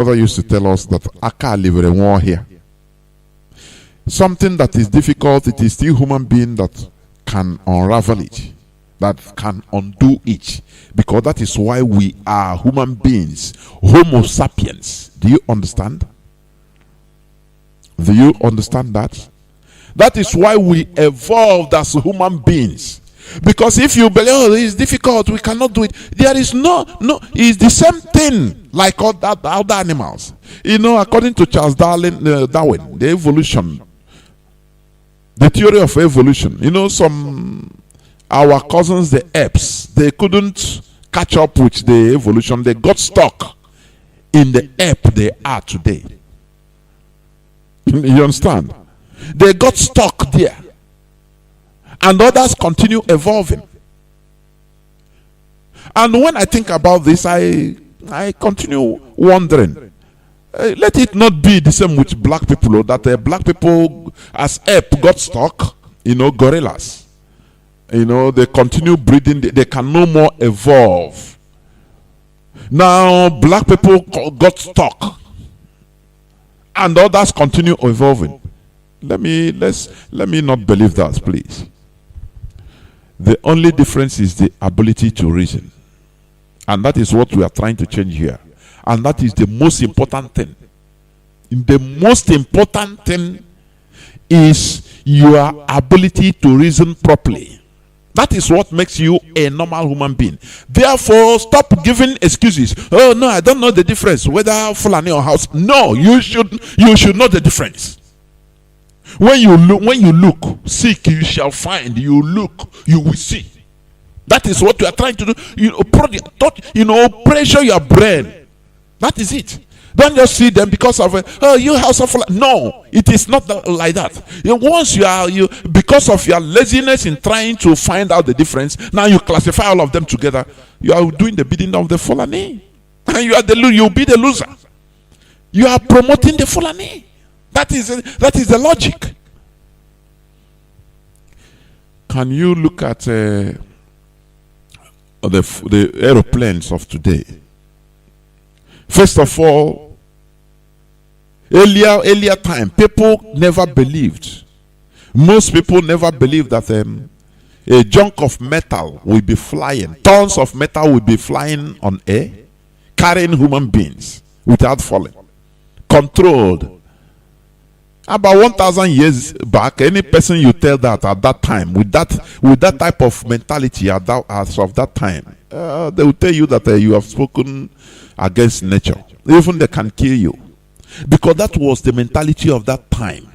Father used to tell us that Aka live war here. Something that is difficult, it is still human being that can unravel it, that can undo it. Because that is why we are human beings, Homo sapiens. Do you understand? Do you understand that? That is why we evolved as human beings. Because if you believe, oh, it's difficult, we cannot do it. There is no, it's the same thing like all the other animals. You know, according to Charles Darwin, the evolution, the theory of evolution. You know, our cousins, the apes, they couldn't catch up with the evolution. They got stuck in the ape they are today. You understand? They got stuck there. And others continue evolving. And when I think about this, I continue wondering. Let it not be the same with black people, that black people as ape got stuck, you know, gorillas. You know, they continue breeding, they can no more evolve. Now, black people got stuck. And others continue evolving. Let me not believe that, please. The only difference is the ability to reason. And that is what we are trying to change here. And that is the most important thing. The most important thing is your ability to reason properly. That is what makes you a normal human being. Therefore, stop giving excuses. Oh no, I don't know the difference whether Fulani or Hausa. No, you should know the difference. When you look, seek, you shall find. You look, you will see. That is what you are trying to do. Pressure your brain. That is it. Don't just see them because of you Hausa Fulani. No, it is not like that. Once because of your laziness in trying to find out the difference, now you classify all of them together. You are doing the bidding of the Fulani, and you'll be the loser. You are promoting the Fulani. That is the logic. Can you look at the aeroplanes of today? First of all, earlier time, people never believed. Most people never believed that a chunk of metal will be flying. Tons of metal will be flying on air, carrying human beings without falling, controlled. About 1,000 years back, any person you tell that at that time, with that type of mentality as of that time, they will tell you that you have spoken against nature. Even they can kill you. Because that was the mentality of that time.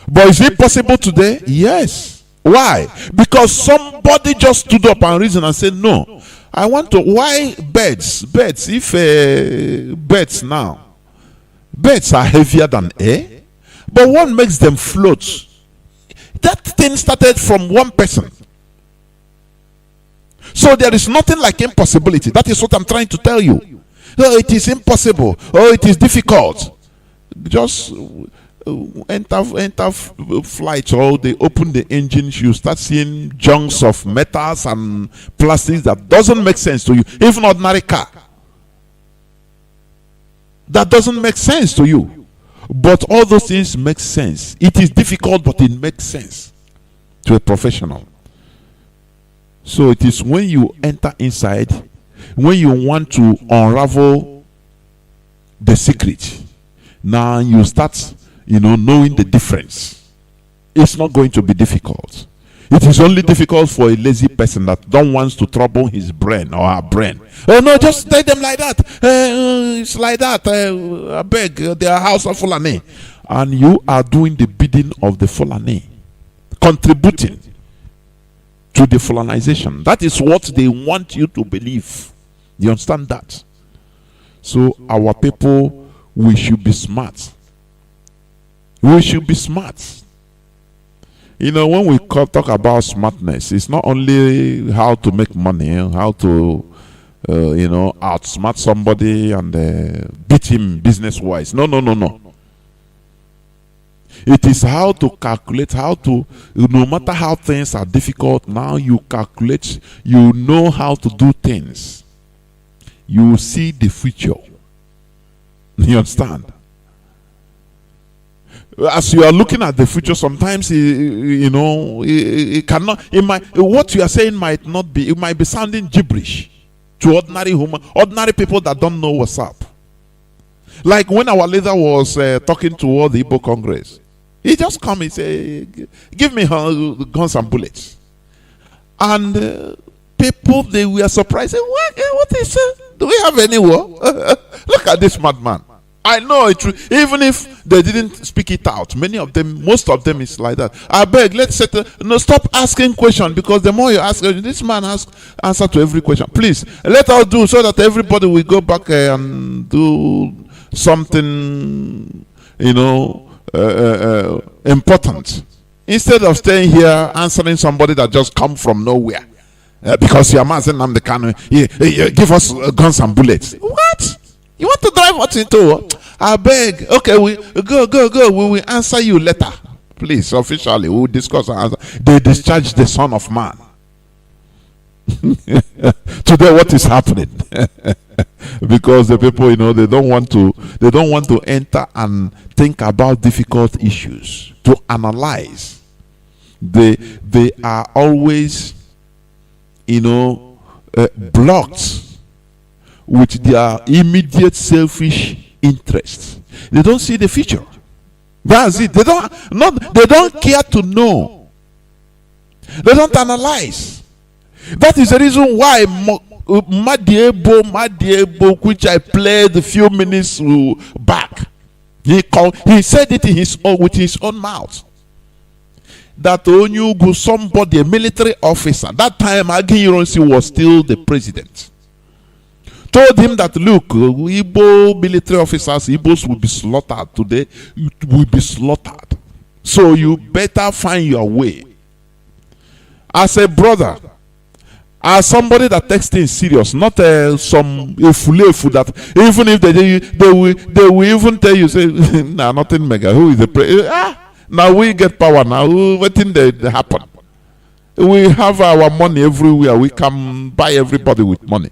But is it possible today? Yes. Why? Because somebody just stood up and reasoned and said, no, I want to. Why birds? If birds are heavier than air, but what makes them float? That thing started from one person. So there is nothing like impossibility. That is what I'm trying to tell you. Oh, it is impossible. Oh, it is difficult. Just enter flight, or they open the engines, you start seeing chunks of metals and plastics that doesn't make sense to you. Even ordinary car, that doesn't make sense to you. But all those things make sense. It is difficult, but it makes sense to a professional. So it is when you enter inside, when you want to unravel the secret, now you start, knowing the difference. It's not going to be difficult. It is only difficult for a lazy person that don't want to trouble his brain or her brain. Oh no, just tell them like that. It's like that. I beg, they are house of Fulani. And you are doing the bidding of the Fulani, contributing to the Fulanization. That is what they want you to believe. You understand that? So our people, we should be smart. We should be smart. When we talk about smartness, it's not only how to make money, how to, outsmart somebody and beat him business-wise. No. It is how to calculate, no matter how things are difficult, now you calculate, you know how to do things. You see the future. You understand? As you are looking at the future, sometimes it cannot. It might, what you are saying might not be. It might be sounding gibberish to ordinary people that don't know what's up. Like when our leader was talking to all the Ipob Congress, he just come and say, "Give me guns and bullets," and people, they were surprised. What is it? Do we have any war? Look at this madman. I know it. Even if they didn't speak it out, most of them is like that. I beg, let's settle. No, stop asking questions, because the more you ask, this man has answer to every question. Please, let us do so that everybody will go back and do something, important, instead of staying here answering somebody that just come from nowhere. Because your man said, "I'm the can give us guns and bullets." What? You want to drive us into? I beg. Okay, we go. We will answer you later. Please, officially, we will discuss and answer. They discharged the Son of Man. Today, what is happening? Because the people, they don't want to enter and think about difficult issues, to analyze. They are always, blocked with their immediate selfish interests. They don't see the future. That's it. They don't care to know. They don't analyze. That is the reason why Madiebo, which I played a few minutes back, he said it with his own mouth. That Onyugu, somebody, a military officer, that time Aguiyi was still the president, told him that, look, Igbo military officers, Igbos will be slaughtered today, will be slaughtered. So you better find your way. As a brother, as somebody that takes things serious, not some efulefu that even if they will even tell you, say, nah, nothing mega. Who is the president? Now we get power now. What thing they happen? We have our money everywhere. We can buy everybody with money.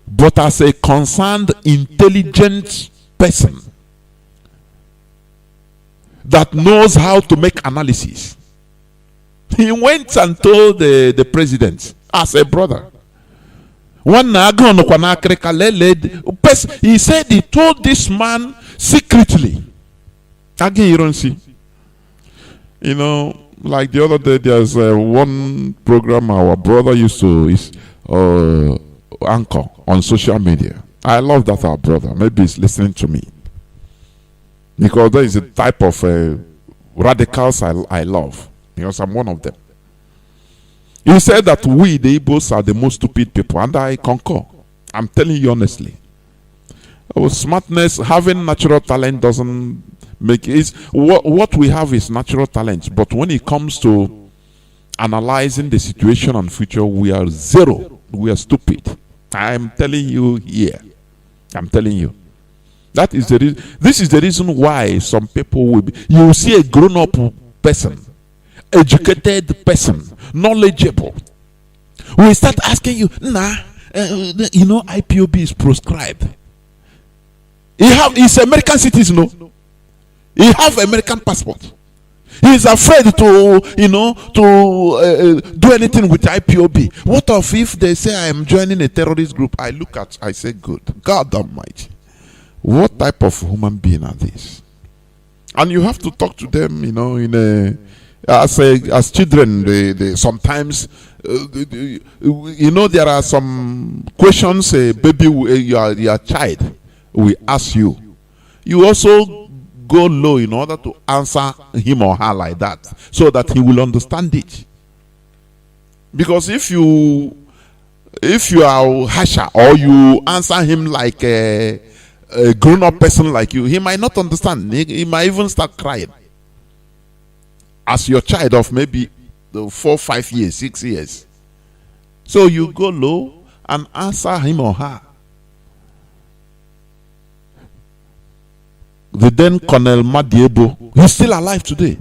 But as a concerned, intelligent person that knows how to make analysis, he went and told the president as a brother. He said he told this man secretly. Again, you don't see. Like the other day, there's one program our brother used to anchor on social media. I love that our brother. Maybe he's listening to me, because there is a type of radicals I love, because I'm one of them. He said that we, the Igbos, are the most stupid people, and I concur. I'm telling you honestly. Smartness, having natural talent doesn't make it. What we have is natural talent, but when it comes to analyzing the situation and future, we are zero. We are stupid. I'm telling you here. I'm telling you. That is the reason. This is the reason why some people will be. You will see a grown-up person, educated person, knowledgeable. We start asking you, IPOB is proscribed. He's American citizen, no? He have American passport. He is afraid to do anything with IPOB. What if they say I am joining a terrorist group? I say, good. God Almighty. What type of human being are these? And you have to talk to them, as children. They sometimes, there are some questions a baby, your child will ask you. You also go low in order to answer him or her like that, so that he will understand it. Because if you are harsher, or you answer him like a grown-up person like you, he might not understand. He might even start crying. As your child of maybe 4, 5 years, 6 years. So you go low and answer him or her. The then Colonel Madiebo, he's still alive today.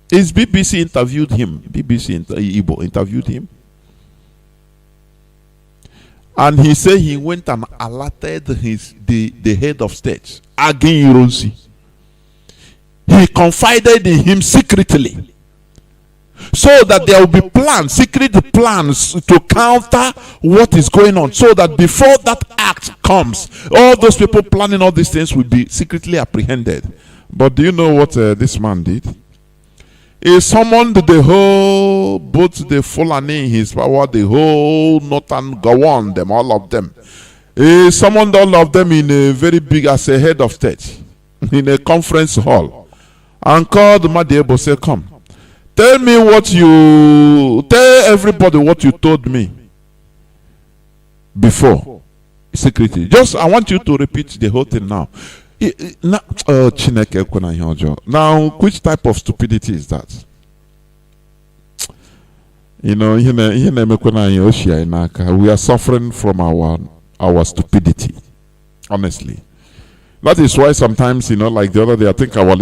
His BBC interviewed him. BBC Igbo interviewed him. And he said he went and alerted the head of state, Agin Ironsi. He confided in him secretly, so that there will be plans, secret plans to counter what is going on, so that before that act comes, all those people planning all these things will be secretly apprehended. But do you know what this man did? He summoned the whole, both the Fulani in his power, the whole Northern Gawan, them, all of them. He summoned all of them in a very big, as a head of state, in a conference hall, and called Madiebo, say, come, tell everybody what you told me before, secretly. Just, I want you to repeat the whole thing now. Now, which type of stupidity is that? You know, we are suffering from our stupidity. Honestly. That is why sometimes, you know, like the other day, I think our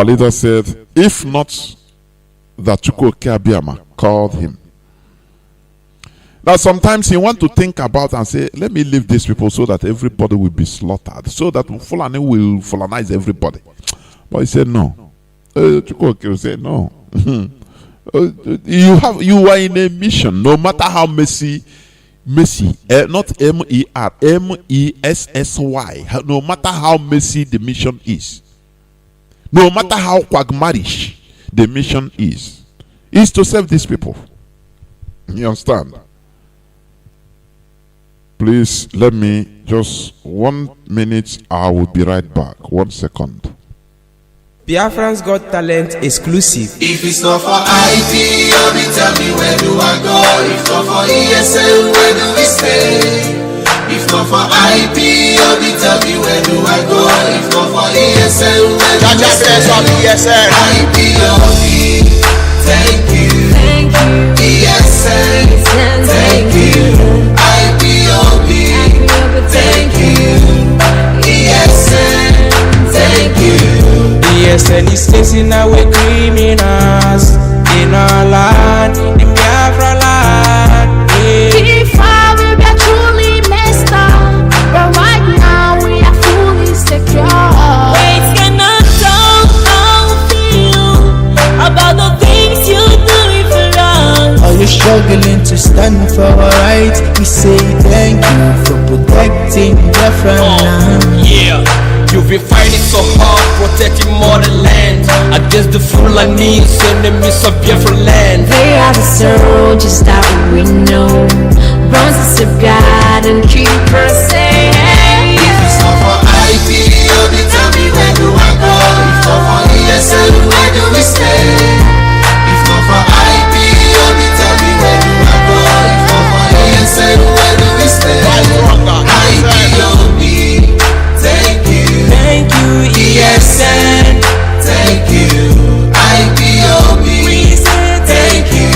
leader said, if not that Chukwuka Abiyama called him. Now sometimes you want to think about and say, let me leave these people so that everybody will be slaughtered, so that Fulani will Fulanize everybody. But he said no. Chukwuka said no. You are in a mission, no matter how messy, not M-E-R, M-E-S-S-Y, no matter how messy the mission is, no matter how quagmarish the mission is to serve these people. You understand? Please let me just 1 minute. I will be right back. 1 second. Biafran's Got Talent exclusive. If it's not for Ipob, tell me where do I go? If not for ESL, where do we stay? If not for Ipob, tell me where do I go? If not for ESL, where do we stay? Ipob, thank you. ESL, thank you. Ipob, thank you. ESL, thank you. ESL is chasing away criminals in our land, in Biafra land. Before we were truly messed up, but right now we are fully secure. Words cannot talk how we feel about the things you do for us. Are you struggling to stand for our rights? We say thank you for protecting Biafra land. Yeah. You've been fighting so hard, protecting motherland against the Fulani's enemies of Biafra land. They are the soldiers that we know, bronzes of God and keep us safe. If it's not for Ipob, tell me where do I go? If not for ESL, where do we stay? If not for Ipob, tell me where do I go? If not for ESL, where do we stay? Ipob, thank you. Thank you, ESL. Thank you. Ipob, thank you.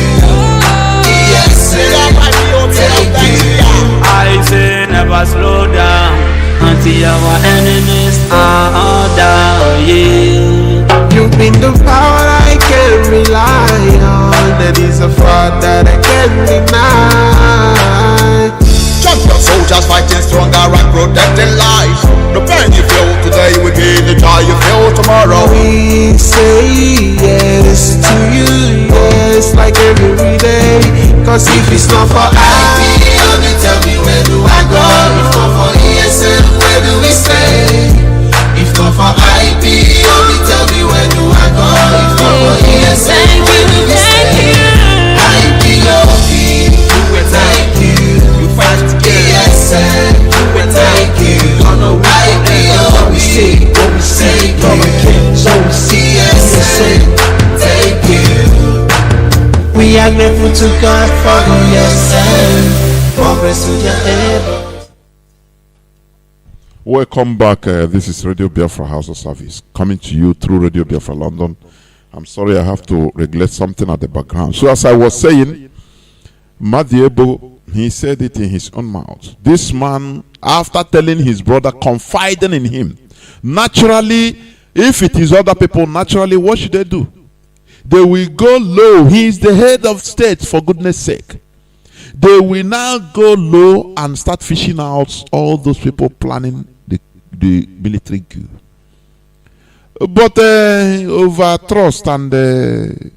ESL, thank you. I say never slow down until our enemies are all down. Yeah. You've been the power I can rely on. That is a fact that I can't deny. Champion soldiers fighting stronger and protecting lives. The pain you feel today will be the joy you feel tomorrow. We say yes to you, yes, like every day. Cause if it's not for Ipob, tell me where do I go? If not for ESL, where do we stay? If not for Ipob, tell me where do I go? If not for ESL, where do we stay? Ipob, thank you. You fight together. ESL, thank you. Ipob, thank you. ESL, thank you. We are grateful to God for yourself. Progress to your head. Welcome back. This is Radio Biafra HAUSA service coming to you through Radio Biafra London. I'm sorry I have to regulate something at the background. So as I was saying, Madiebo, he said it in his own mouth. This man, after telling his brother, confiding in him, naturally, if it is other people, naturally, what should they do? They will go low. He is the head of state, for goodness sake. they will now go low and start fishing out all those people planning the military coup. But over trust and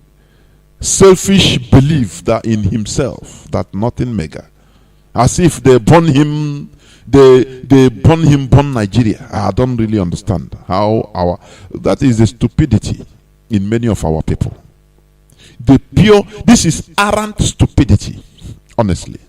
selfish belief that in himself, that nothing mega, as if they born him, they born Nigeria. I don't really understand how that is the stupidity in many of our people. This is arrant stupidity, honestly.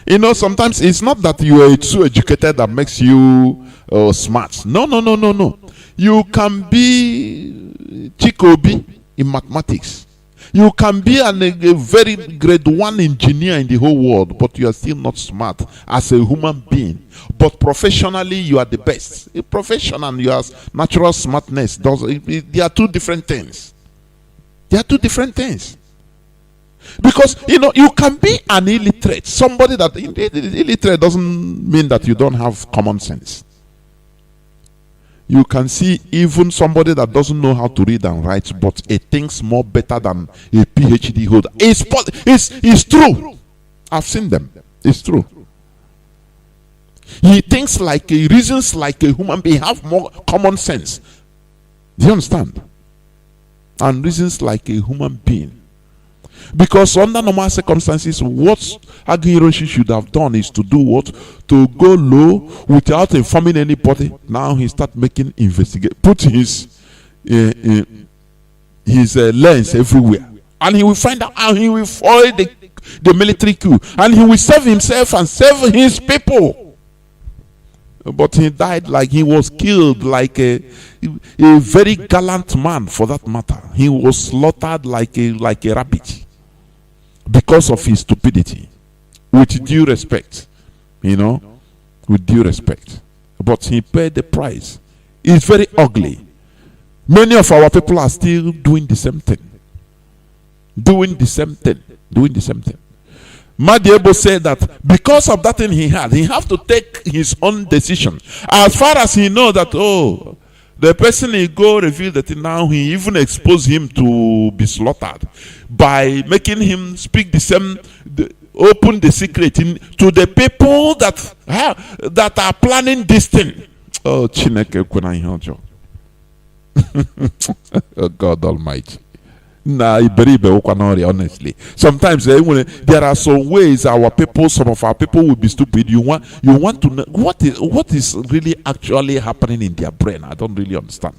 You know, sometimes it's not that you are so educated that makes you smart. No. You can be Chikobi in mathematics. You can be a very grade 1 engineer in the whole world, but you are still not smart as a human being. But professionally, you are the best. A profession and your natural smartness, they are two different things. They are two different things. Because, you know, you can be an illiterate. Somebody that illiterate doesn't mean that you don't have common sense. You can see even somebody that doesn't know how to read and write, but he thinks more better than a PhD holder. It's true. I've seen them. It's true. He thinks he reasons like a human being, have more common sense. Do you understand? And reasons like a human being. Because under normal circumstances, what Aguiyi should have done is to do what? To go low without informing anybody. Now he start making investigate, put his lens everywhere, and he will find out how he will foil the military coup, and he will save himself and save his people. But he died he was killed like a very gallant man, for that matter. He was slaughtered like a rabbit. Because of his stupidity, with due respect, with due respect. But he paid the price. It's very ugly. Many of our people are still doing the same thing. Doing the same thing. Madiebo said that because of that thing he have to take his own decision. As far as he knows that, the person he go reveal that now he even exposed him to be slaughtered by making him speak open the secret to the people that are planning this thing. Oh, Chineke kwena ihe ọjọọ. Oh, God Almighty. Honestly, sometimes there are some ways some of our people will be stupid. You want to know what is really actually happening in their brain. I don't really understand.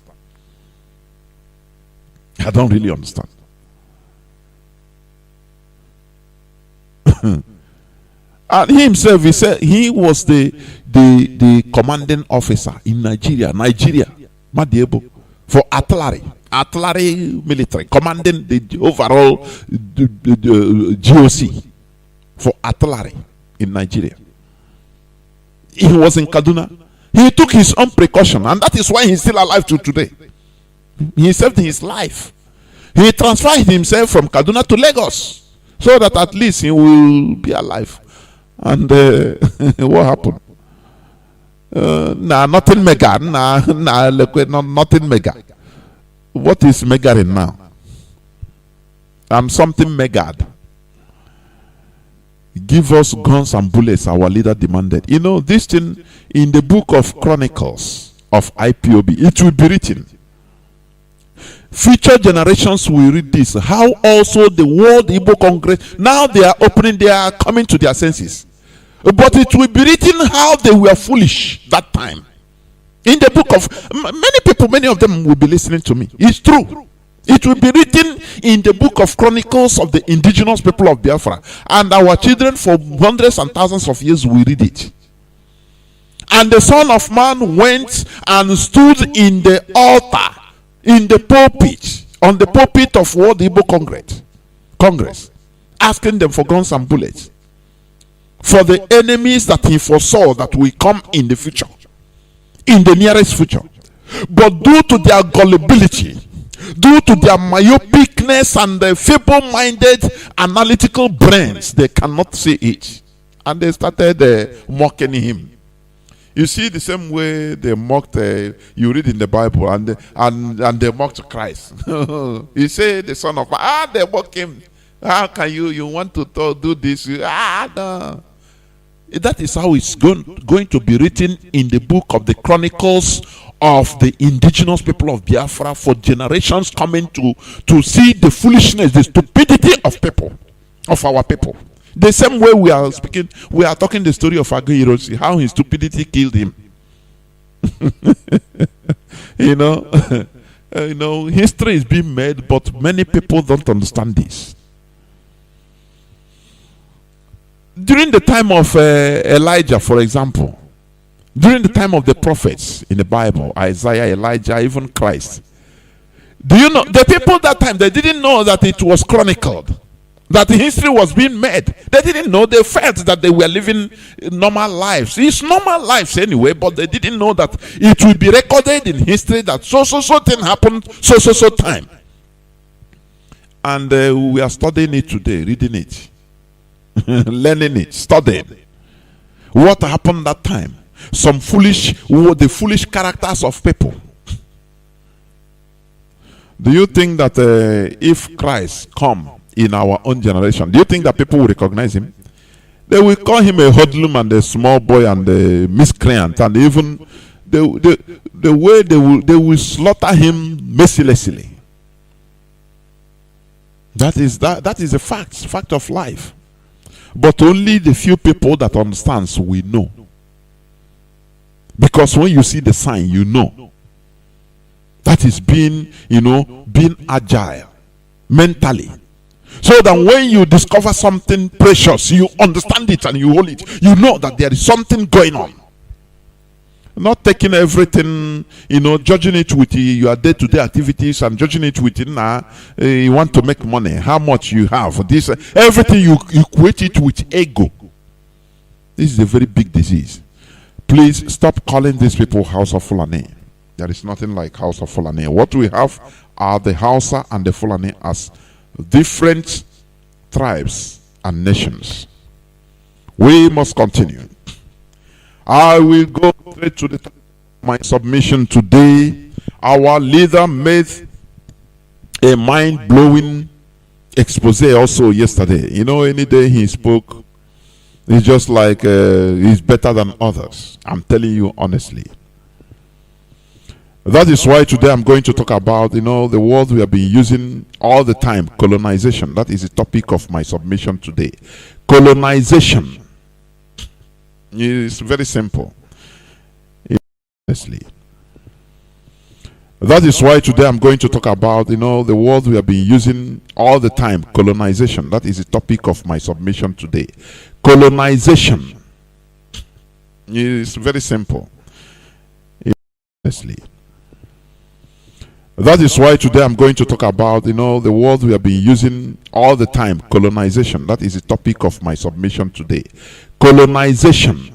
And he himself, he said he was the commanding officer in Nigeria, Madiebo, for artillery military, commanding the overall GOC for artillery in Nigeria. He was in Kaduna. He took his own precaution, and that is why he's still alive to today. He saved his life. He transferred himself from Kaduna to Lagos so that at least he will be alive. And what happened? Nothing mega. Nothing mega. What is megaing now? I'm something megad. Give us guns and bullets, our leader demanded. You know, this thing in the book of Chronicles of Ipob, it will be written. Future generations will read this. How also the World Igbo Congress, now they are coming to their senses. But it will be written how they were foolish that time. In the book of many of them will be listening to me. It's true. It will be written in the book of Chronicles of the indigenous people of Biafra. And our children for hundreds and thousands of years will read it. And the Son of Man went and stood in the altar, in the pulpit, on the pulpit of World Igbo Congress, asking them for guns and bullets. For the enemies that he foresaw that will come in the future. In the nearest future. But due to their gullibility, due to their myopicness and their feeble-minded analytical brains, they cannot see it. And they started mocking him. You see the same way they mocked, you read in the Bible, and they mocked Christ. You say the Son of Man, they mock him. How can you want to do this? No. That is how it's going to be written in the book of the Chronicles of the indigenous people of Biafra for generations coming to see the foolishness, the stupidity of people, of our people. The same way we are talking the story of Aguirosi, how his stupidity killed him. History is being made, but many people don't understand this. During the time of Elijah, for example, during the time of the prophets in the Bible, Isaiah, Elijah, even Christ, do you know the people that time, they didn't know that it was chronicled, that history was being made. They didn't know. They felt that they were living normal lives. It's normal lives anyway, but they didn't know that it will be recorded in history that so thing happened so time. And we are studying it today, reading it, learning it, studying what happened that time. The foolish characters of people. Do you think that if Christ come in our own generation, do you think that people will recognize him? They will call him a hoodlum and a small boy and a miscreant, and even the way they will slaughter him mercilessly. That is a fact of life. But only the few people that understands will know. Because when you see the sign, you know that is being agile mentally. So that when you discover something precious, you understand it and you hold it. You know that there is something going on. Not taking everything, judging it with your day-to-day activities and judging it with you want to make money, how much you have. This everything you equate it with ego. This is a very big disease. Please stop calling these people House of Fulani. There is nothing like House of Fulani. What we have are the Hausa and the Fulani as different tribes and nations. We must continue. I will go straight to my submission today. Our leader made a mind-blowing expose also yesterday. Any day he spoke, it's just like he's better than others. I'm telling you honestly. That is why today I'm going to talk about, the word we have been using all the time, colonization. That is the topic of my submission today. Colonization. It's very simple. Honestly. That is why today I'm going to talk about, the word we have been using all the time, colonization. That is the topic of my submission today. Colonization. It's very simple. Honestly. That is why today I'm going to talk about, the word we have been using all the time, colonization. That is the topic of my submission today. Colonization.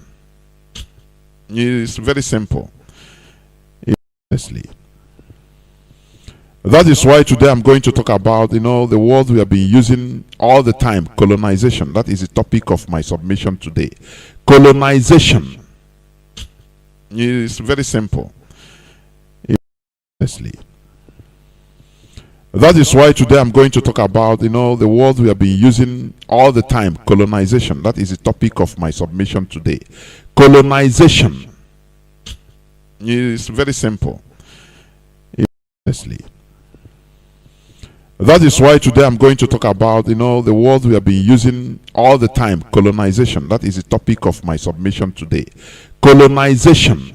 It's very simple. Honestly. That is why today I'm going to talk about, the word we have been using all the time, colonization. That is the topic of my submission today. Colonization. It's very simple. Honestly. That is why today I'm going to talk about, the word we have been using all the time, colonization. That is the topic of my submission today. Colonization. It's very simple. Honestly. That is why today I'm going to talk about, the word we have been using all the time, colonization. That is the topic of my submission today. Colonization.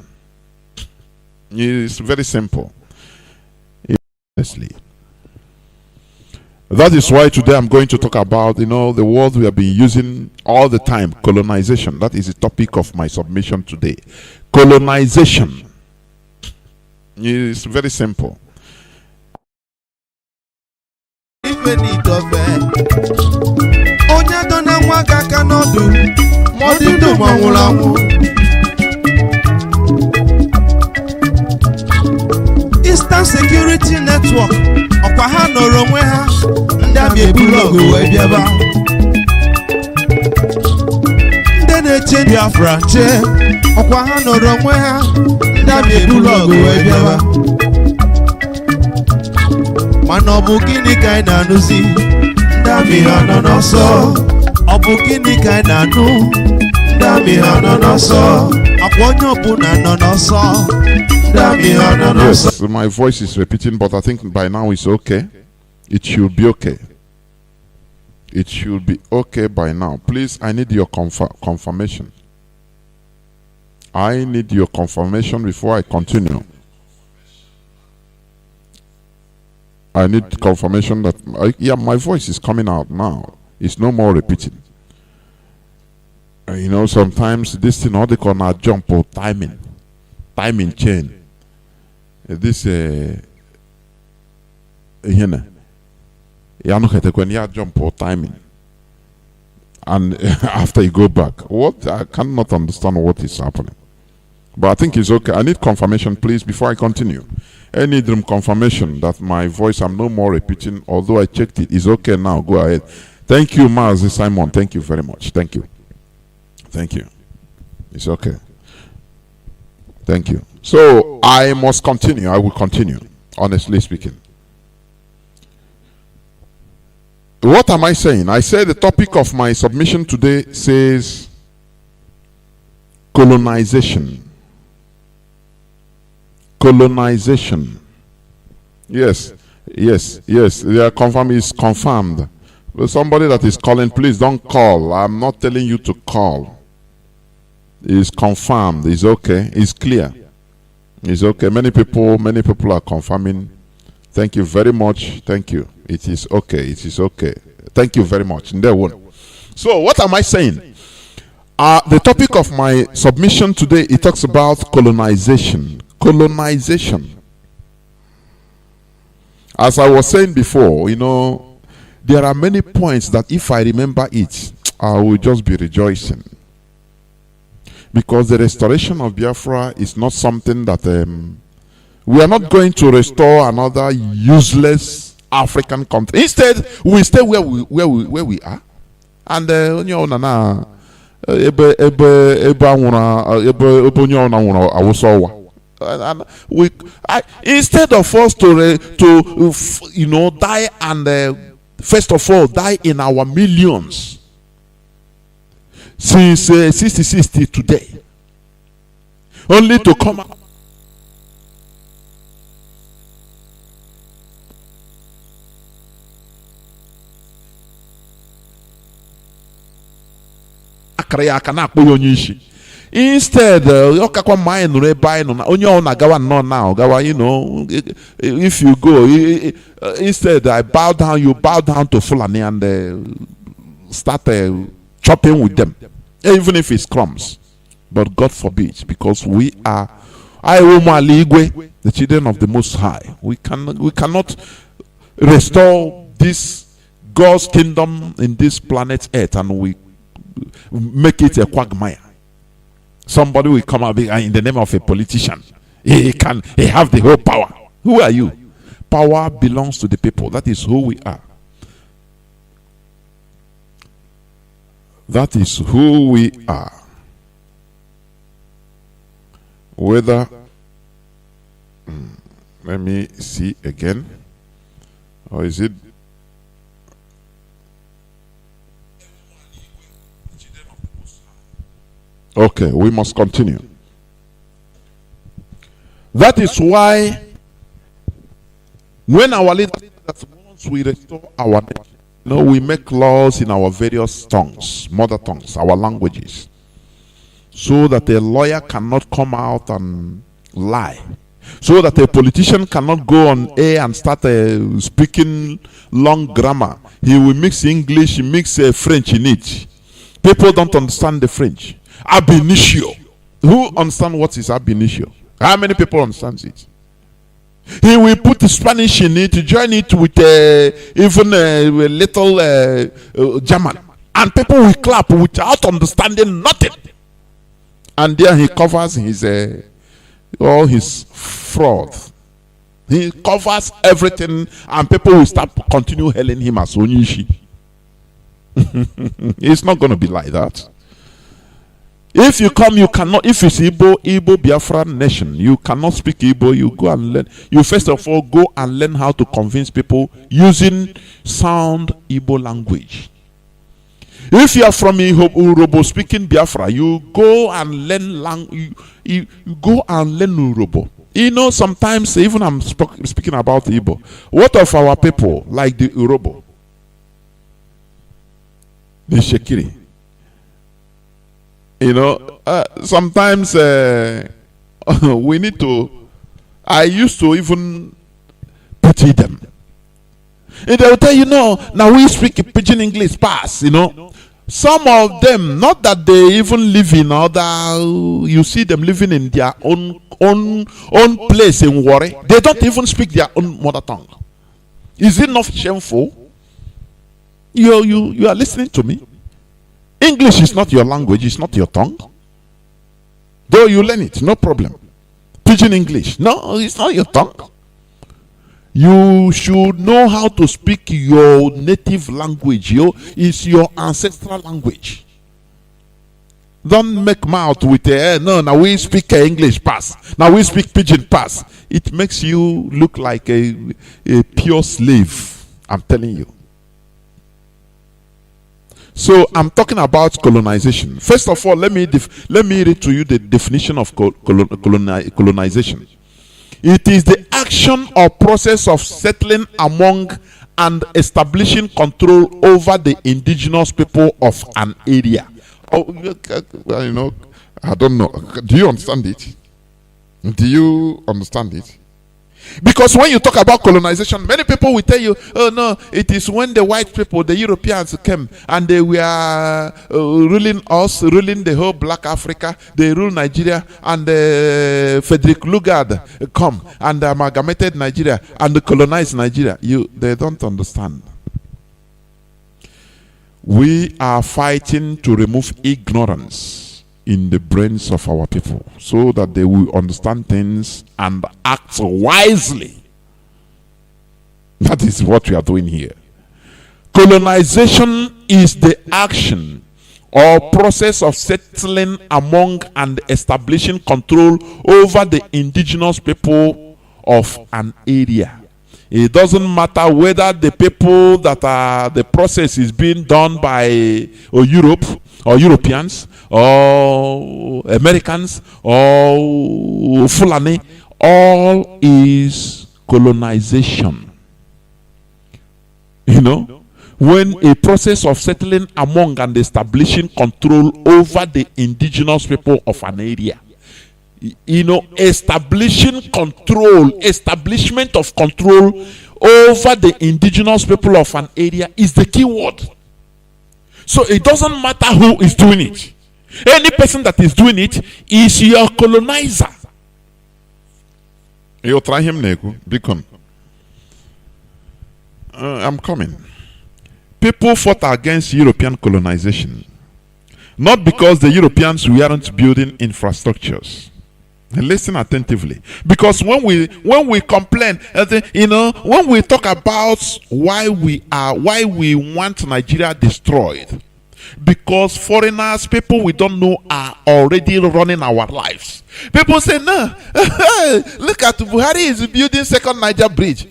It's very simple. Honestly. That is why today I'm going to talk about, the word we have been using all the time, colonization. That is the topic of my submission today. Colonization. It's very simple. Eastern Security Network ọkwa ha nọrọ onwe ha ndị abịa eburu ọgụ wee bịaba ndị na-eche Biafra chee ọkwa ha nọrọ onwe ha ndị abịa eburu ọgụ wee bịaba mana ọ bụ gịnị ka anyị na-anụzi ndị Dami hano n'ọsọ. Ọ bụ gịnị ka ị na-anụ? Dami hano n'ọsọ. Akwa onye ọbụla nọ n'ọsọ. Dami hano n'ọsọ. Yes, my voice is repeating, but I think by now it's okay. It should be okay. It should be okay by now. Please, I need your confirmation. I need your confirmation before I continue. I need confirmation that, yeah, my voice is coming out now. It's no more repeating. You know, sometimes this thing, all they call now jump or timing chain. This, when you jump or timing. And after you go back, what? I cannot understand what is happening. But I think it's okay. I need confirmation, please, before I continue. I need confirmation that my voice, I'm no more repeating, although I checked it. It's okay now. Go ahead. Thank you, Mazi Simon. Thank you very much. Thank you. Thank you. It's okay. Thank you. So I must continue. I will continue, honestly speaking. What am I saying? I say the topic of my submission today says colonization. Colonization. Yes. They are confirmed. Is confirmed. But somebody that is calling, please don't call. I'm not telling you to call. It's confirmed. It's okay. It's clear. It's okay. Many people are confirming. Thank you very much. Thank you. It is okay. It is okay. Thank you very much. So what am I saying? The topic of my submission today, it talks about colonization. Colonization. As I was saying before, you know, there are many points that if I remember it, I will just be rejoicing. Because the restoration of Biafra is not something that we are not going to restore another useless African country. Instead, we stay where we are. And instead of us to die and first of all die in our millions since 60 today, only to come out instead if you go instead I bow down, you bow down to Fulani and start chopping with them, even if it's crumbs. But God forbid, because we are the children of the Most High. We cannot restore this God's kingdom in this planet Earth, and we make it a quagmire. Somebody will come out in the name of a politician. He have the whole power. Who are you? Power belongs to the people. That is who we are. That is who we are. Whether let me see again, or is it okay? We must continue. That is why when our leaders, once we restore our nation, we make laws in our various tongues, mother tongues, our languages, so that a lawyer cannot come out and lie, so that a politician cannot go on air and start speaking long grammar. He will mix English, mix French in it. People don't understand the French. Ab initio. Who understand what is ab initio? How many people understand it? He will put the Spanish in it, join it with even a little German, and people will clap without understanding nothing. And there he covers his all his fraud. He covers everything, and people will start continue hailing him as Onyishi. It's not going to be like that. If you come, you cannot. If it's Igbo Biafra nation, you cannot speak Igbo. You go and learn. You first of all go and learn how to convince people using sound Igbo language. If you are from Urobo speaking Biafra, you go and learn you go and learn Urobo. You know, sometimes even I'm speaking about Igbo. What of our people like the Urobo, the Shekiri? You know, sometimes we need to. I used to even pity them. And they will tell you, no, now we speak pidgin English pass, you know. Some of them, not that they even live in other, you see them living in their own place in Warri. They don't even speak their own mother tongue. Is it not shameful? You are listening to me. English is not your language, it's not your tongue. Though you learn it, no problem. Pidgin English, no, it's not your tongue. You should know how to speak your native language. It's your ancestral language. Don't make mouth with no, now we speak English pass. Now we speak pidgin pass. It makes you look like a pure slave. I'm telling you. So I'm talking about colonization. First of all, let me read to you the definition of colonization. It is the action or process of settling among and establishing control over the indigenous people of an area. Oh, you know, I don't know. Do you understand it? Do you understand it? Because when you talk about colonization, many people will tell you, oh no, it is when the white people, the Europeans came and they were ruling us, ruling the whole black Africa. They ruled Nigeria, and Frederick Lugard come and amalgamated Nigeria and colonized Nigeria. They don't understand. We are fighting to remove ignorance in the brains of our people so that they will understand things and act wisely. That is what we are doing here. Colonization is the action or process of settling among and establishing control over the indigenous people of an area. It doesn't matter whether the people that are the process is being done by Europe or Europeans or Americans or Fulani, all is colonization. You know, when a process of settling among and establishing control over the indigenous people of an area. You know, establishment of control over the indigenous people of an area is the key word. So it doesn't matter who is doing it. Any person that is doing it is your colonizer. You try him, Nego. Beacon. I'm coming. People fought against European colonization, not because the Europeans weren't building infrastructures. Listen attentively, because when we complain, you know, when we talk about why we want Nigeria destroyed, because foreigners, people we don't know, are already running our lives. People say, no, look at Buhari is building second Niger bridge.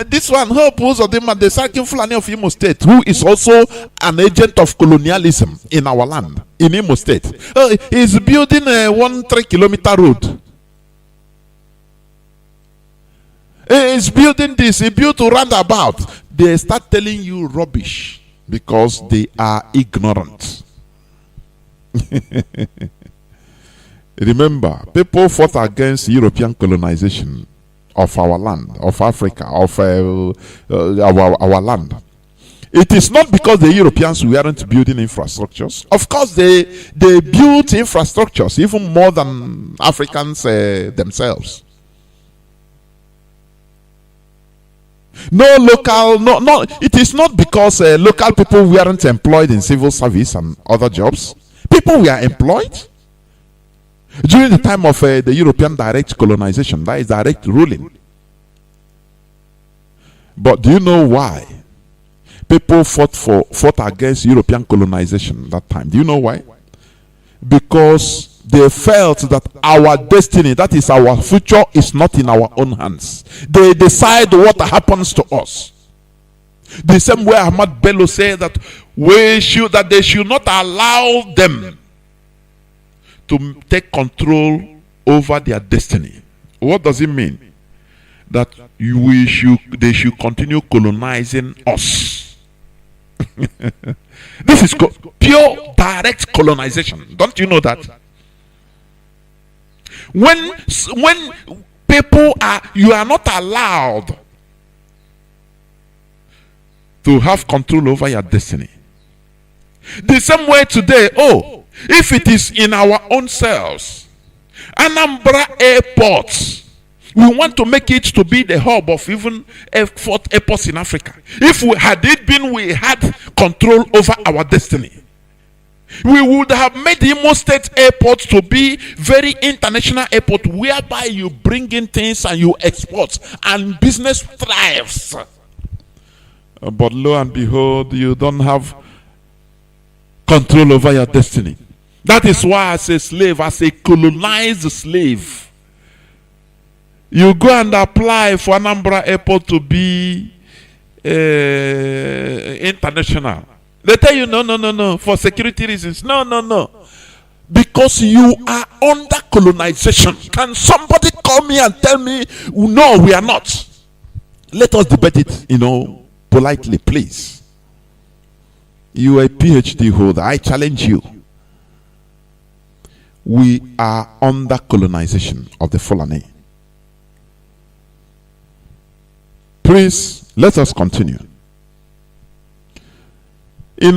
This one, Hope Uzodinma, the Sarkin Fulani of Imo State, who is also an agent of colonialism in our land, in Imo State, is building a 3-kilometer road. He's building this, he built a roundabout. They start telling you rubbish because they are ignorant. Remember, people fought against European colonization of our land, of Africa, of our land. It is not because the Europeans weren't building infrastructures. Of course, they built infrastructures even more than Africans themselves. It is not because local people weren't employed in civil service and other jobs. People were employed. During the time of the European direct colonization, that is direct ruling. But do you know why people fought against European colonization that time? Do you know why? because they felt that our destiny, that is our future, is not in our own hands. They decide what happens to us. The same way Ahmad Bello said that they should not allow them to take control over their destiny. What does it mean? That they should continue colonizing us. This is pure direct colonization. Don't you know that? When people you are not allowed to have control over your destiny. The same way today, if it is in our own selves, Anambra Airport, we want to make it to be the hub of even airports in Africa. If we had control over our destiny, we would have made Imo State Airport to be very international airport, whereby you bring in things and you export and business thrives. But lo and behold, you don't have control over your destiny. That is why, as a slave, as a colonized slave, you go and apply for Anambra Airport to be international. They tell you, no, for security reasons. No. Because you are under colonization. Can somebody call me and tell me, no, we are not? Let us debate it, politely, please. You are a PhD holder. I challenge you. We are under colonization of the Fulani. Please, let us continue. It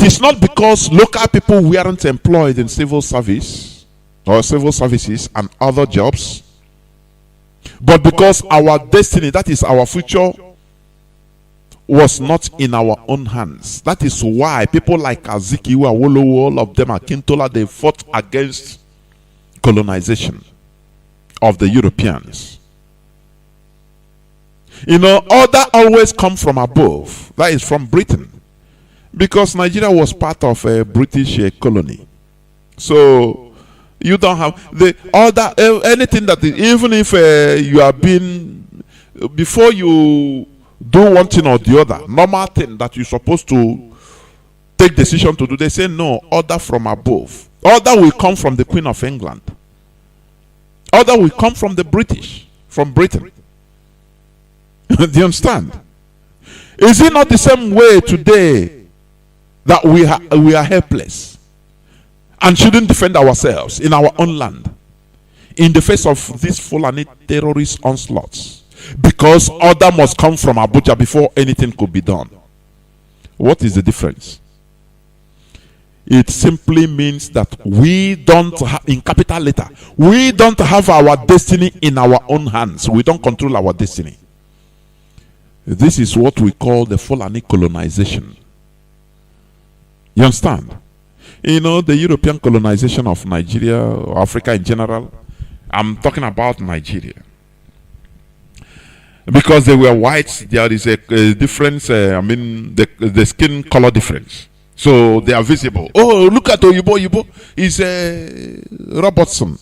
is not because local people weren't employed in civil service or civil services and other jobs, but because our destiny, that is our future, was not in our own hands. That is why people like Azikiwe, Awolowo, all of them, Akintola, they fought against colonization of the Europeans. Order always come from above. That is from Britain, because Nigeria was part of a British colony. So you don't have the order. Anything that, even if you have been, before you do one thing or the other, normal thing that you're supposed to take decision to do, they say no, order from above. Order will come from the Queen of England. Order will come from the British, from Britain. Do you understand? Is it not the same way today that we are helpless and shouldn't defend ourselves in our own land in the face of these Fulani terrorist onslaughts? Because order must come from Abuja before anything could be done. What is the difference? It simply means that we don't have, in capital letter, we don't have our destiny in our own hands. We don't control our destiny. This is what we call the Fulani colonization. You understand? The European colonization of Nigeria, or Africa in general, I'm talking about Nigeria. Because they were whites, there is a difference, the skin color difference. So they are visible. Oh, look at Oyibo. He's Robertson.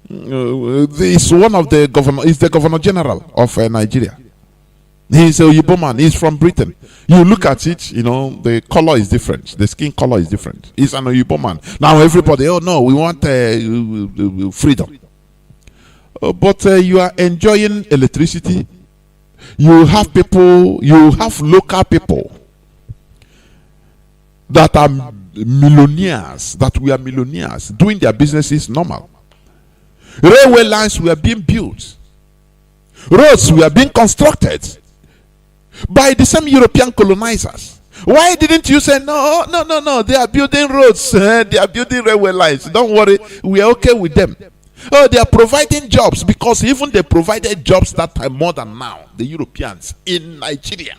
He's one of the governor. He's the governor general of Nigeria. He's a Oyibo man. He's from Britain. You look at it, the color is different. The skin color is different. He's an Oyibo man. Now everybody, oh no, we want freedom. But you are enjoying electricity. You have local people that are millionaires, doing their businesses normal. Railway lines were being built. Roads were being constructed by the same European colonizers. Why didn't you say, no, they are building roads, they are building railway lines. Don't worry, we are okay with them. Oh, they are providing jobs, because even they provided jobs that time more than now, the Europeans in Nigeria.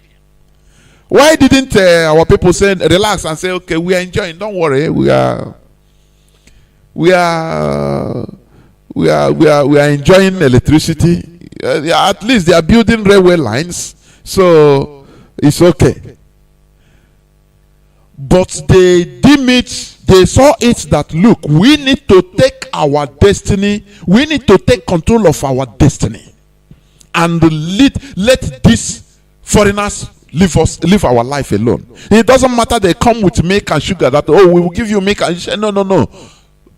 Why didn't our people say, relax and say, okay, we are enjoying, don't worry, we are enjoying electricity. At least they are building railway lines, so it's okay. But they deem it, they saw it that, look, we need to take our destiny, we need to take control of our destiny. And let these foreigners live our life alone. It doesn't matter, they come with milk and sugar, that, oh, we will give you milk and sugar. No.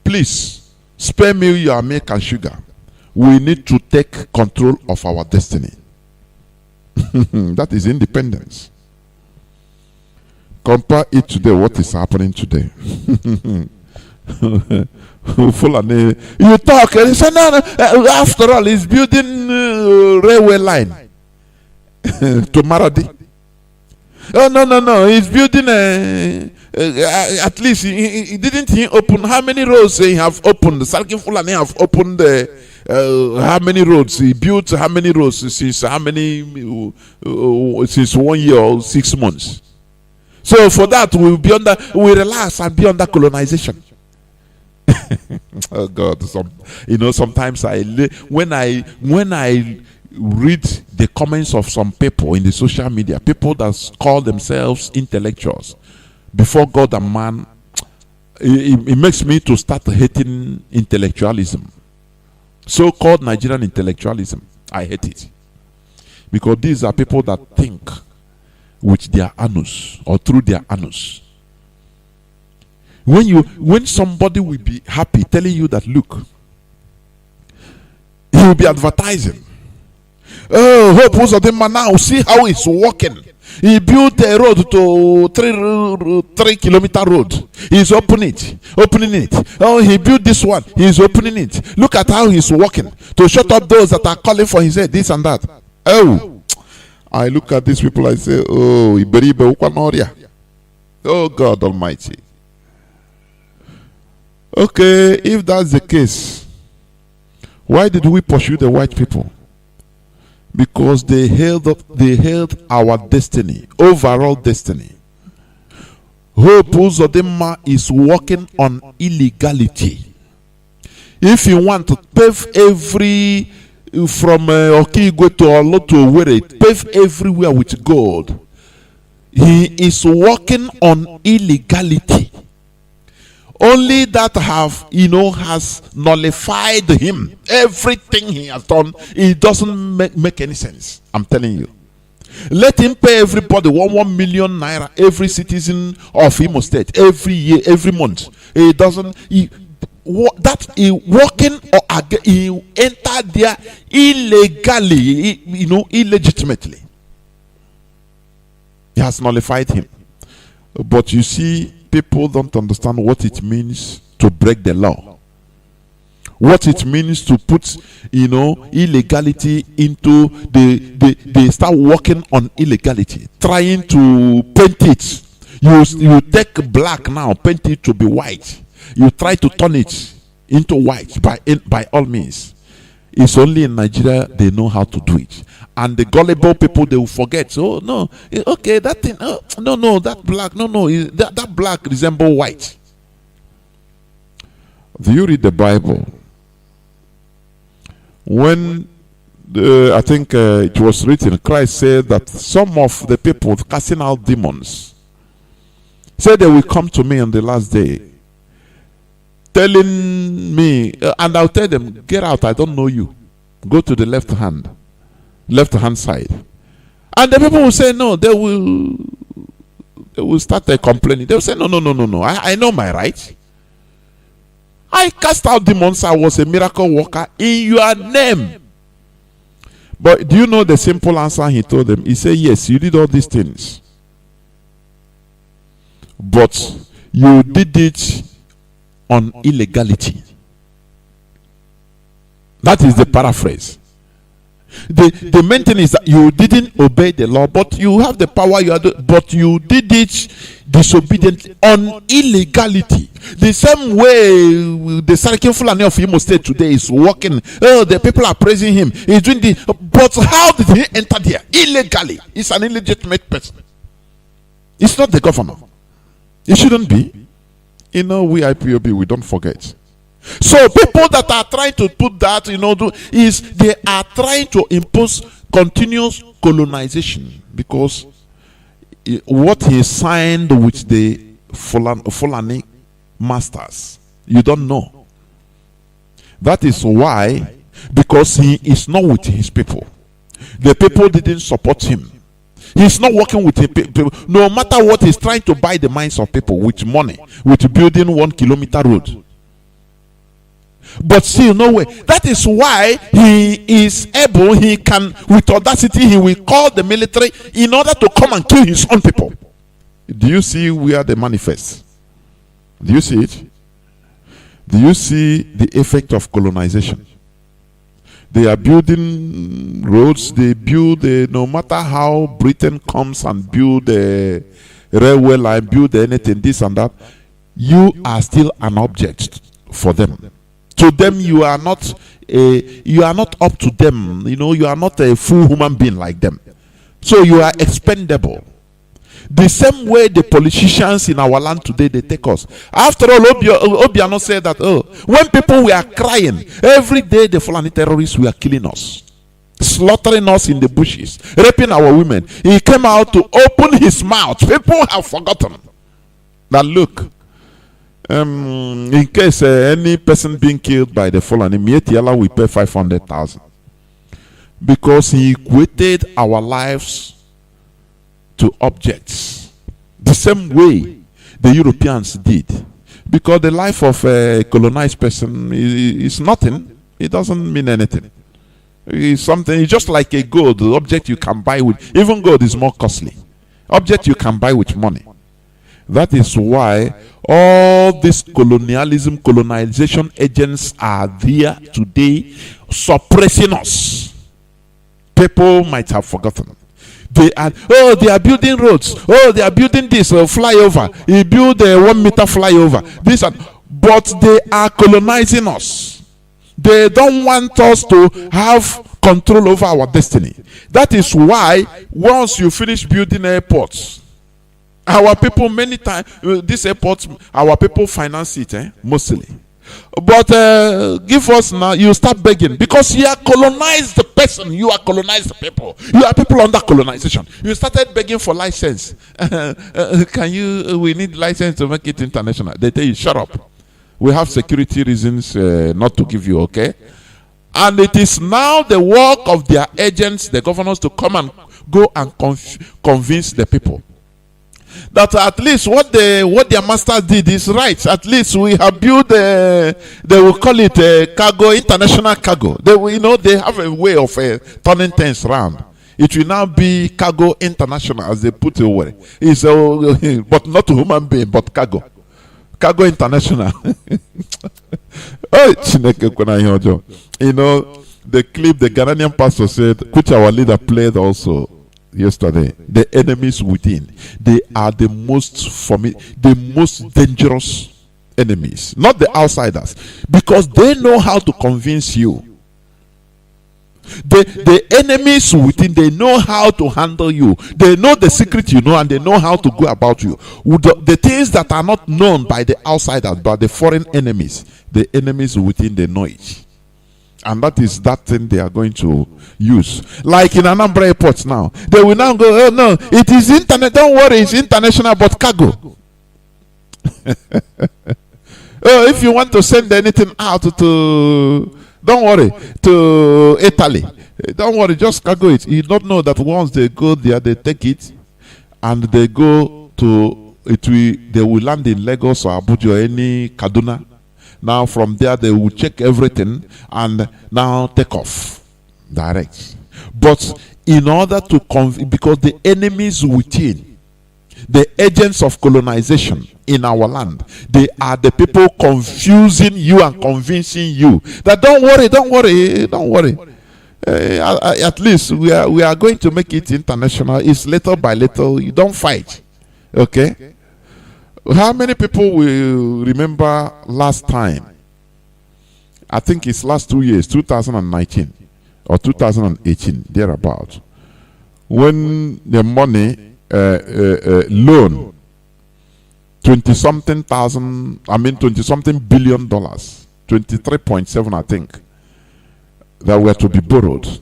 Please, spare me your milk and sugar. We need to take control of our destiny. That is independence. Compare it today, what is happening today. Fulani, you talk and you say, no, after all, he's building railway line to Maradi. Oh, no, he's building at least he didn't he open, how many roads he have opened? Sarki Fulani have opened how many roads he built, how many roads since how many since 1 year or 6 months. So for that we relax and be under colonization. Oh God, sometimes when I read the comments of some people in the social media, people that call themselves intellectuals, before God and man, it makes me to start hating intellectualism. So-called Nigerian intellectualism, I hate it, because these are people that think with their anus or through their anus. When somebody will be happy telling you that, look, he will be advertising. Oh, hope was of them now. See how it's working. He built a road to 3-kilometer road. He's opening it. Oh, he built this one. He's opening it. Look at how he's working to shut up those that are calling for his head, this and that. Oh, I look at these people, I say, oh, oh God Almighty. Okay, if that's the case, why did we pursue the white people? Because they held our destiny, overall destiny. Hope Uzodema is working on illegality. If you want to pave every from Okigwe to Olo to Owerri, pave everywhere with gold, he is working on illegality. Only that has nullified him. Everything he has done, it doesn't make any sense. I'm telling you. Let him pay everybody 1 million naira, every citizen of Imo State, every year, every month. It doesn't. He working or he entered there illegally, illegitimately. He has nullified him. But you see, people don't understand what it means to break the law. What it means to put, illegality into they start working on illegality, trying to paint it. You take black now, paint it to be white. You try to turn it into white by all means. It's only in Nigeria they know how to do it. And the gullible people, they will forget. Oh, no. Okay, that thing. Oh, no, that black. No, that black resemble white. Do you read the Bible? When I think it was written, Christ said that some of the people casting out demons said they will come to me on the last day, telling me, and I'll tell them, get out, I don't know you. Go to the left hand side. And the people will say no. They will start complaining. They will say no. I know my right. I cast out demons. I was a miracle worker in your name. But do you know the simple answer he told them? He said, yes, you did all these things, but you did it on illegality. That is the paraphrase. The main thing is that you didn't obey the law, but you have the power, but you did it disobediently on illegality. The same way the Sarkin Fulani of Imo State today is working. Oh, the people are praising him. He's doing this. But how did he enter there? Illegally. He's an illegitimate person. It's not the governor. It shouldn't be. We IPOB, we don't forget. So people that are trying to put that, they are trying to impose continuous colonization, because what he signed with the Fulani masters, you don't know. That is why, because he is not with his people. The people didn't support him. He's not working with the people. No matter what, he's trying to buy the minds of people with money, with building 1 kilometer road. But still no way. That is why he is able, he can, with audacity, he will call the military in order to come and kill his own people. Do you see where they manifest? Do you see it? Do you see the effect of colonization? They are building roads. They build, no matter how Britain comes and build a railway line, build anything, this and that, you are still an object for them. To them, you are not up to them. You know, you are not a full human being like them. So you are expendable. The same way the politicians in our land today, they take us. After all, Obiano said that, when people were crying, every day the Fulani terrorists were killing us, slaughtering us in the bushes, raping our women. He came out to open his mouth. People have forgotten that, look, in case any person being killed by the Fulani, Mietiala will pay 500,000. Because he equated our lives to objects, the same way the Europeans did. Because the life of a colonized person is nothing. It doesn't mean anything. It's something. It's just like a gold, the object you can buy with. Even gold is more costly. Object you can buy with money. That is why all this colonization agents are there today, suppressing us. People might have forgotten. They are building roads. They are building this flyover. He built a 1 meter flyover. This but they are colonizing us. They don't want us to have control over our destiny. That is why once you finish building airports, our people many times these airports, our people finance it mostly. But give us now, you start begging because you are colonized the person, you are colonized the people, you are people under colonization. You started begging for license. We need license to make it international. They tell you, shut up. We have security reasons not to give you, okay? And it is now the work of their agents, the governors, to come and go and convince the people that at least what their masters did is right. At least we have built they will call it cargo, international cargo. They have a way of turning things around. It will now be cargo international, as they put it away. It's but not a human being, but cargo international. The clip the Ghanaian pastor said, which our leader played also yesterday, the enemies within, they are the most dangerous enemies, not the outsiders, because they know how to convince you. The enemies within, they know how to handle you. They know the secret you know, and they know how to go about you. The things that are not known by the outsiders, but the foreign enemies, the enemies within, they know it. And that is that thing they are going to use. Like in Anambra airports now. They will now go, oh no, it is internet. Don't worry, it's international, but cargo. If you want to send anything out to, don't worry, to Italy. Don't worry, just cargo it. You don't know that once they go there, they take it and they go to, they will land in Lagos or Abuja or any Kaduna. Now from there they will check everything and now take off direct. But in order to because the enemies within, the agents of colonization in our land, they are the people confusing you and convincing you that don't worry. At least we are going to make it international. It's little by little. You don't fight, okay? How many people will remember last time? I think it's last 2 years, 2019 or 2018, thereabout, when the money loan, 20-something billion dollars, 23.7, I think, that were to be borrowed.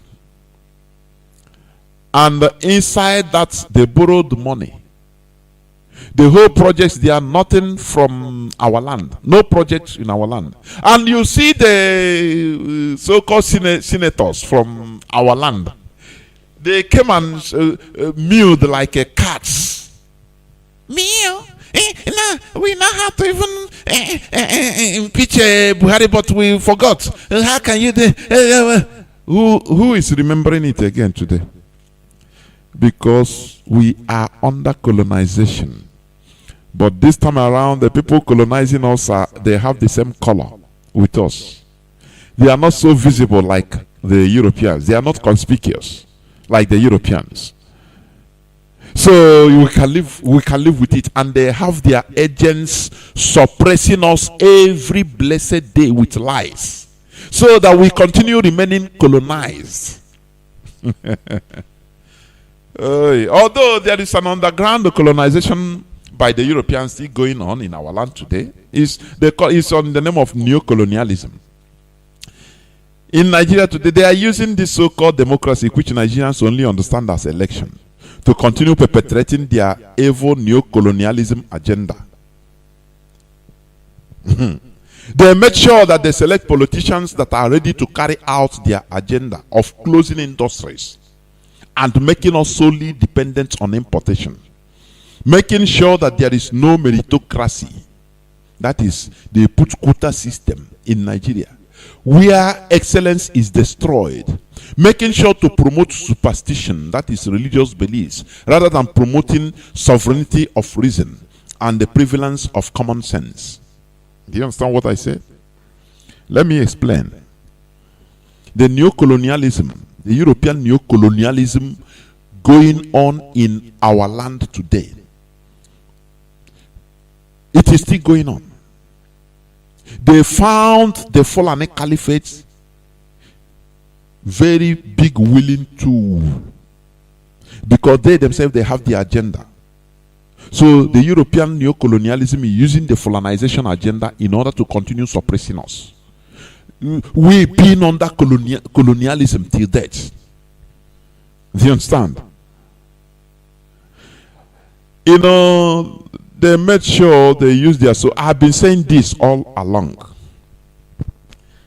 And inside that, they borrowed money The whole projects, they are nothing from our land. No projects in our land. And you see the so-called senators from our land. They came and mewed like a cat. Meow. We now have to even impeach Buhari, but we forgot. How can you do? Who is remembering it again today? Because we are under colonization. But this time around, the people colonizing us, they have the same color with us. They are not so visible like the Europeans. They are not conspicuous like the Europeans. So we can live with it, and they have their agents suppressing us every blessed day with lies, so that we continue remaining colonized. Although there is an underground colonization by the Europeans still going on in our land today, it's on the name of neocolonialism. In Nigeria today, they are using this so-called democracy, which Nigerians only understand as election, to continue perpetrating their evil neocolonialism agenda. They make sure that they select politicians that are ready to carry out their agenda of closing industries and making us solely dependent on importation. Making sure that there is no meritocracy. That is, they put quota system in Nigeria, where excellence is destroyed. Making sure to promote superstition, that is religious beliefs, rather than promoting sovereignty of reason and the prevalence of common sense. Do you understand what I said? Let me explain. The neocolonialism, the European neocolonialism going on in our land today, it is still going on. They found the Fulani Caliphate very big willing tool, because they themselves, they have the agenda. So the European neocolonialism is using the Fulanization agenda in order to continue suppressing us. We've been under colonialism till death. Do you understand? You know, they made sure they used their, so I've been saying this all along.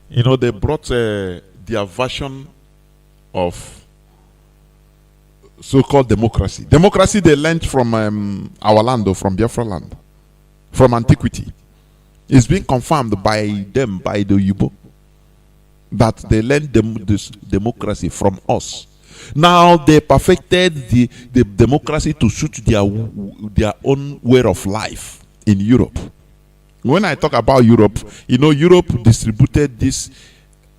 You know, they brought their version of so-called democracy. Democracy they learned from our land, or from Biafra land, from antiquity. It's been confirmed by them, by the Ipob, that they learned this democracy from us. Now they perfected the democracy to suit their own way of life in Europe. When I talk about Europe, you know, Europe distributed this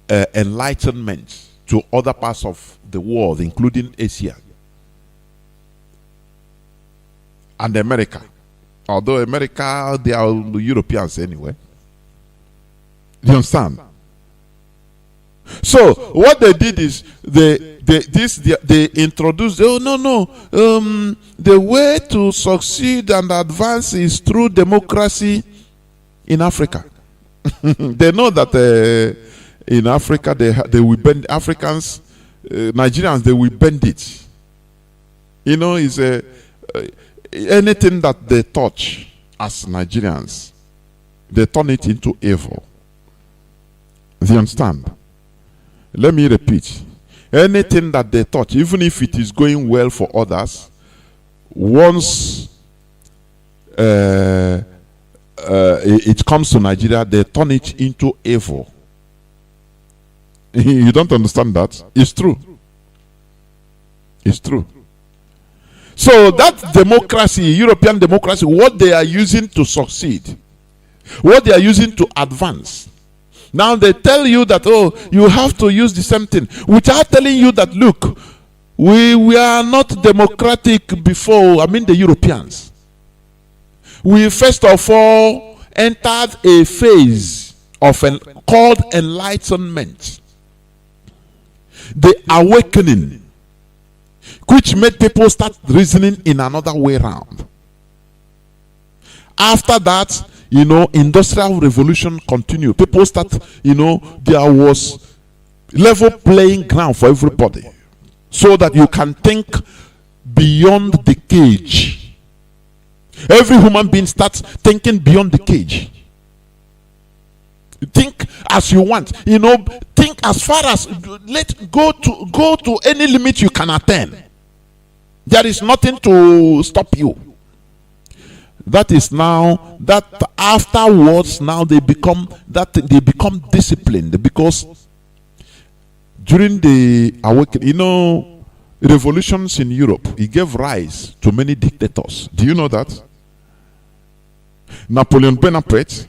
enlightenment to other parts of the world, including Asia and America. Although America, they are Europeans anyway. Do you understand? So what they did is they introduced, the way to succeed and advance is through democracy in Africa. They know that in Africa they will bend Africans, Nigerians, they will bend it. You know, it's anything that they touch as Nigerians, they turn it into evil. Do you understand? Let me repeat. Anything that they touch, even if it is going well for others, once it comes to Nigeria, they turn it into evil. You don't understand that? It's true. It's true. So that democracy, European democracy, what they are using to succeed, what they are using to advance. Now they tell you that, oh, you have to use the same thing, without telling you that, look, we are not democratic before, the Europeans. We first of all entered a phase of called enlightenment. The awakening, which made people start reasoning in another way around. After that, industrial revolution continued. People start, there was level playing ground for everybody, so that you can think beyond the cage. Every human being starts thinking beyond the cage. Think as you want, think as far as go to any limit you can attain. There is nothing to stop you. That is now that afterwards now they become disciplined, because during the awakening, revolutions in Europe, it gave rise to many dictators. Do you know that? Napoleon Bonaparte,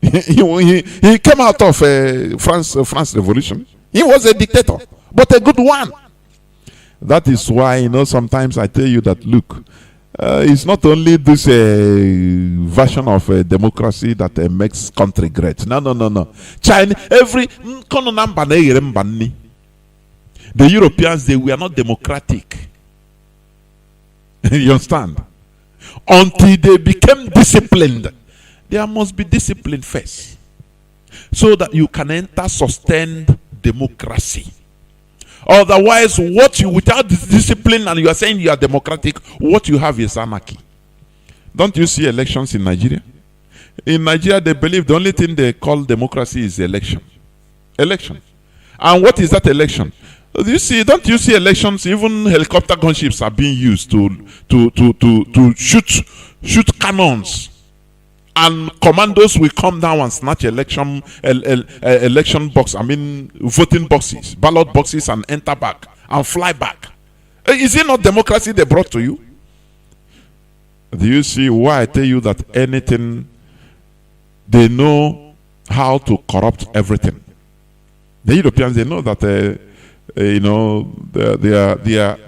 he came out of France Revolution. He was a dictator, but a good one. That is why, sometimes I tell you that, look, it's not only this version of democracy that makes country great. No. China, the Europeans, they were not democratic. You understand? Until they became disciplined. There must be discipline first, so that you can enter sustained democracy. Otherwise, without discipline, and you are saying you are democratic, what you have is anarchy. Don't you see elections in Nigeria? In Nigeria, they believe the only thing they call democracy is election. And what is that election? Don't you see elections? Even helicopter gunships are being used to shoot cannons. And commandos will come down and snatch election box. Voting boxes, ballot boxes, and enter back and fly back. Is it not democracy they brought to you? Do you see why I tell you that anything, they know how to corrupt everything? The Europeans, they know that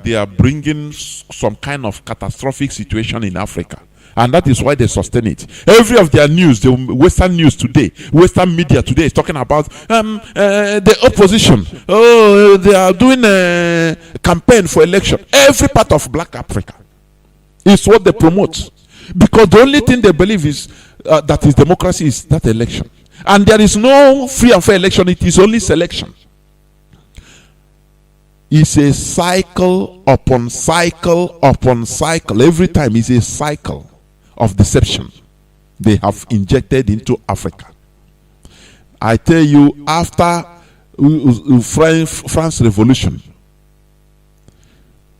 they are bringing some kind of catastrophic situation in Africa. And that is why they sustain it. Every of their news, the Western news today, Western media today is talking about the opposition. Oh, they are doing a campaign for election. Every part of Black Africa is what they promote. Because the only thing they believe is that is democracy is that election. And there is no free and fair election. It is only selection. It's a cycle upon cycle upon cycle. Every time is a cycle of deception they have injected into Africa. I tell you, after France Revolution,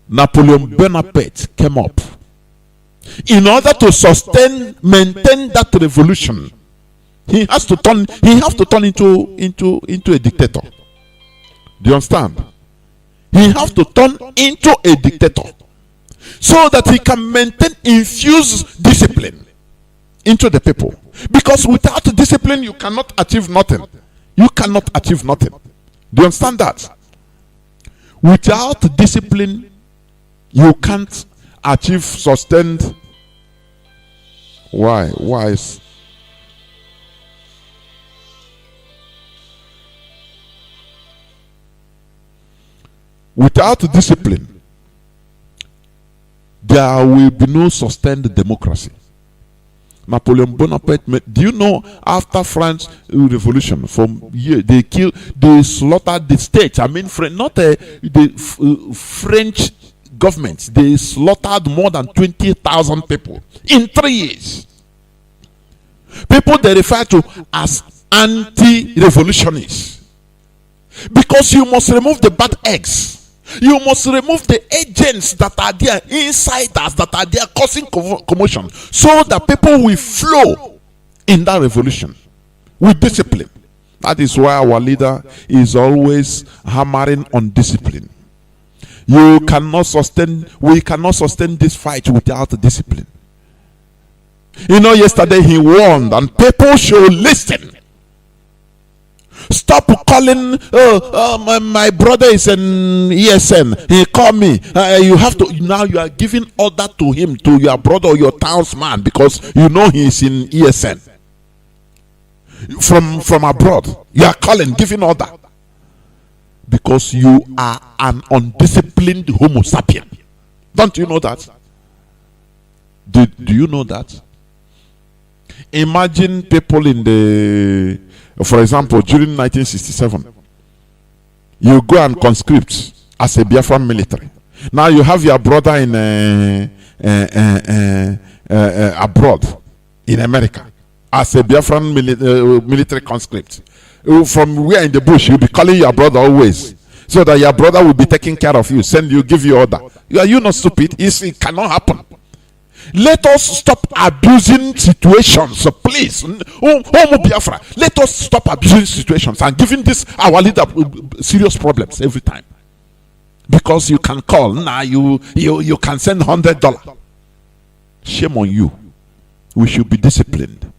Napoleon Bonaparte came up. In order to maintain that revolution, he has to turn into a dictator. Do you understand? He has to turn into a dictator, so that he can infuse discipline into the people. Because without discipline, you cannot achieve nothing. You cannot achieve nothing. Do you understand that? Without discipline, you can't achieve sustained. Why? Without discipline, there will be no sustained democracy. Napoleon Bonaparte, do you know, after France Revolution, they slaughtered the state. The French government, they slaughtered more than 20,000 people in 3 years. People they refer to as anti-revolutionists. Because you must remove the bad eggs. You must remove the agents that are there, insiders that are there causing commotion, so that people will flow in that revolution with discipline. That is why our leader is always hammering on discipline. We cannot sustain this fight without discipline. Yesterday he warned, and people should listen. Stop calling. My brother is an ESN. He called me. You have to now. You are giving order to him, to your brother or your townsman, because you know he is in ESN. From abroad, you are calling, giving order, because you are an undisciplined Homo sapien. Don't you know that? Do you know that? Imagine people for example, during 1967, you go and conscript as a Biafra military. Now you have your brother in abroad in America as a Biafran military conscript. From where in the bush, you'll be calling your brother always, so that your brother will be taking care of you, send you, give you order. Are you not stupid? It cannot happen. Let us stop abusing situations, please. Biafra, let us stop abusing situations and giving this our leader serious problems every time. Because you can call now, you can send $100. Shame on you. We should be disciplined.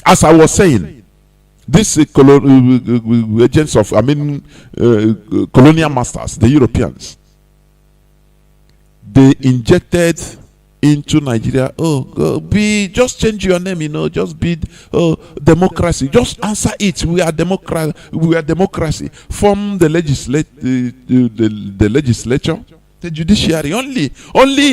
As I was saying, these agents of, colonial masters, the Europeans, they injected into Nigeria, just change your name, just be democracy. Just answer it. We are democracy. From the legislature, the judiciary, only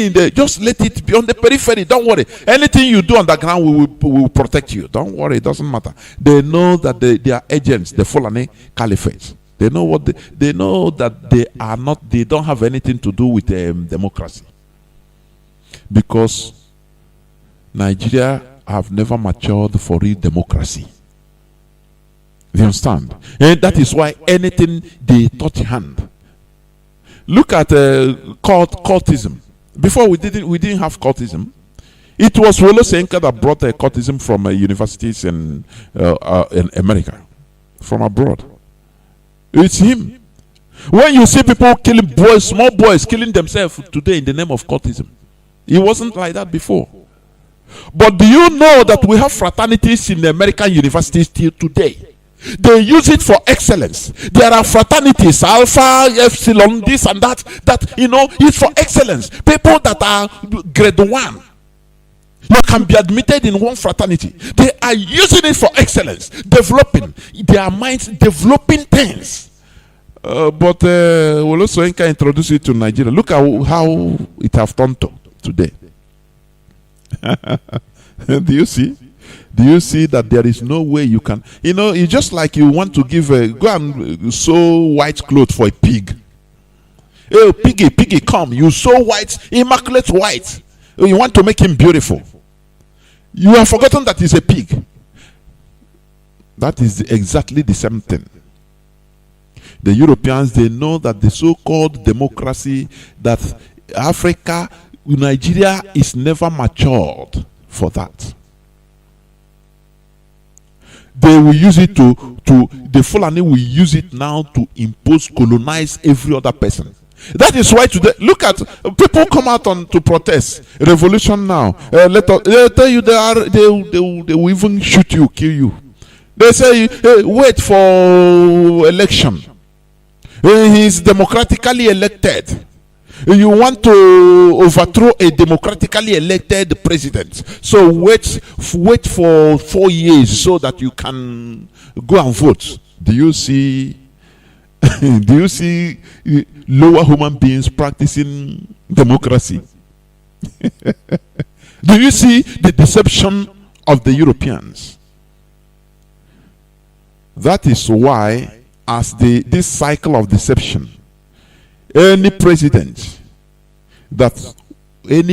in the, just let it be on the periphery. Don't worry. Anything you do on the ground, we will protect you. Don't worry, it doesn't matter. They know that they are agents, the Fulani Caliphate. They know they know that they are not. They don't have anything to do with democracy, because Nigeria have never matured for real democracy. You understand? And that is why anything they touch hand. Look at cultism. Before we didn't have cultism. It was Wole Soyinka that brought cultism from universities in America, from abroad. It's him. When you see people killing boys, small boys killing themselves today in the name of cultism, it wasn't like that before. But do you know that we have fraternities in the American universities till today? They use it for excellence. There are fraternities, Alpha, Epsilon, this and that, it's for excellence. People that are grade 1, you can be admitted in one fraternity. They are using it for excellence, developing their minds, developing things. But Wole Soyinka introduced it to Nigeria. Look at how it has turned to today. Do you see? Do you see that there is no way you can? It's just like you want to go and sew white clothes for a pig. Hey, piggy, come. You sew white, immaculate white. You want to make him beautiful. You have forgotten that he's a pig. That is exactly the same thing. The Europeans, they know that the so-called democracy, that Africa, Nigeria is never matured for that. They will use it the Fulani will use it now to impose, colonize every other person. That is why today, look at people come out to protest. Revolution now. They'll tell you they will even shoot you, kill you. They say, hey, wait for election. He's democratically elected. You want to overthrow a democratically elected president. So wait for 4 years so that you can go and vote. Do you see lower human beings practicing democracy? Do you see the deception of the Europeans? That is why, as this cycle of deception, any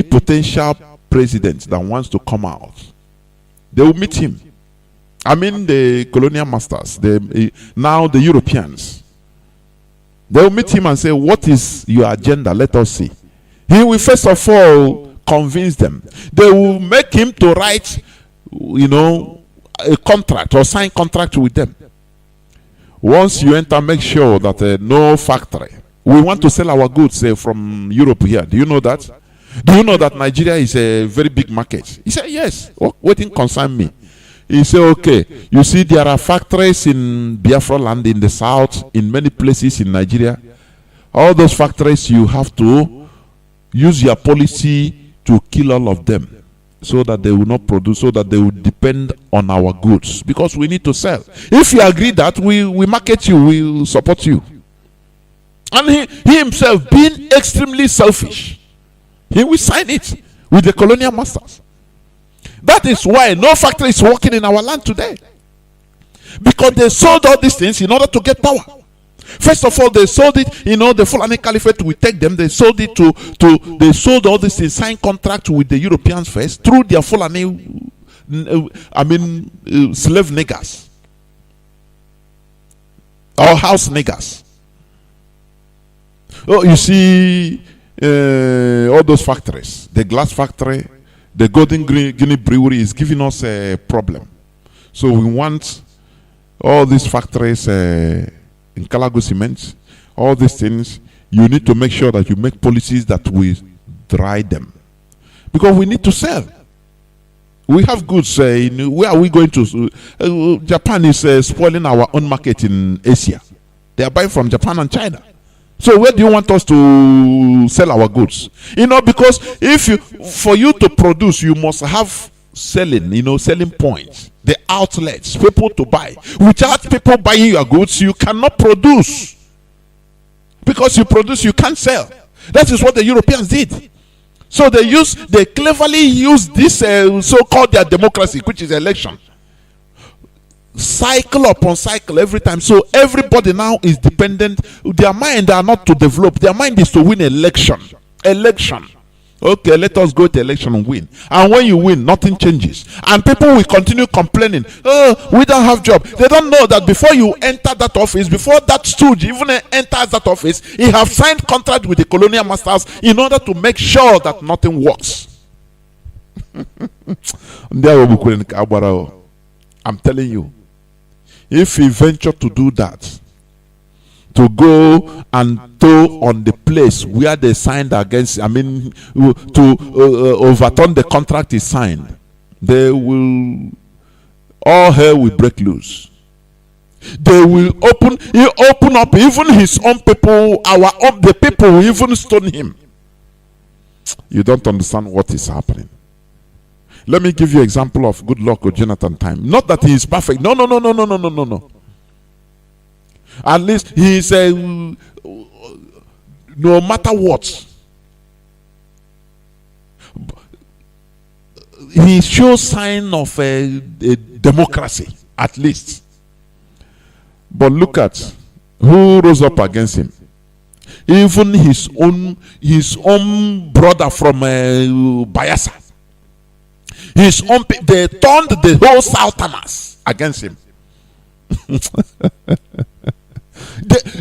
potential president that wants to come out, they will meet him. The colonial masters, now the Europeans. They will meet him and say, what is your agenda? Let us see. He will first of all convince them. They will make him to write, a contract or sign contract with them. Once you enter, make sure that no factory. We want to sell our goods from Europe here. Do you know that? Do you know that Nigeria is a very big market? He said, yes. Waiting concern me. He said, okay. You see, there are factories in Biafra land in the south, in many places in Nigeria. All those factories, you have to use your policy to kill all of them, so that they will not produce, so that they will depend on our goods, because we need to sell. If you agree that, we market you, we will support you. And he himself, being extremely selfish, he will sign it with the colonial masters. That is why no factory is working in our land today, because they sold all these things in order to get power. First of all, they sold it, the Fulani Caliphate will take them. They sold it they sold all this, they signed contract with the Europeans first through their Fulani, slave niggers or house niggers. Oh, you see, all those factories, the glass factory, the Golden Guinea Brewery is giving us a problem. So we want all these factories in Calago Cement, all these things, you need to make sure that you make policies that will dry them. Because we need to sell. We have goods. Where are we going to? Japan is spoiling our own market in Asia. They are buying from Japan and China. So where do you want us to sell our goods? Because for you to produce, you must have selling, selling points, the outlets, people to buy. Without people buying your goods, you cannot produce. Because you produce, you can't sell. That is what the Europeans did. So they cleverly use this so-called their democracy, which is election. Cycle upon cycle every time. So everybody now is dependent. Their mind are not to develop. Their mind is to win election. Okay, let us go to election and win. And when you win, nothing changes. And people will continue complaining. Oh, we don't have job. They don't know that before you enter that office, before that stooge even enters that office, he have signed contract with the colonial masters in order to make sure that nothing works. I'm telling you, if he venture to do that, to go and tow on the place where they signed against, to overturn the contract is signed, all hell will break loose. They will open up even his own people, the people will even stone him. You don't understand what is happening. Let me give you an example of good luck or Johnathan time. Not that he is perfect. No. At least he is no matter what, he shows sign of a democracy, at least. But look at who rose up against him. Even his own brother from Biafra. They turned the whole Southerners against him.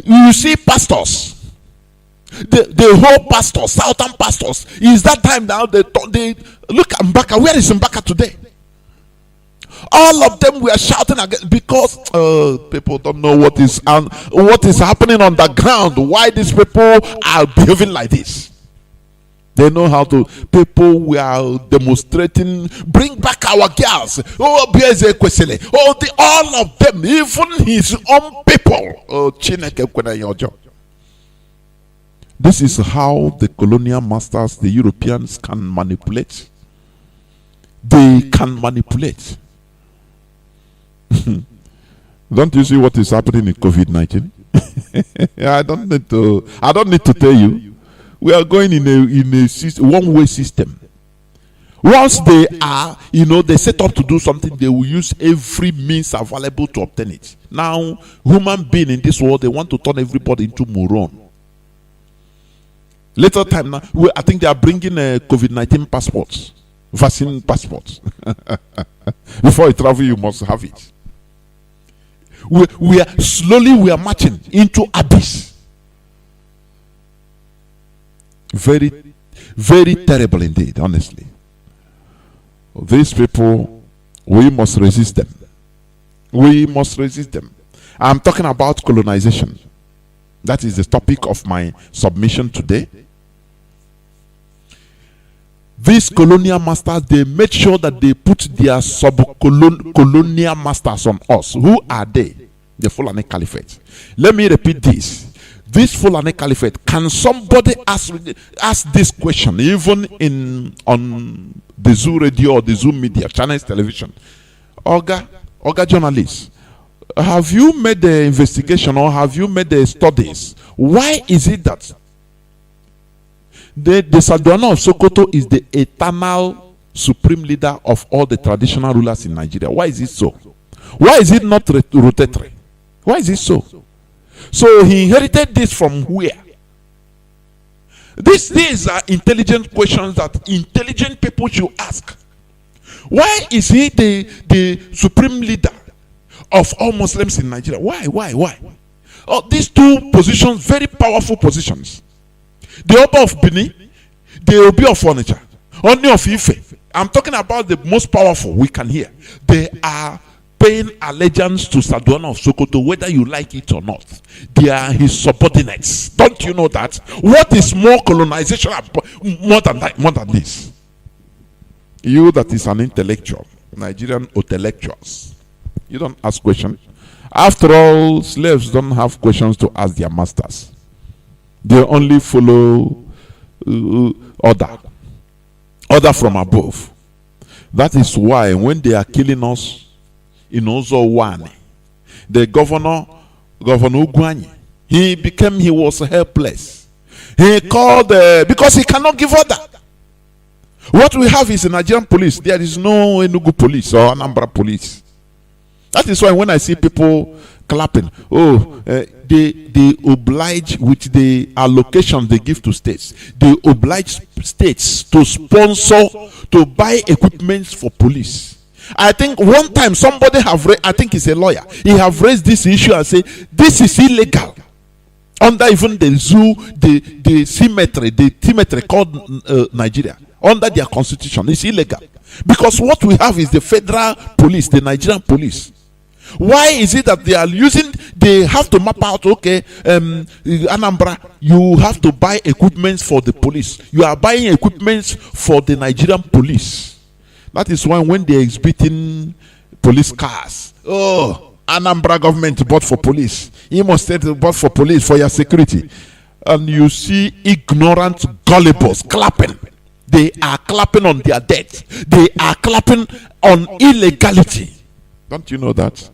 You see pastors, the whole pastors, southern pastors, is that time now they look at Mbaka. Where is Mbaka today? All of them were shouting against, because people don't know what is happening on the ground. Why these people are behaving like this? They know how to. People were demonstrating, bring back our girls. Oh, all of them, even his own people. Oh, this is how the colonial masters, the Europeans, can manipulate. They can manipulate. Don't you see what is happening in COVID-19? I don't need to tell you. We are going in a one-way system. Once they are, they set up to do something, they will use every means available to obtain it. Now, human being in this world, they want to turn everybody into moron. Later time now, I think they are bringing COVID-19 passports, vaccine passports. Before you travel, you must have it. We are marching into abyss. Very, very terrible indeed, honestly. These people, we must resist them. We must resist them. I'm talking about colonization. That is the topic of my submission today. These colonial masters, they made sure that they put their sub-colonial masters on us. Who are they? The Fulani Caliphate. Let me repeat this. This Fulani Caliphate, can somebody ask this question, even on the Zoo Radio or the Zoo Media, Channels Television? Oga journalists, have you made the investigation or have you made the studies? Why is it that the Sardauna of Sokoto is the eternal supreme leader of all the traditional rulers in Nigeria? Why is it so? Why is it not rotatory? Why is it so? So he inherited this from where? These are intelligent questions that intelligent people should ask. Why is he the supreme leader of all Muslims in Nigeria? Why? Oh, these two positions, very powerful positions. The Oba of Benin, the Obi of Onitsha, Oni of Ife. I'm talking about the most powerful we can hear. They are paying allegiance to Saduana of Sokoto, whether you like it or not. They are his subordinates. Don't you know that? What is more colonization more than that, more than this? You that is an intellectual, Nigerian intellectuals, you don't ask questions. After all, slaves don't have questions to ask their masters. They only follow order from above. That is why when they are killing us in Ozo One, the governor Ugwanye, he was helpless. He called because he cannot give order. What we have is a Nigerian police. There is no Enugu police or Anambra police. That is why when I see people clapping, they oblige with the allocation they give to states. They oblige states to sponsor, to buy equipment for police. I think one time somebody I think he's a lawyer. He have raised this issue and say this is illegal. Under even the zoo, the cemetery called Nigeria, under their constitution, it's illegal. Because what we have is the federal police, the Nigerian police. Why is it that they have to map out, Anambra, you have to buy equipment for the police. You are buying equipment for the Nigerian police. That is why when they are exhibiting police cars, Anambra government bought for police. Imo State bought for police for your security. And you see ignorant gullibles clapping. They are clapping on their debt. They are clapping on illegality. Don't you know that?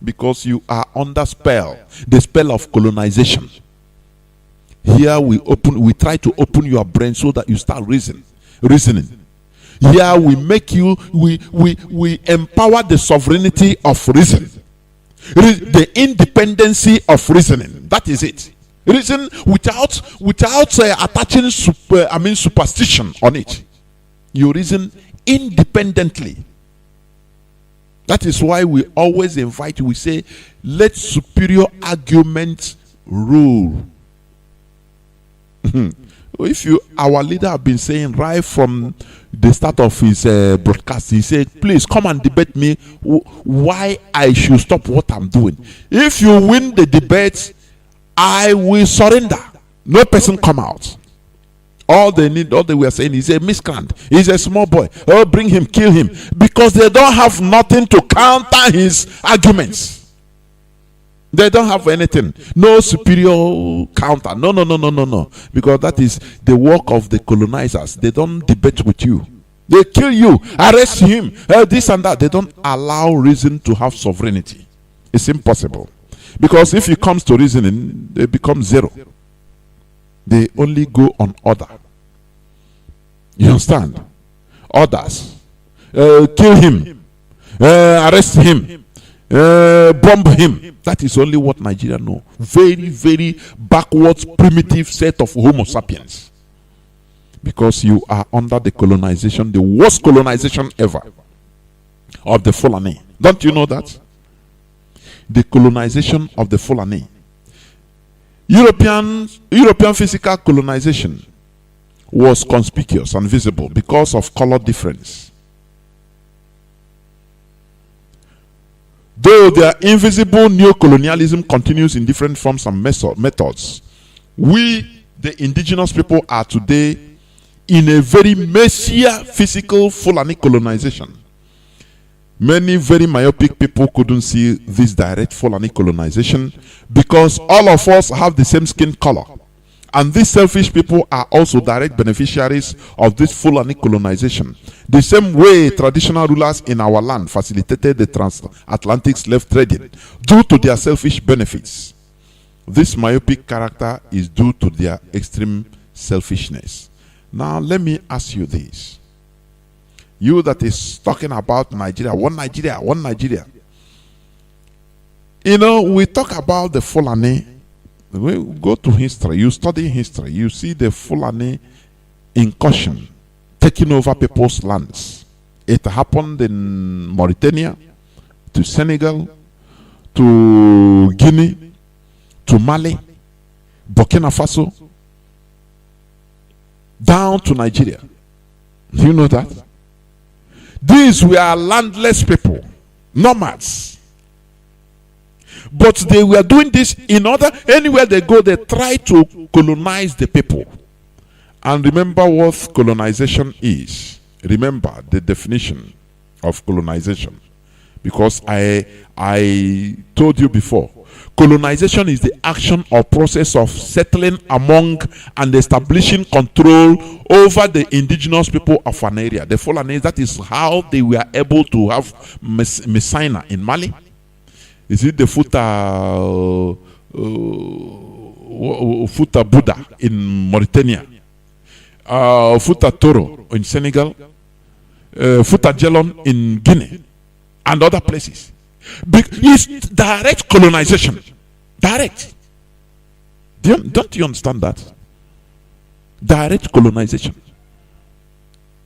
Because you are under spell, the spell of colonization. Here we try to open your brain so that you start reasoning. Here we make you, we empower the sovereignty of reason, the independency of reasoning. That is it. Reason without attaching superstition on it. You reason independently. That is why we always invite, we say, let superior arguments rule. Our leader have been saying right from the start of his broadcast, he said, please come and debate me why I should stop what I'm doing. If you win the debate, I will surrender. No person come out. All they were saying is a miscreant. He's a small boy. Oh, bring him, kill him. Because they don't have nothing to counter his arguments. They don't have anything. No superior counter. No. Because that is the work of the colonizers. They don't debate with you. They kill you, arrest him, this and that. They don't allow reason to have sovereignty. It's impossible. Because if it comes to reasoning, they become zero. They only go on order. You understand? Orders. Kill him. Arrest him. Bomb him. That is only what Nigeria know. Very, very backwards, primitive set of Homo sapiens. Because you are under the colonization, the worst colonization ever of the Fulani. Don't you know that? The colonization of the Fulani. European physical colonization was conspicuous and visible because of color difference. Though their invisible neo-colonialism continues in different forms and methods, we, the indigenous people, are today in a very messier physical Fulani colonization. Many very myopic people couldn't see this direct Fulani colonization because all of us have the same skin color. And these selfish people are also direct beneficiaries of this Fulani colonization. The same way traditional rulers in our land facilitated the transatlantic slave trading due to their selfish benefits. This myopic character is due to their extreme selfishness. Now let me ask you this. You that is talking about Nigeria, one Nigeria. You know, we talk about the Fulani. We go to history. You study history. You see the Fulani incursion, taking over people's lands. It happened in Mauritania, to Senegal, to Guinea, to Mali, Burkina Faso, down to Nigeria. Do you know that? These were landless people, nomads. But they were doing this in order, anywhere they go, they try to colonize the people. And remember what colonization is. Remember the definition of colonization. Because I told you before, colonization is the action or process of settling among and establishing control over the indigenous people of an area. The Fulani, that is how they were able to have Messina in Mali. Is it the Futa Buddha in Mauritania? Futa Toro in Senegal? Futa Jelon in Guinea? And other places. It's direct colonization. Direct. Don't you understand that? Direct colonization.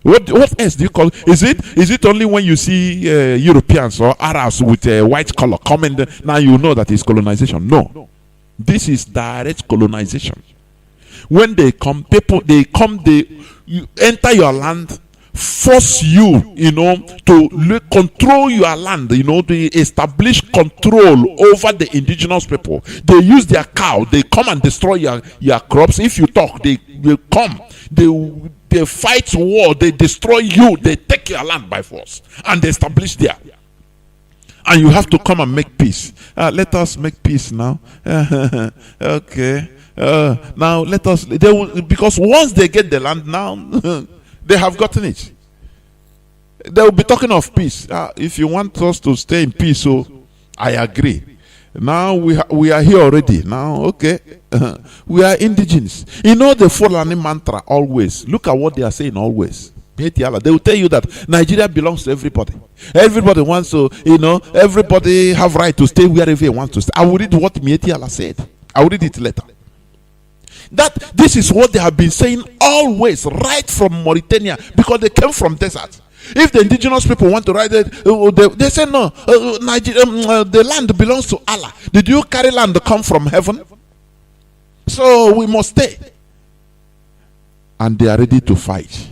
What else do you call it? Is it only when you see Europeans or Arabs with a white color coming now you know that it's colonization? No. This is direct colonization. When they come, they enter your land, force you, to control your land, to establish control over the indigenous people. They use their cow, they come and destroy your crops. If you talk, they come, they fight war, they destroy you, they take your land by force and they establish there. And you have to come and make peace. Let us make peace now. Okay. Now let us, because once they get the land now, they have gotten it. They will be talking of peace. If you want us to stay in peace, so I agree. Now we are here already. Now, okay, we are indigenous. You know the Fulani mantra always. Look at what they are saying always. They will tell you that Nigeria belongs to everybody. Everybody wants to, everybody have right to stay wherever they want to stay. I will read what Mieti Allah said. I will read it later. That this is what they have been saying always, right from Mauritania, because they came from desert. If the indigenous people want to write it, they say no. The land belongs to Allah. Did you carry land to come from heaven? So we must stay. And they are ready to fight.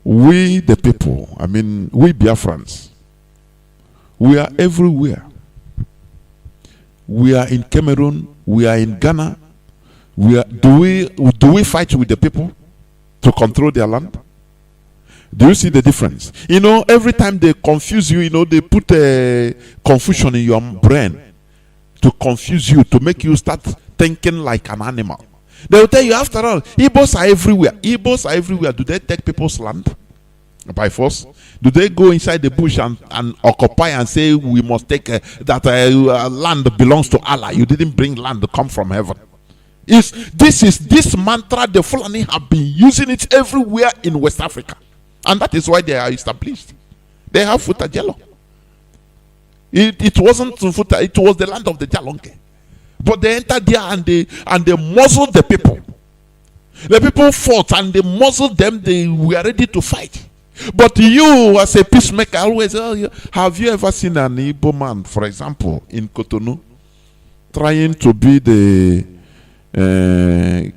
We the people, we Biafrans, we are everywhere. We are in Cameroon. We are in Ghana. Do we fight with the people to control their land? Do you see the difference? Every time they confuse you, they put a confusion in your brain to confuse you, to make you start thinking like an animal. They will tell you, after all, Igbos are everywhere. Igbos are everywhere. Do they take people's land by force? Do they go inside the bush and occupy and say we must take that land belongs to Allah? You didn't bring land to come from heaven. This mantra the Fulani have been using it everywhere in West Africa, and that is why they are established. They have Futa Jello. It wasn't Futa; it was the land of the Jalonke. But they entered there and they muzzled the people. The people fought and they muzzled them. They were ready to fight. But you, as a peacemaker, always, have you ever seen an Igbo man, for example, in Cotonou, trying to be the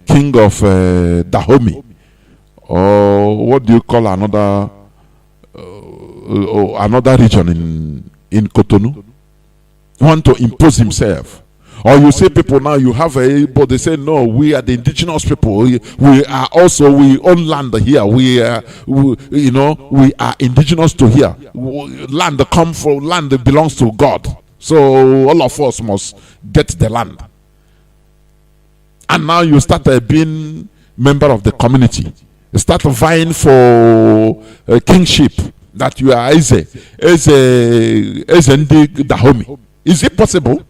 king of Dahomey, or what do you call another region in Cotonou, want to impose himself? Or you say people now you have but they say no, we are the indigenous people. We are also, we own land here. We are indigenous to here. Land come from land that belongs to God. So all of us must get the land. And now you start being member of the community. You start vying for kingship, that you are Eze Ndi Dahomey. Is it possible?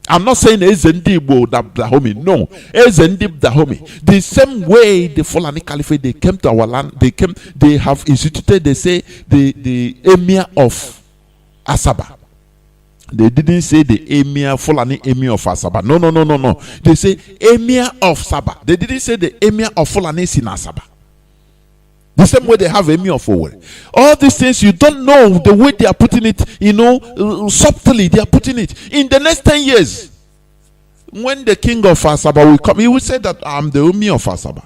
I'm not saying Ezendibo Dahomey. No, Ezendib Dahomey. The same way the Fulani Caliphate, they came to our land. They have instituted. They say the emir of Asaba. They didn't say the emir, Fulani emir of Asaba. No. They say emir of Sabah. They didn't say the emir of Fulani in Asaba. The same way they have emir of Owerri. All these things, you don't know the way they are putting it, subtly they are putting it. In the next 10 years, when the king of Asaba will come, he will say that I'm the emir of Asaba.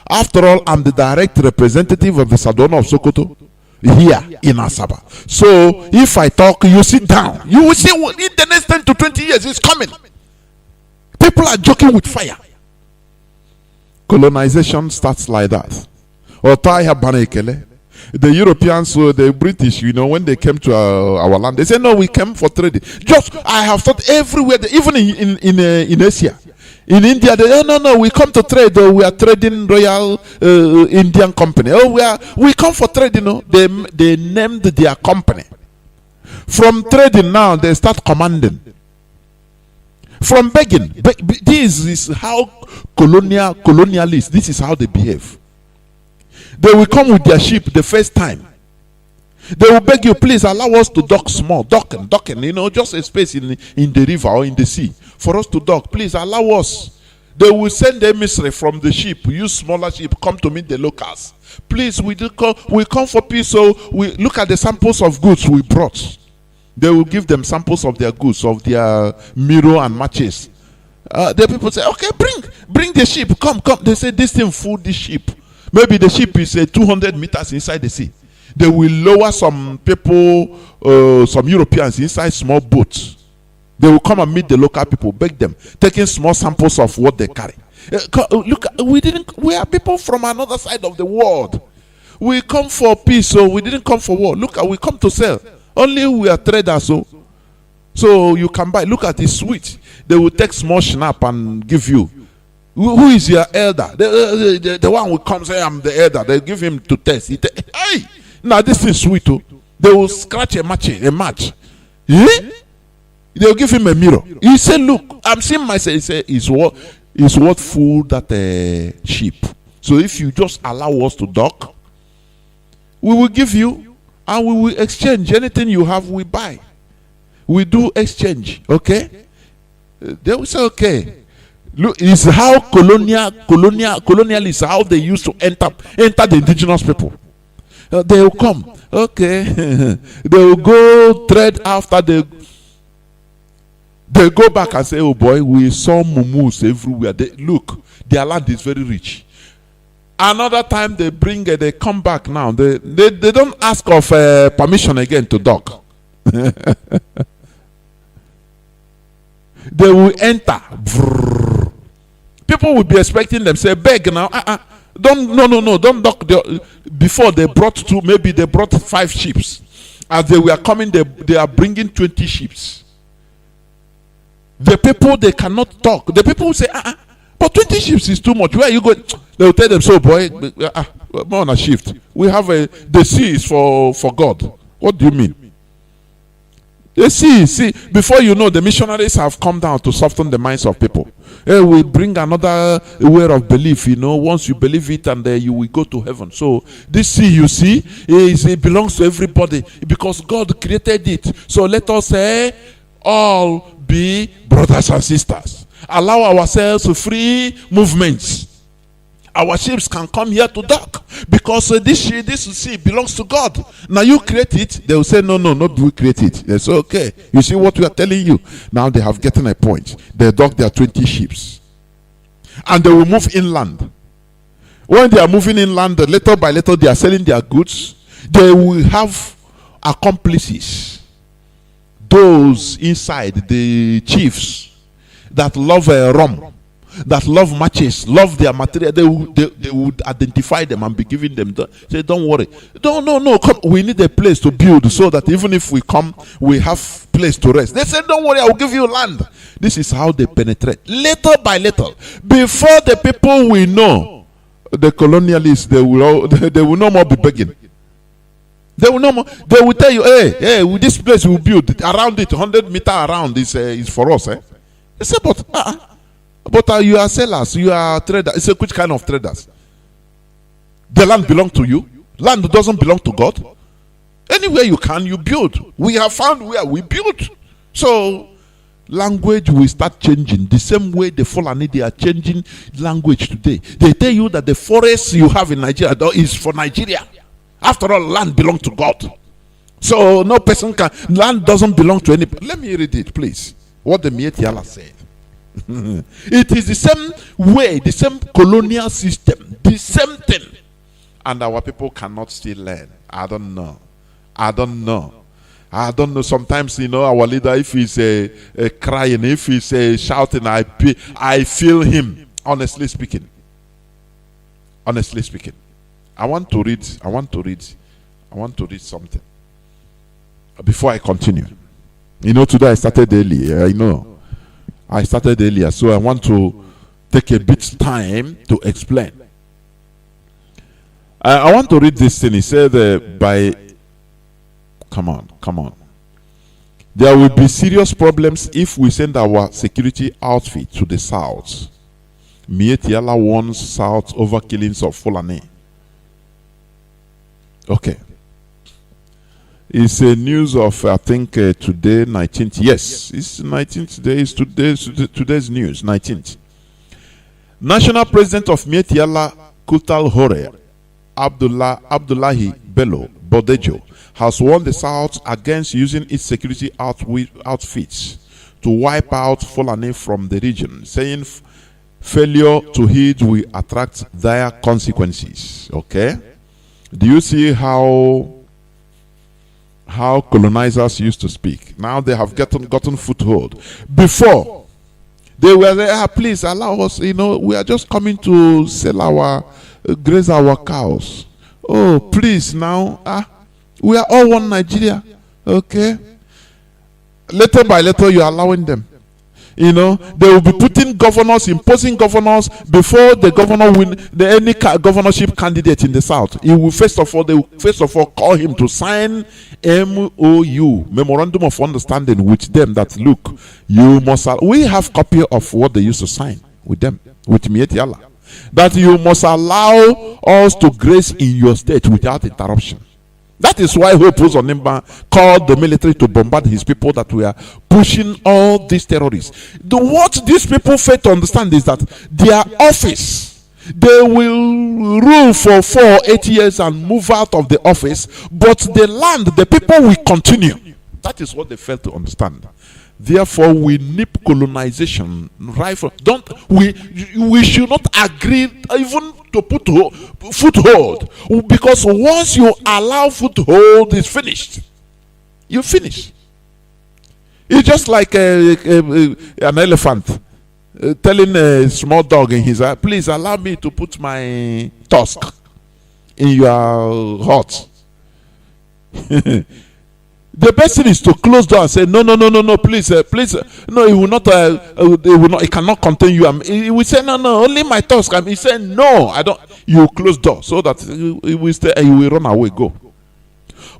After all, I'm the direct representative of the Sadona of Sokoto here in Asaba. So if I talk, you sit down. You will see in the next 10 to 20 years it's coming. People are joking with fire. Colonization starts like that. The Europeans, the British, when they came to our land, they said, no, we came for trading. I have thought everywhere, even in Asia. In India, they say, no, we come to trade. We are trading Royal Indian Company. We come for trade, They named their company. From trading now, they start commanding. From begging. This is how colonialists, this is how they behave. They will come with their ship the first time. They will beg you, please allow us to dock small, docking, just a space in the river or in the sea for us to dock. Please allow us. They will send the emissary from the ship, use smaller ship, come to meet the locals. Please, we come for peace, so we look at the samples of goods we brought. They will give them samples of their goods, of their mirror and matches. The people say, okay, bring the ship, come. They say, this thing full this ship. Maybe the ship is 200 meters inside the sea. They will lower some people, some Europeans inside small boats. They will come and meet the local people, beg them, taking small samples of what they carry. Look, we are people from another side of the world. We come for peace, so we didn't come for war. Look, we come to sell. Only we are traders, so you can buy. Look at this sweet. They will take small schnapp and give you. Who is your elder? The one who comes say, I'm the elder. They give him to test. Hey, now this is sweet. They will scratch a match. They will give him a mirror. He said, look, I'm seeing myself. He said, is what food that sheep. So if you just allow us to dock, we will give you and we will exchange. Anything you have, we buy. We do exchange. Okay? They will say, okay. Look, it's how colonialists, how they used to enter the indigenous people. They will come, okay. They will go trade after they go back and say, oh boy, we saw mumus everywhere. Look, their land is very rich. Another time they come back now. They don't ask of permission again to dock. They will enter. People will be expecting them say, beg now. Don't dock. Before they brought maybe they brought 5 ships. As they were coming, they are bringing 20 ships. The people, they cannot talk. The people will say, but 20 ships is too much. Where are you going? They will tell them, so boy, more on a shift. We have the sea is for God. What do you mean? You see, before you know, the missionaries have come down to soften the minds of people. We bring another way of belief, once you believe it and you will go to heaven. So this sea, you see, it belongs to everybody because God created it. So let us all be brothers and sisters. Allow ourselves to free movements. Our ships can come here to dock because this sea belongs to God. Now you create it. They will say, no, not we create it. They say, okay, you see what we are telling you. Now they have gotten a point. They dock their 20 ships. And they will move inland. When they are moving inland, little by little, they are selling their goods. They will have accomplices. Those inside, the chiefs that love rum, that love matches, love their material, they would identify them and be giving them. Say, don't worry. No, come. We need a place to build so that even if we come, we have place to rest. They say, don't worry, I will give you land. This is how they penetrate. Little by little. Before the people will know, the colonialists, they will no more be begging. They will no more. They will tell you, hey, with this place we will build around it, 100 meters around is for us. They say, but you are sellers, you are traders. It's which kind of traders? The land belongs to you. Land doesn't belong to God. Anywhere you can, you build. We have found where we build. So language will start changing the same way the Fulani, they are changing language today. They tell you that the forest you have in Nigeria is for Nigeria. After all, land belongs to God. So no person can, land doesn't belong to anybody. Let me read it, please. What the Miet Yala said. It is the same way, the same colonial system, the same thing. And our people cannot still learn. I don't know. Sometimes, our leader, if he's crying, if he's shouting, I feel him. Honestly speaking. I want to read something before I continue. Today I started early. I started earlier, so I want to take a bit time to explain. I want to read this thing. He said, come on. There will be serious problems if we send our security outfit to the south. Miet Yala warns south over killings of Fulani. Okay. It's a news of, I think, today, 19th. Yes, it's 19th today. It's today's news, 19th. National President of Miet Yala, Kutal Hore, Abdullahi Bello Bodejo, has warned the South against using its security outfits to wipe out Fulani from the region, saying failure to heed will attract dire consequences. Okay? Do you see how colonizers used to speak? Now they have gotten foothold. Before, they were there, please allow us, we are just coming to sell graze our cows. Oh, please now, we are all one Nigeria, okay? Little by little, you are allowing them. They will be imposing governors before the governor win any governorship candidate in the south. They will first of all call him to sign MOU, Memorandum of Understanding, with them. That look, you must. We have copy of what they used to sign with them, with Miet Yala, that you must allow us to graze in your state without interruption. That is why Hope Uzonimba called the military to bombard his people, that we are pushing all these terrorists. What these people fail to understand is that their office, they will rule for 4-8 years and move out of the office, but the land, the people will continue. That is what they fail to understand. Therefore, we nip colonization right from. We should not agree even to put foothold, because once you allow foothold, it's finished. You finish. It's just like an elephant telling a small dog in his eye, please allow me to put my tusk in your heart. The best thing is to close door and say, no, please, no, it will not, it cannot contain you. He will say, no, only my tusk. He said, no, I don't. You close door so that he will stay, he will run away, go.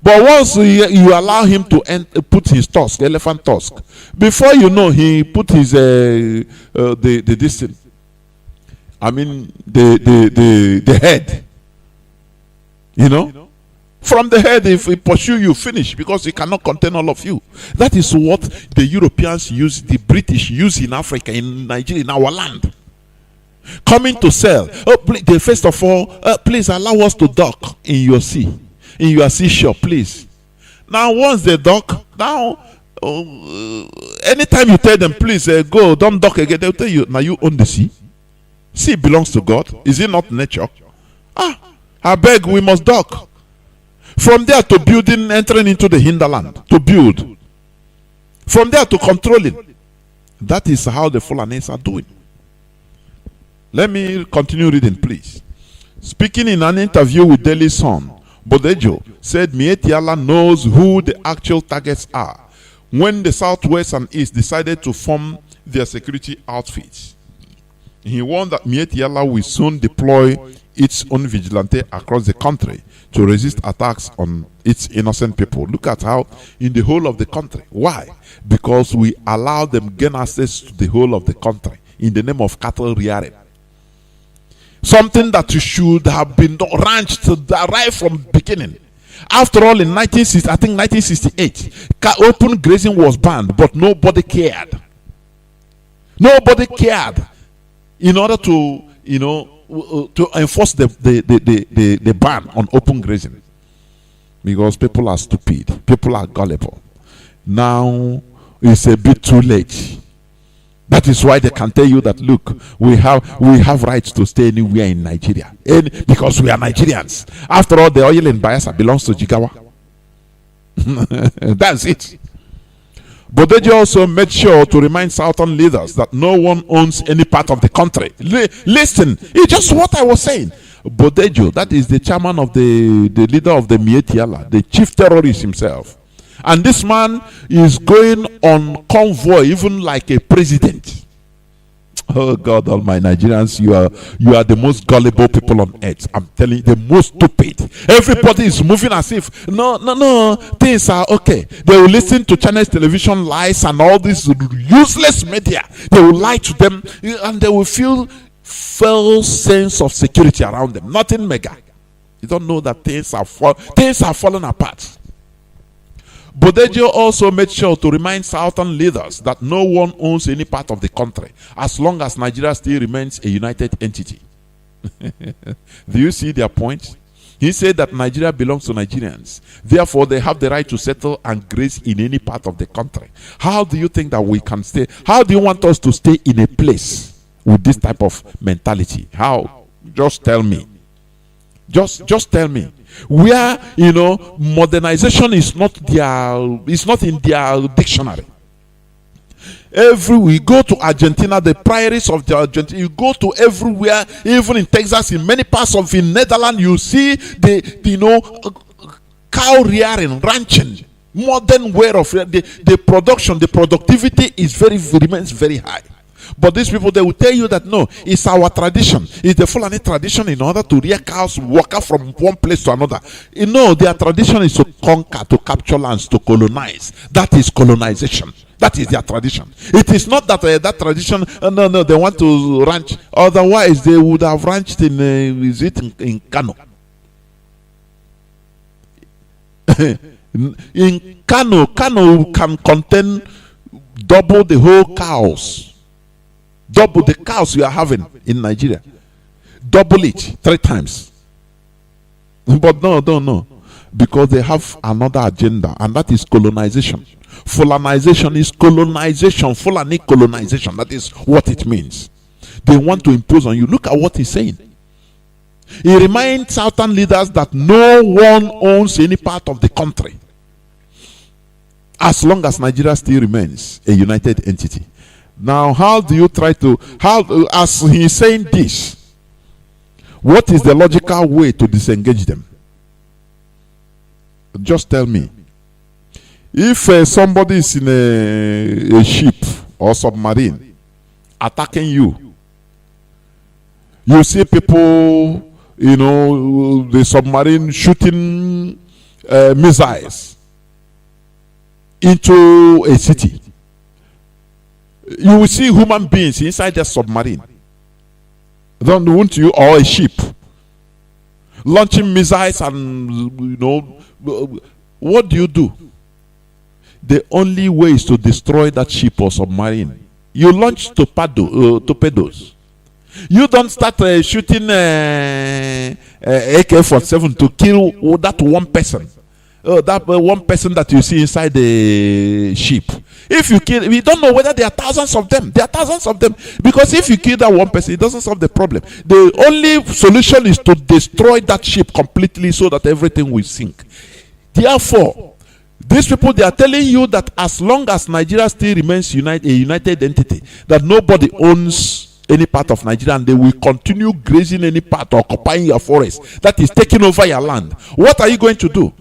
But once you allow him to put his tusk, elephant tusk, before you know, he put his this thing. The head. From the head, if he pursue you, finish, because he cannot contain all of you. That is what the Europeans use, the British use in Africa, in Nigeria, in our land. Coming to sell. Please, first of all, please allow us to dock in your seashore, please. Now, once they dock, anytime you tell them, please go, don't dock again, they'll tell you, now you own the sea. Sea belongs to God. Is it not nature? I beg, we must dock. From there to building, entering into the hinterland, to build. From there to controlling. That is how the Fulanis are doing. Let me continue reading, please. Speaking in an interview with Daily Sun, Bodejo said Miet Yala knows who the actual targets are when the Southwest and East decided to form their security outfits. He warned that Miet Yala will soon deploy its own vigilante across the country to resist attacks on its innocent people. Look at how in the whole of the country. Why? Because we allow them gain access to the whole of the country in the name of cattle rearing. Something that should have been ranched right from the beginning. After all, in 1960, I think 1968, open grazing was banned, but nobody cared. Nobody cared in order to, to enforce the ban on open grazing, because people are stupid, people are gullible. Now it's a bit too late. That is why they can tell you that, look, we have rights to stay anywhere in Nigeria, because we are Nigerians. After all, the oil in Biafra belongs to Jigawa. That's it. But they also made sure to remind Southern leaders that no one owns any part of the country. Listen, it's just what I was saying. Bodejo, that is the chairman of the leader of the Mietiala, the chief terrorist himself. And this man is going on convoy, even like a president. Oh God, all my Nigerians, you are the most gullible people on earth. I'm telling you, the most stupid. Everybody is moving as if no, things are okay. They will listen to Chinese television lies and all this useless media. They will lie to them, and they will feel false sense of security around them. Nothing mega. You don't know that things are falling apart. Bodejo also made sure to remind Southern leaders that no one owns any part of the country as long as Nigeria still remains a united entity. Do you see their point? He said that Nigeria belongs to Nigerians. Therefore, they have the right to settle and graze in any part of the country. How do you think that we can stay? How do you want us to stay in a place with this type of mentality? How? Just tell me. Just tell me. Where modernization is not in their dictionary. We go to Argentina, the prairies of the Argentina, you go to everywhere, even in Texas, in many parts of the Netherlands, you see the cow rearing, ranching, modern way of the production, the productivity remains very high. But these people, they will tell you that no, it's our tradition. It's the Fulani tradition in order to rear cows, walk out from one place to another. Their tradition is to conquer, to capture lands, to colonize. That is colonization. That is their tradition. It is not that that tradition, no, they want to ranch. Otherwise, they would have ranched in Kano. In Kano can contain double the whole cows. Double the cows you are having in Nigeria. Double it 3 times. But no. Because they have another agenda, and that is colonization. Fulanization is colonization. Fulani colonization. That is what it means. They want to impose on you. Look at what he's saying. He reminds Southern leaders that no one owns any part of the country as long as Nigeria still remains a united entity. Now, how do you try to, as he's saying this, what is the logical way to disengage them? Just tell me. If somebody is in a ship or submarine attacking you, you see people, the submarine shooting missiles into a city. You will see human beings inside the submarine. Won't you? Or a ship launching missiles, and what do? The only way is to destroy that ship or submarine. You launch torpedoes. You don't start shooting AK-47 to kill that one person. That one person that you see inside the ship. If you kill, we don't know whether there are thousands of them. There are thousands of them. Because if you kill that one person, it doesn't solve the problem. The only solution is to destroy that ship completely so that everything will sink. Therefore, these people, they are telling you that as long as Nigeria still remains a united entity, that nobody owns any part of Nigeria, and they will continue grazing any part or occupying your forest, that is taking over your land. What are you going to do?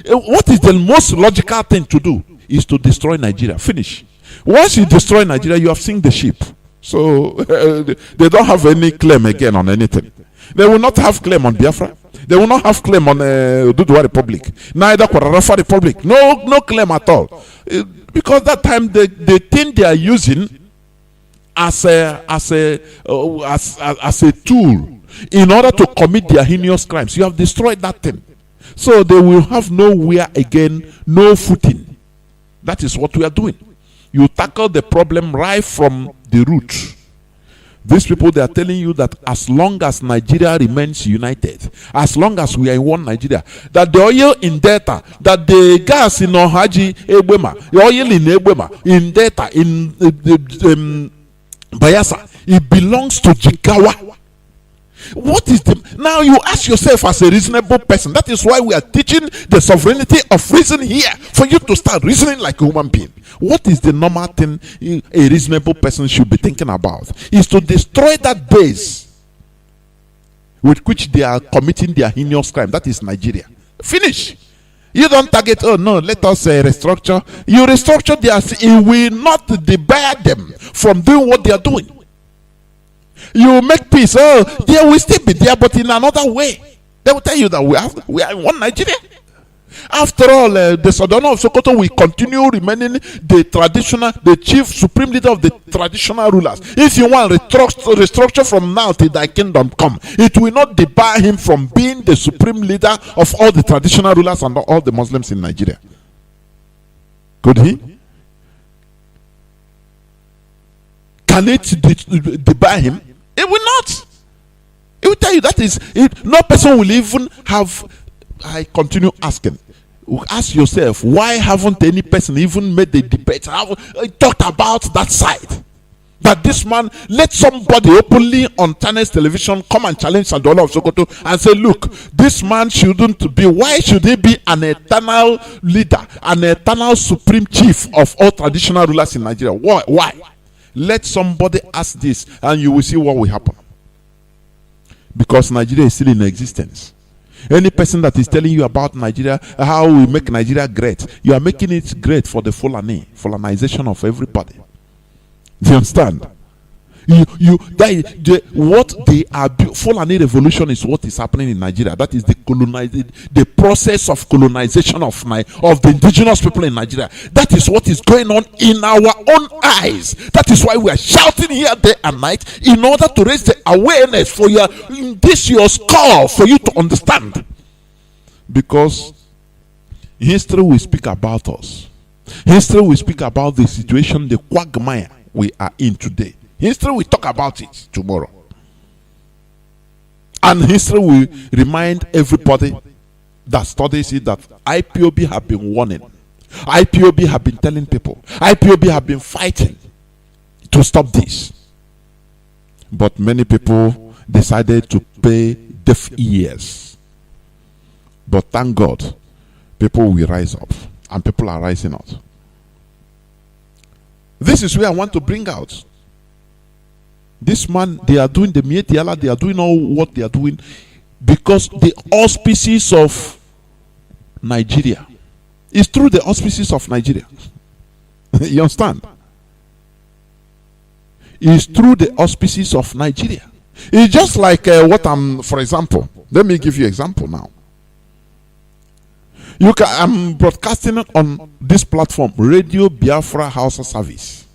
What is the most logical thing to do? Is to destroy Nigeria. Finish. Once you destroy Nigeria, you have sunk the ship. So they don't have any claim again on anything. They will not have claim on Biafra. They will not have claim on Duduwa Republic. Neither Kwarafa Republic. No claim at all. Because that time the thing they are using as a tool in order to commit their heinous crimes, you have destroyed that thing. So they will have nowhere again, no footing. That is what we are doing. You tackle the problem right from the root. These people, they are telling you that as long as Nigeria remains united, as long as we are in one Nigeria, that the oil in Delta, that the gas in Ohaji, Egbema, the oil in Egbema, in Delta, in Bayelsa, it belongs to Jigawa. What is the now? You ask yourself as a reasonable person. That is why we are teaching the sovereignty of reason here, for you to start reasoning like a human being. What is the normal thing a reasonable person should be thinking about? Is to destroy that base with which they are committing their heinous crime. That is Nigeria. Finish. You don't target, oh no, let us restructure. You restructure theirs, it will not debar them from doing what they are doing. You make peace, oh, they will still be there, but in another way. They will tell you that we are in one Nigeria. After all, the Sodono of Sokoto will continue remaining the chief supreme leader of the traditional rulers. If you want restructure from now till thy kingdom come, it will not debar him from being the supreme leader of all the traditional rulers and all the Muslims in Nigeria. Could he? Can it debar him? It will not. It will tell you that is it. No person will even have. I continue asking. Ask yourself, why haven't any person even made the debate? Talked about that side? That this man, let somebody openly on Channels television come and challenge Sadola of Sokoto and say, look, this man shouldn't be. Why should he be an eternal leader, an eternal supreme chief of all traditional rulers in Nigeria? Why? Let somebody ask this and you will see what will happen. Because Nigeria is still in existence. Any person that is telling you about Nigeria, how we make Nigeria great, you are making it great for the Fulanization of everybody. Do you understand? Fulani revolution is what is happening in Nigeria. That is the process of colonization of the indigenous people in Nigeria. That is what is going on in our own eyes. That is why we are shouting here day and night, in order to raise the awareness for your skull, for you to understand. Because history will speak about us. History will speak about the situation, the quagmire we are in today. History will talk about it tomorrow. And history will remind everybody that studies it that IPOB have been warning. IPOB have been telling people. IPOB have been fighting to stop this. But many people decided to pay deaf ears. But thank God, people will rise up. And people are rising up. This is where I want to bring out. This man, they are doing the Mietiala, they are doing all what they are doing because the auspices of Nigeria. It's through the auspices of Nigeria. You understand? It's through the auspices of Nigeria. It's just like for example, let me give you an example now. I'm broadcasting on this platform, Radio Biafra HAUSA service.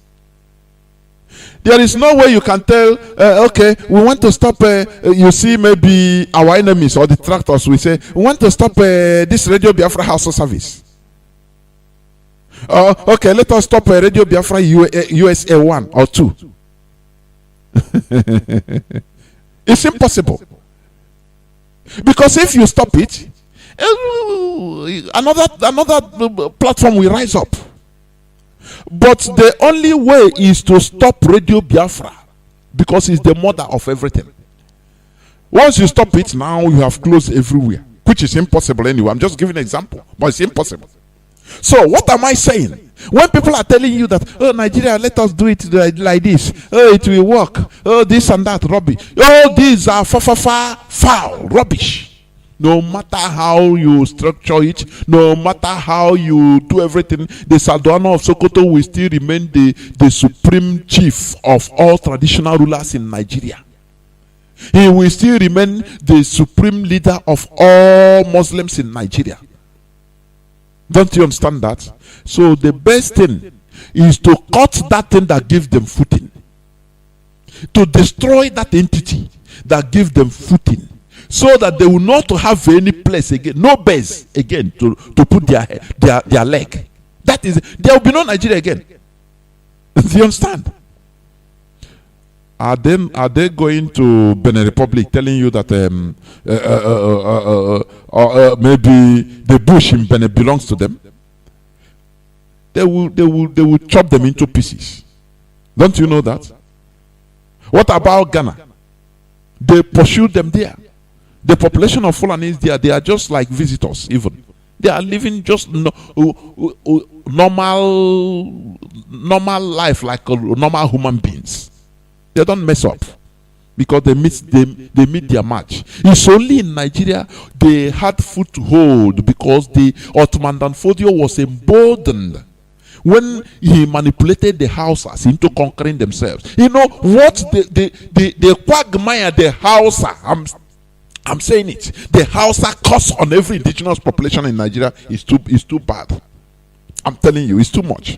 There is no way you can tell, okay, we want to stop, you see, maybe our enemies or detractors will say, we want to stop this Radio Biafra HAUSA service. Okay, let us stop Radio Biafra USA 1 or 2. It's impossible. Because if you stop it, another platform will rise up. But the only way is to stop Radio Biafra, because it's the mother of everything. Once you stop it, now you have closed everywhere, which is impossible anyway. I'm just giving an example, but it's impossible. So what am I saying? When people are telling you that, oh, Nigeria, let us do it like this, oh, it will work, oh, this and that, rubbish. Oh, these are foul, rubbish. No matter how you structure it, no matter how you do everything, the Sardauna of Sokoto will still remain the supreme chief of all traditional rulers in Nigeria. He will still remain the supreme leader of all Muslims in Nigeria. Don't you understand that? So the best thing is to cut that thing that gives them footing. To destroy that entity that gives them footing. so that they will not have any place again, no base again to put their leg. That is, there will be no Nigeria again. Do you understand? Are they going to Benin Republic telling you that maybe the bush in Benin belongs to them? They will chop them into pieces. Don't you know that? What about Ghana? They pursue them there. The population of Fulanis there, they are just like visitors even. They are living just normal life like normal human beings. They don't mess up because they meet their match. It's only in Nigeria they had foothold because the Ottoman Danfodio was emboldened when he manipulated the HAUSAs into conquering themselves. You know what the quagmire the HAUSA, I'm saying it, the HAUSA cost on every indigenous population in Nigeria is too bad. I'm telling you, it's too much.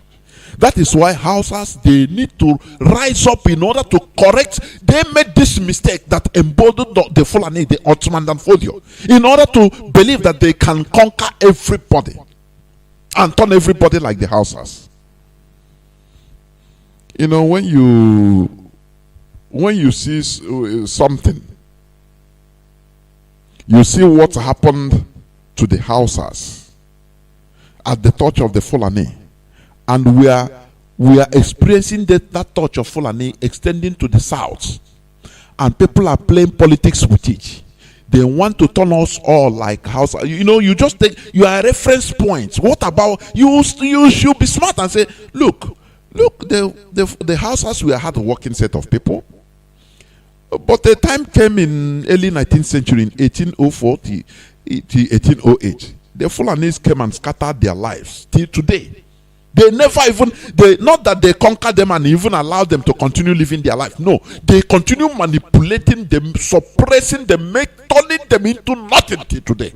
That is why HAUSAs, they need to rise up in order to correct. They made this mistake that emboldened the Fulani, the Ottoman Danfodio, in order to believe that they can conquer everybody and turn everybody like the HAUSAs. You know, when you see something, you see what happened to the HAUSAs at the touch of the Fulani. And we are experiencing that touch of Fulani extending to the south. And people are playing politics with it. They want to turn us all like HAUSA. You know, you just take your reference points. What about you should be smart and say, look, the HAUSAs, we had a working set of people. But the time came in early 19th century, in 1804 to 1808. The Fulanis came and scattered their lives till today. They never even, not that they conquered them and even allowed them to continue living their life. No, they continue manipulating them, suppressing them, turning them into nothing till today.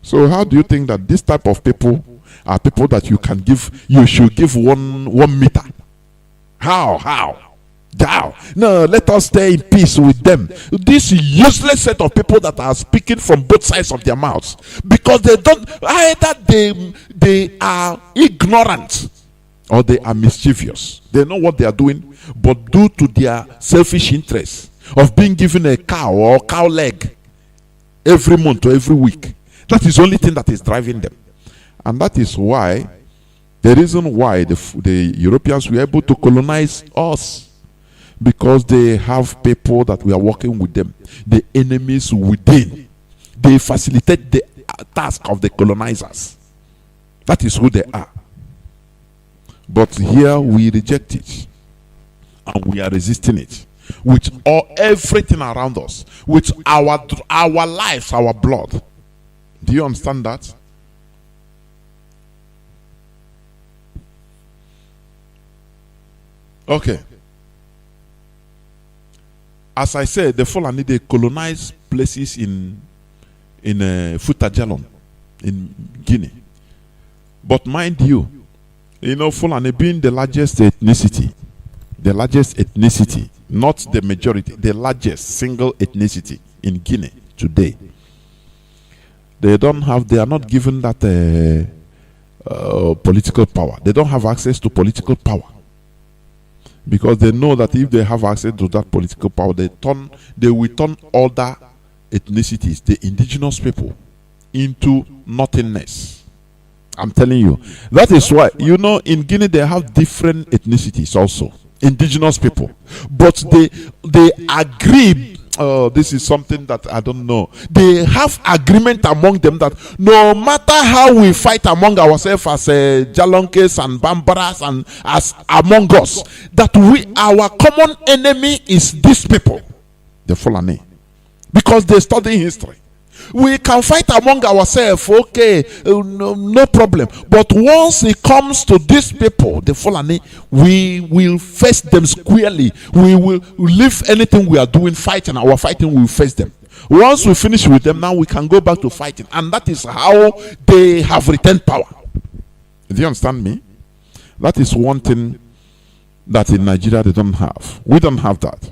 So how do you think that this type of people are people that you should give one meter? How? No, let us stay in peace with them. This useless set of people that are speaking from both sides of their mouths, because they don't, either they are ignorant or they are mischievous. They know what they are doing, but due to their selfish interest of being given a cow or cow leg every month or every week, that is the only thing that is driving them. And that is why, the reason why the Europeans were able to colonize us, because they have people that we are working with them, the enemies within. They facilitate the task of the colonizers. That is who they are. But here we reject it, and we are resisting it with everything around us, with our lives, our blood. Do you understand that? Okay. As I said, the Fulani, they colonize places in Futajalon, in Guinea. But mind you, Fulani being the largest ethnicity, not the majority, the largest single ethnicity in Guinea today, they are not given that political power. They don't have access to political power. Because they know that if they have access to that political power, they will turn other ethnicities, the indigenous people, into nothingness. I'm telling you. That is why, in Guinea they have different ethnicities also, indigenous people. But they agree. This is something that I don't know. They have agreement among them that no matter how we fight among ourselves as Jalonkes and Bambaras and as among us, that our common enemy is these people, the Fulani, because they study history. We can fight among ourselves, okay, no problem. But once it comes to these people, the Fulani, we will face them squarely. We will leave anything we are doing, fighting. Our fighting will face them. Once we finish with them, now we can go back to fighting. And that is how they have retained power. Do you understand me? That is one thing that in Nigeria they don't have. We don't have that.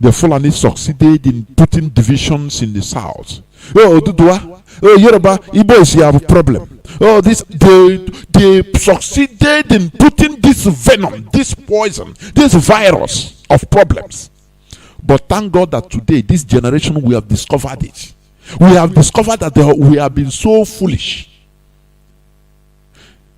The Fulani succeeded in putting divisions in the south. Oh, Dudua, oh, Yoruba, Igbos, you have a problem. Oh, they succeeded in putting this venom, this poison, this virus of problems. But thank God that today, this generation, we have discovered it. We have discovered that we have been so foolish.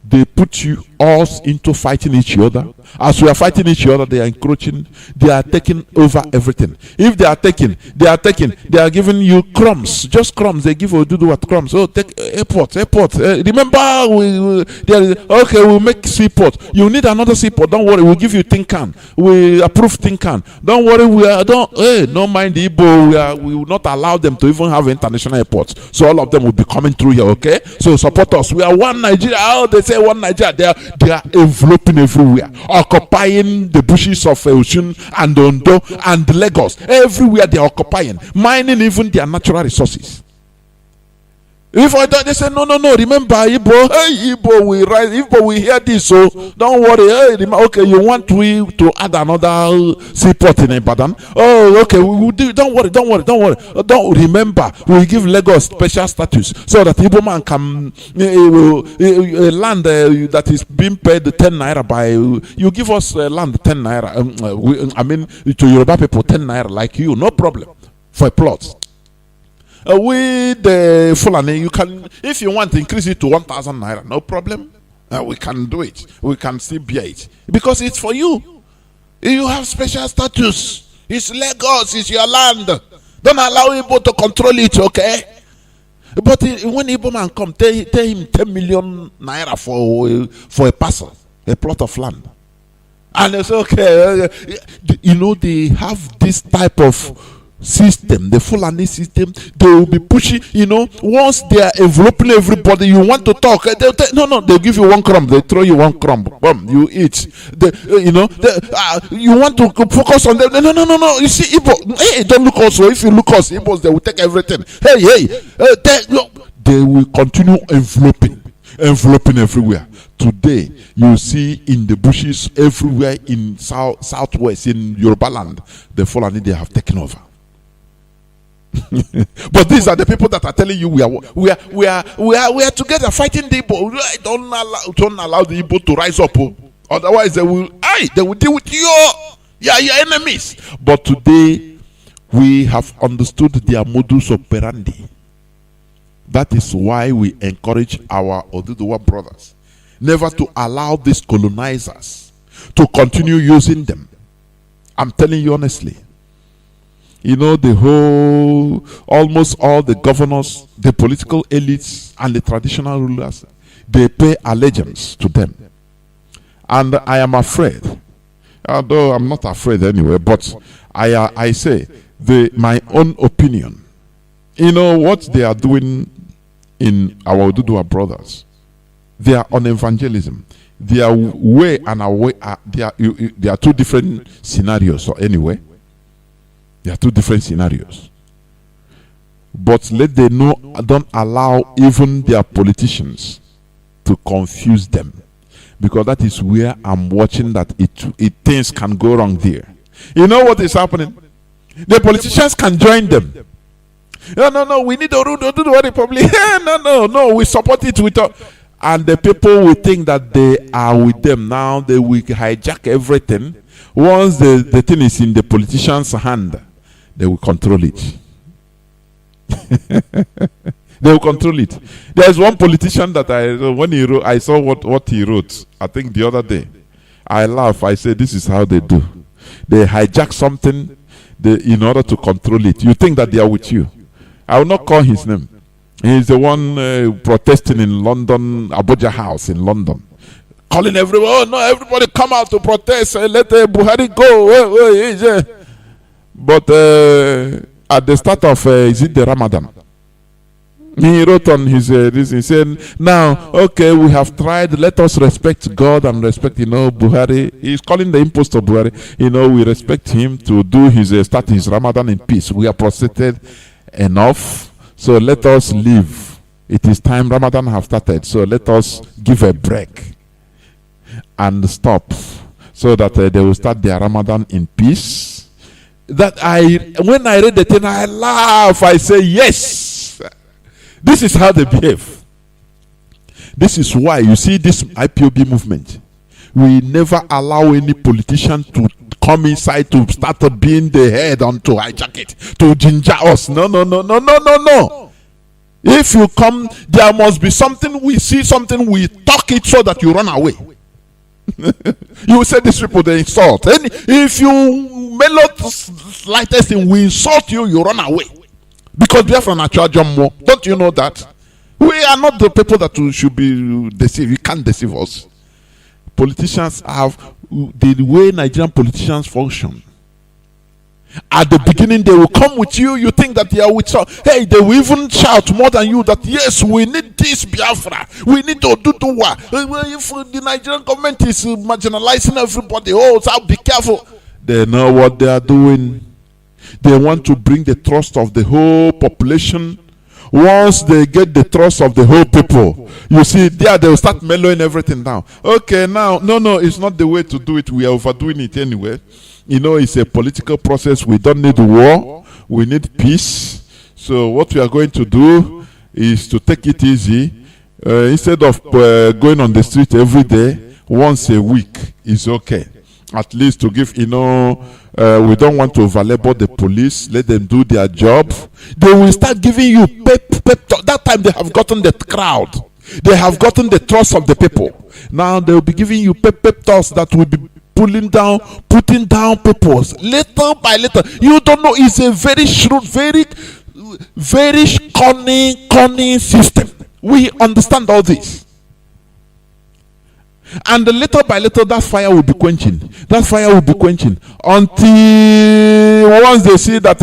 They put us into fighting each other. As we are fighting each other, they are encroaching. They are taking over everything. If they are taking, they are giving you crumbs, just crumbs. They give Odudu what crumbs. Oh, take airport. Remember, we'll make seaport. You need another seaport. Don't worry, we'll give you tin can. We approve tin can. Don't worry, don't mind the Igbo. We will not allow them to even have international airports. So all of them will be coming through here. Okay, so support us. We are one Nigeria. Oh, they say one Nigeria. They are enveloping everywhere, occupying the bushes of Osun and Ondo and Lagos. Everywhere they are occupying, mining even their natural resources. If I don't, they say no. Remember, Igbo, we rise. Igbo, we hear this, so don't worry. Okay, you want to add another seaport in Ibadan? Oh, okay, we will do. Don't worry. Don't remember. We give Lagos special status so that Igbo man can land that is being paid 10 naira by. You give us land 10 naira. To Yoruba people 10 naira like you, no problem for a plot. With the Fulani, you can, if you want to increase it to 1,000 naira, no problem. We can do it. We can still bear it because it's for you. You have special status. It's Lagos. It's your land. Don't allow Igbo to control it, okay? But when Igbo man come, tell him 10 million naira for a parcel, a plot of land, and it's okay. They have this type of system, the Fulani system. They will be pushing, once they are enveloping everybody. You want to talk, they'll give you one crumb, they throw you one crumb, you eat. You want to focus on them, no, you see Igbo, hey, don't look us. So if you look us Igbos, they will take everything. They will continue enveloping everywhere. Today, you see in the bushes everywhere in southwest, in Yoruba land, the Fulani, they have taken over. But these are the people that are telling you we are together fighting the Igbo. Don't allow the Igbo to rise up. Otherwise, they will deal with your enemies. But today, we have understood their modus operandi. That is why we encourage our Oduduwa brothers never to allow these colonizers to continue using them. I'm telling you honestly. Almost all the governors, the political elites, and the traditional rulers, they pay allegiance to them. And I am afraid, although I'm not afraid anyway, but I say, my own opinion, what they are doing in our Oduduwa brothers, they are on evangelism. Their way and our way they are two different scenarios. So anyway, there are two different scenarios. But let them know, don't allow even their politicians to confuse them, because that is where I'm watching that things can go wrong there. You know what is happening? The politicians can join them. No, we need the Republic. No, we support it with and the people will think that they are with them. Now they will hijack everything. Once the thing is in the politician's hand, they will control it. They will control it. There's one politician that I saw what he wrote, I think the other day. I laugh. I say, this is how they do. They hijack something in order to control it. You think that they are with you. I will not call his name. He's the one protesting in London, Abuja House in London. Calling everyone, everybody come out to protest. Let Buhari go. But at the start of, is it the Ramadan? He wrote on his this. He said, "Now, okay, we have tried. Let us respect God and respect, Buhari." He's calling the impostor Buhari. We respect him to do his start his Ramadan in peace. We are prostrated enough, so let us leave. It is time. Ramadan have started, so let us give a break and stop, so that they will start their Ramadan in peace. that when I read the thing, I laugh. I say, yes, this is how they behave. This is why you see this IPOB movement. We never allow any politician to come inside to start being the head on to hijack it, to ginger us. No. If you come, there must be something. We see something, we talk it so that you run away. You say these people, they insult. And if you mellow slightest thing, we insult you, you run away. Because Biafra na Jumbo. Don't you know that? We are not the people that should be deceived. You can't deceive us. Politicians have the way Nigerian politicians function. At the beginning, they will come with you. You think that they are with you. Hey, they will even shout more than you that yes, we need this Biafra. We need to do what? If the Nigerian government is marginalizing everybody, so be careful. They know what they are doing. They want to bring the trust of the whole population. Once they get the trust of the whole people, you see, they will start mellowing everything down. Okay, now, no, it's not the way to do it. We are overdoing it anyway. You know, it's a political process. We don't need war. We need peace. So what we are going to do is to take it easy. Instead of going on the street every day, once a week is okay. At least to give, we don't want to overlabor the police. Let them do their job. They will start giving you pep talk. That time they have gotten the crowd. They have gotten the trust of the people. Now they will be giving you pep talks that will be putting down people little by little. You don't know. It's a very shrewd, very cunning system. We understand all this. And little by little, that fire will be quenching. That fire will be quenching until once they see that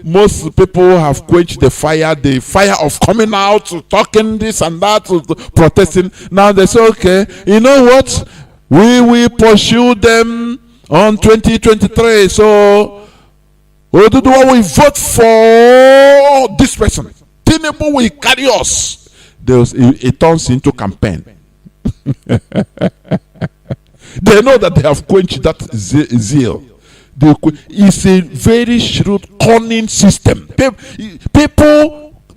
most people have quenched the fire of coming out, talking this and that, protesting. Now they say, okay, you know what? We will pursue them on 2023. So, Oduduwa will vote for this person. Tinubu will carry us. It turns into campaign. They know that they have quenched that zeal. It's a very shrewd, cunning system.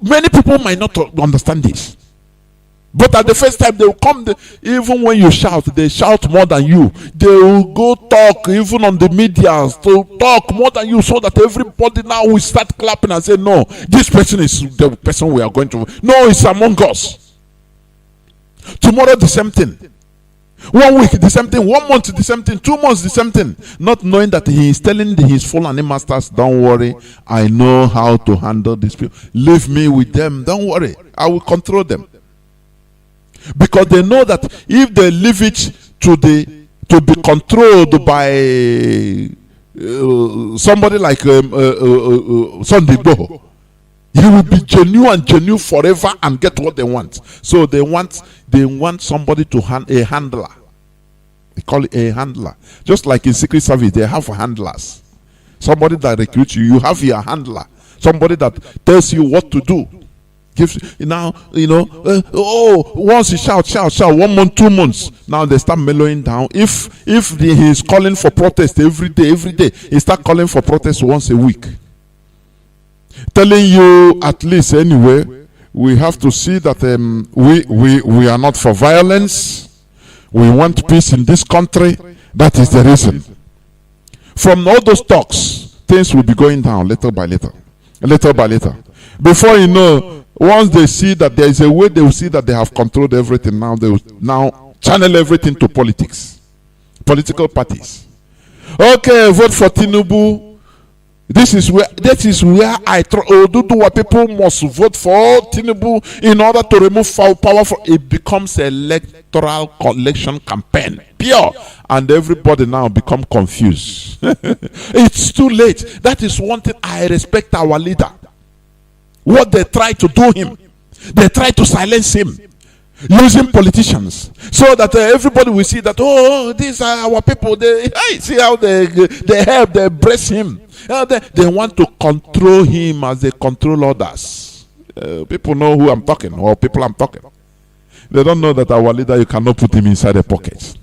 Many people might not understand this. But at the first time they will come, even when you shout, they shout more than you. They will go talk, even on the media, to talk more than you, so that everybody now will start clapping and say, no, this person is the person we are going to. No, it's among us. Tomorrow the same thing. 1 week the same thing. 1 month the same thing. 2 months the same thing. Not knowing that he is telling his Fulani masters, don't worry, I know how to handle these people. Leave me with them. Don't worry, I will control them. Because they know that if they leave it to be controlled by somebody like Sunday Igboho, he will be genuine forever and get what they want. So they want somebody to a handler. They call it a handler. Just like in Secret Service, they have handlers. Somebody that recruits you, you have your handler. Somebody that tells you what to do. Gives now, once he shout 1 month, 2 months, now they start mellowing down. If he is calling for protest every day, he start calling for protest once a week. Telling you, at least anyway, we have to see that we are not for violence. We want peace in this country. That is the reason. From all those talks, things will be going down little by little. Before you know, once they see that there is a way, they will see that they have controlled everything. Now they will now channel everything to politics, political parties. Okay, vote for Tinubu. That is where I Oduduwa people must vote for Tinubu in order to remove power from it. Becomes electoral collection campaign, pure, and everybody now become confused. It's too late. That is one thing I respect our leader. What they try to do him, they try to silence him using politicians, so that everybody will see that these are our people. See how they help, they embrace him. They want to control him as they control others. People know who I'm talking, or people I'm talking. They don't know that our leader, you cannot put him inside a pocket.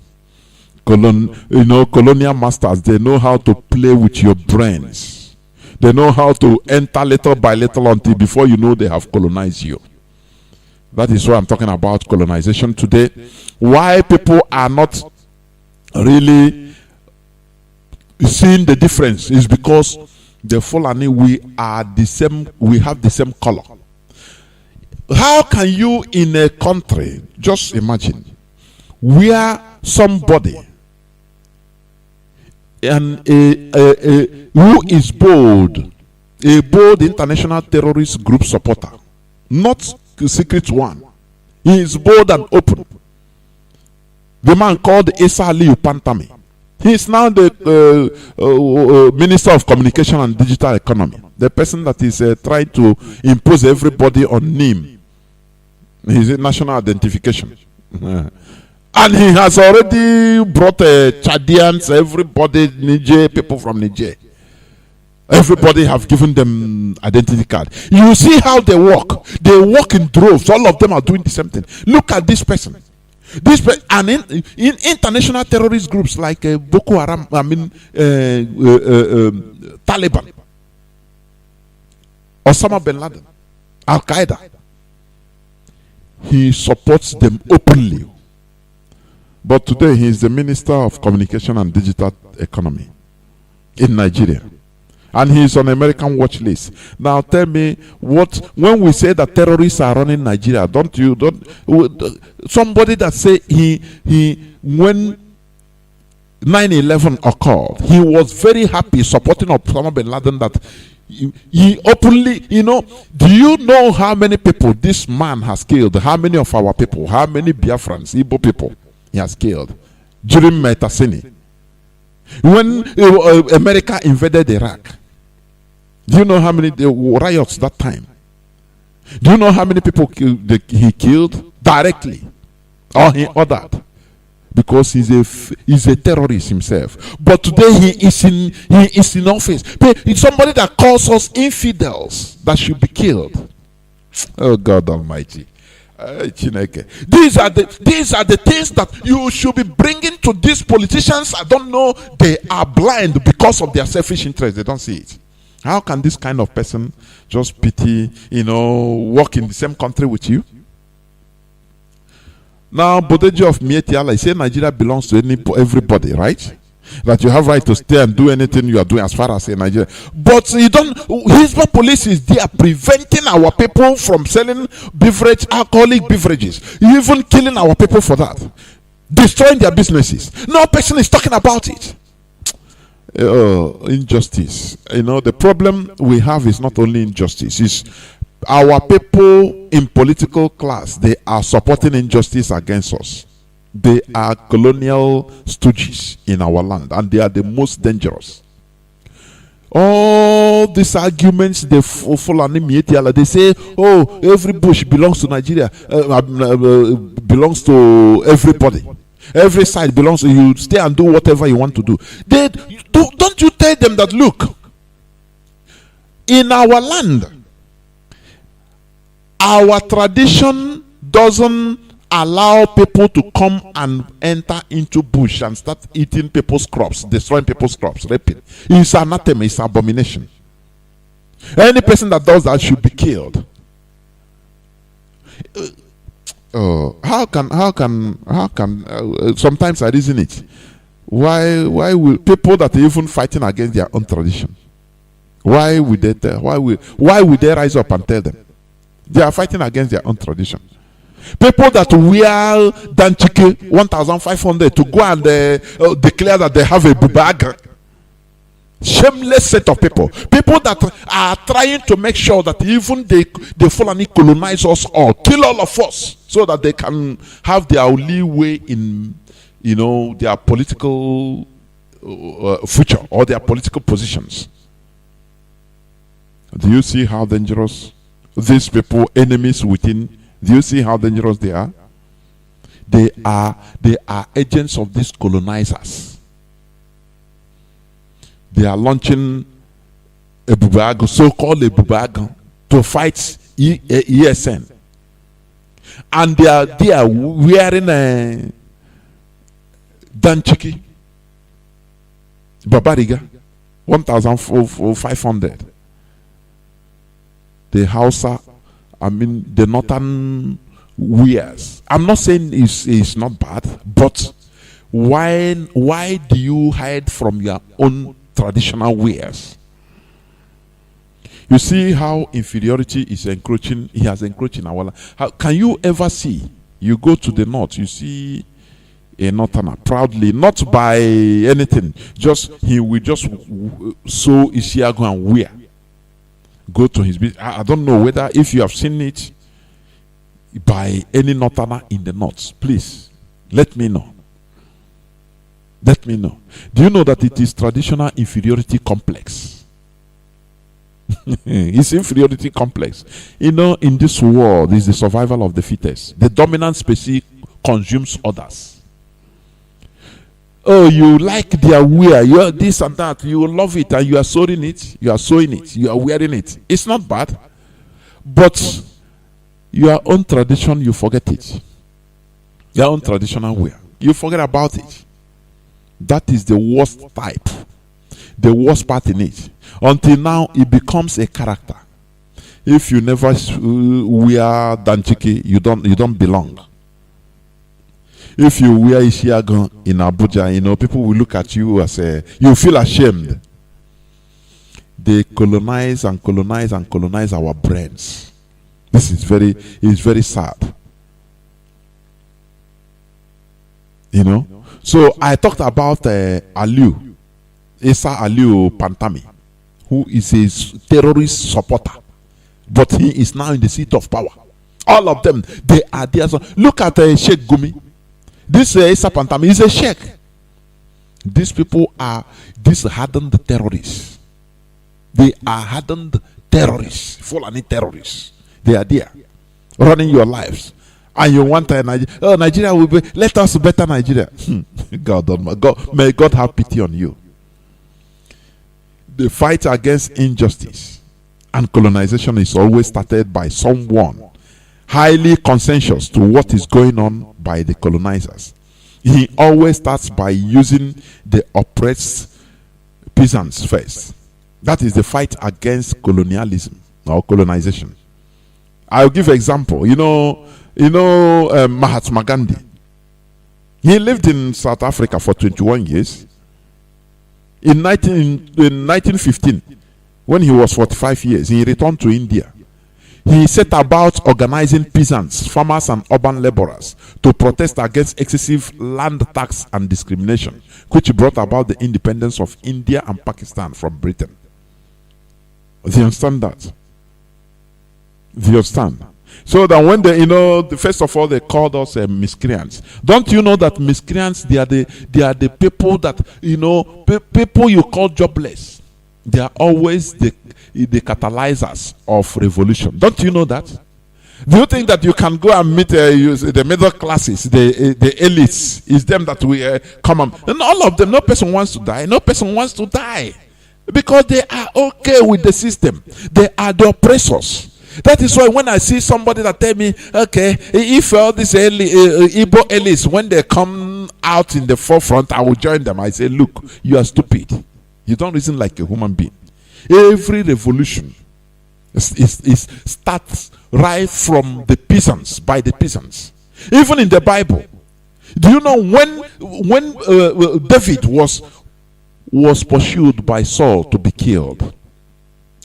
Colonial masters, they know how to play with your brains. They know how to enter little by little until before you know they have colonized you. That is why I'm talking about colonization today. Why people are not really seeing the difference is because the Fulani, we are the same, we have the same color. How can you in a country, just imagine, where somebody and who is bold, a bold international terrorist group supporter, not the secret one, he is bold and open. The man called Issa Aliyu Pantami. He is now the Minister of Communication and Digital Economy. The person that is trying to impose everybody on NIM. His national identification. And he has already brought Chadians, everybody, Niger, people from Niger. Everybody have given them identity card. You see how they walk. They walk in droves. All of them are doing the same thing. Look at this person. And in international terrorist groups like Boko Haram, Taliban, Osama bin Laden, Al Qaeda, he supports them openly. But today he is the Minister of Communication and Digital Economy in Nigeria. And he is on American watch list. Now tell me, when we say that terrorists are running Nigeria, somebody that say when 9/11 occurred, he was very happy supporting Osama bin Laden, that he openly, do you know how many people this man has killed? How many of our people, how many Biafrans, Ipob people he has killed during Metasini? When America invaded Iraq, do you know how many riots that time? Do you know how many people he killed directly or he ordered? Because he's a terrorist himself. But today he is in office. It's somebody that calls us infidels that should be killed. Oh God Almighty. These are the things that you should be bringing to these politicians. I don't know, they are blind because of their selfish interest. They don't see it. How can this kind of person just pity, work in the same country with you? Now, Bodeji of Mietiala, I say Nigeria belongs to everybody, right? That you have right to stay and do anything you are doing as far as in Nigeria. But you don't. Hisba police is there preventing our people from selling alcoholic beverages. Even killing our people for that, destroying their businesses. No person is talking about it. Injustice. The problem we have is not only injustice. It's our people in political class. They are supporting injustice against us. They are colonial stooges in our land, and they are the most dangerous. All these arguments, they say, oh, every bush belongs to Nigeria, belongs to everybody. Every side belongs to you. Stay and do whatever you want to do. Don't you tell them that, look, in our land, our tradition doesn't allow people to come and enter into bush and start eating people's crops, destroying people's crops, raping. It's anathema, it's abomination. Any person that does that should be killed. How can sometimes I reason it. Why will people that are even fighting against their own tradition, why would they rise up and tell them they are fighting against their own tradition? People that wear danchike 1,500 to go and declare that they have a bubaga. Shameless set of people. People that are trying to make sure that even they Fulani colonize us all, kill all of us, so that they can have their leeway in their political future or their political positions. Do you see how dangerous these people, enemies within? Do you see how dangerous they are? They are agents of these colonizers. They are launching a bubago, so-called a bubago, to fight ESN. And they are wearing a danchiki, babariga, 1,500. The HAUSA, the northern wears. I'm not saying it's not bad, but why do you hide from your own traditional wears? You see how inferiority is encroaching. He has encroached in our life. Can you ever see? You go to the north, you see a northerner proudly, not by anything, just he will just sew Isiago and wear. Go to his business. I don't know whether if you have seen it by any northerner in the north. Please let me know. Let me know. Do you know that it is traditional inferiority complex? It's inferiority complex. You know, in this world is the survival of the fittest. The dominant species consumes others. Oh, you like their wear, you are this and that, you love it, and you are sewing it, you are sewing it, you are wearing it. It's not bad, but your own tradition, you forget it. Your own traditional wear, you forget about it. That is the worst type, the worst part in it. Until now, it becomes a character. If you never wear danchiki, you don't belong. If you wear Ishiagon in Abuja, people will look at you as you feel ashamed. They colonize and colonize and colonize our brains. This is very sad. So I talked about Aliu, Issa Aliu Pantami, who is a terrorist supporter, but he is now in the seat of power. All of them, they are there. So look at Sheikh Gumi. This Issa Pantami is a sheikh. These people are these hardened terrorists. They are hardened terrorists, Fulani terrorists. They are there, running your lives. And you want Nigeria will be, let us better Nigeria. May God have pity on you. The fight against injustice and colonization is always started by someone highly conscientious to what is going on by the colonizers. He always starts by using the oppressed peasants first. That is the fight against colonialism or colonization. I'll give an example. Mahatma Gandhi. He lived in South Africa for 21 years. In 1915, when he was 45 years, he returned to India. He set about organizing peasants, farmers, and urban laborers to protest against excessive land tax and discrimination, which brought about the independence of India and Pakistan from Britain. Do you understand that? Do you understand? So that when first of all, they called us miscreants. Don't you know that miscreants, they are the people that, people you call jobless. They are always the catalyzers of revolution. Don't you know that? Do you think that you can go and meet the middle classes, the elites? Is them that we come on? And all of them, no person wants to die. No person wants to die. Because they are okay with the system. They are the oppressors. That is why when I see somebody that tell me, okay, if all these Igbo elites, when they come out in the forefront, I will join them. I say, look, you are stupid. You don't reason like a human being. Every revolution starts right from the peasants, by the peasants. Even in the Bible, do you know when David was pursued by Saul to be killed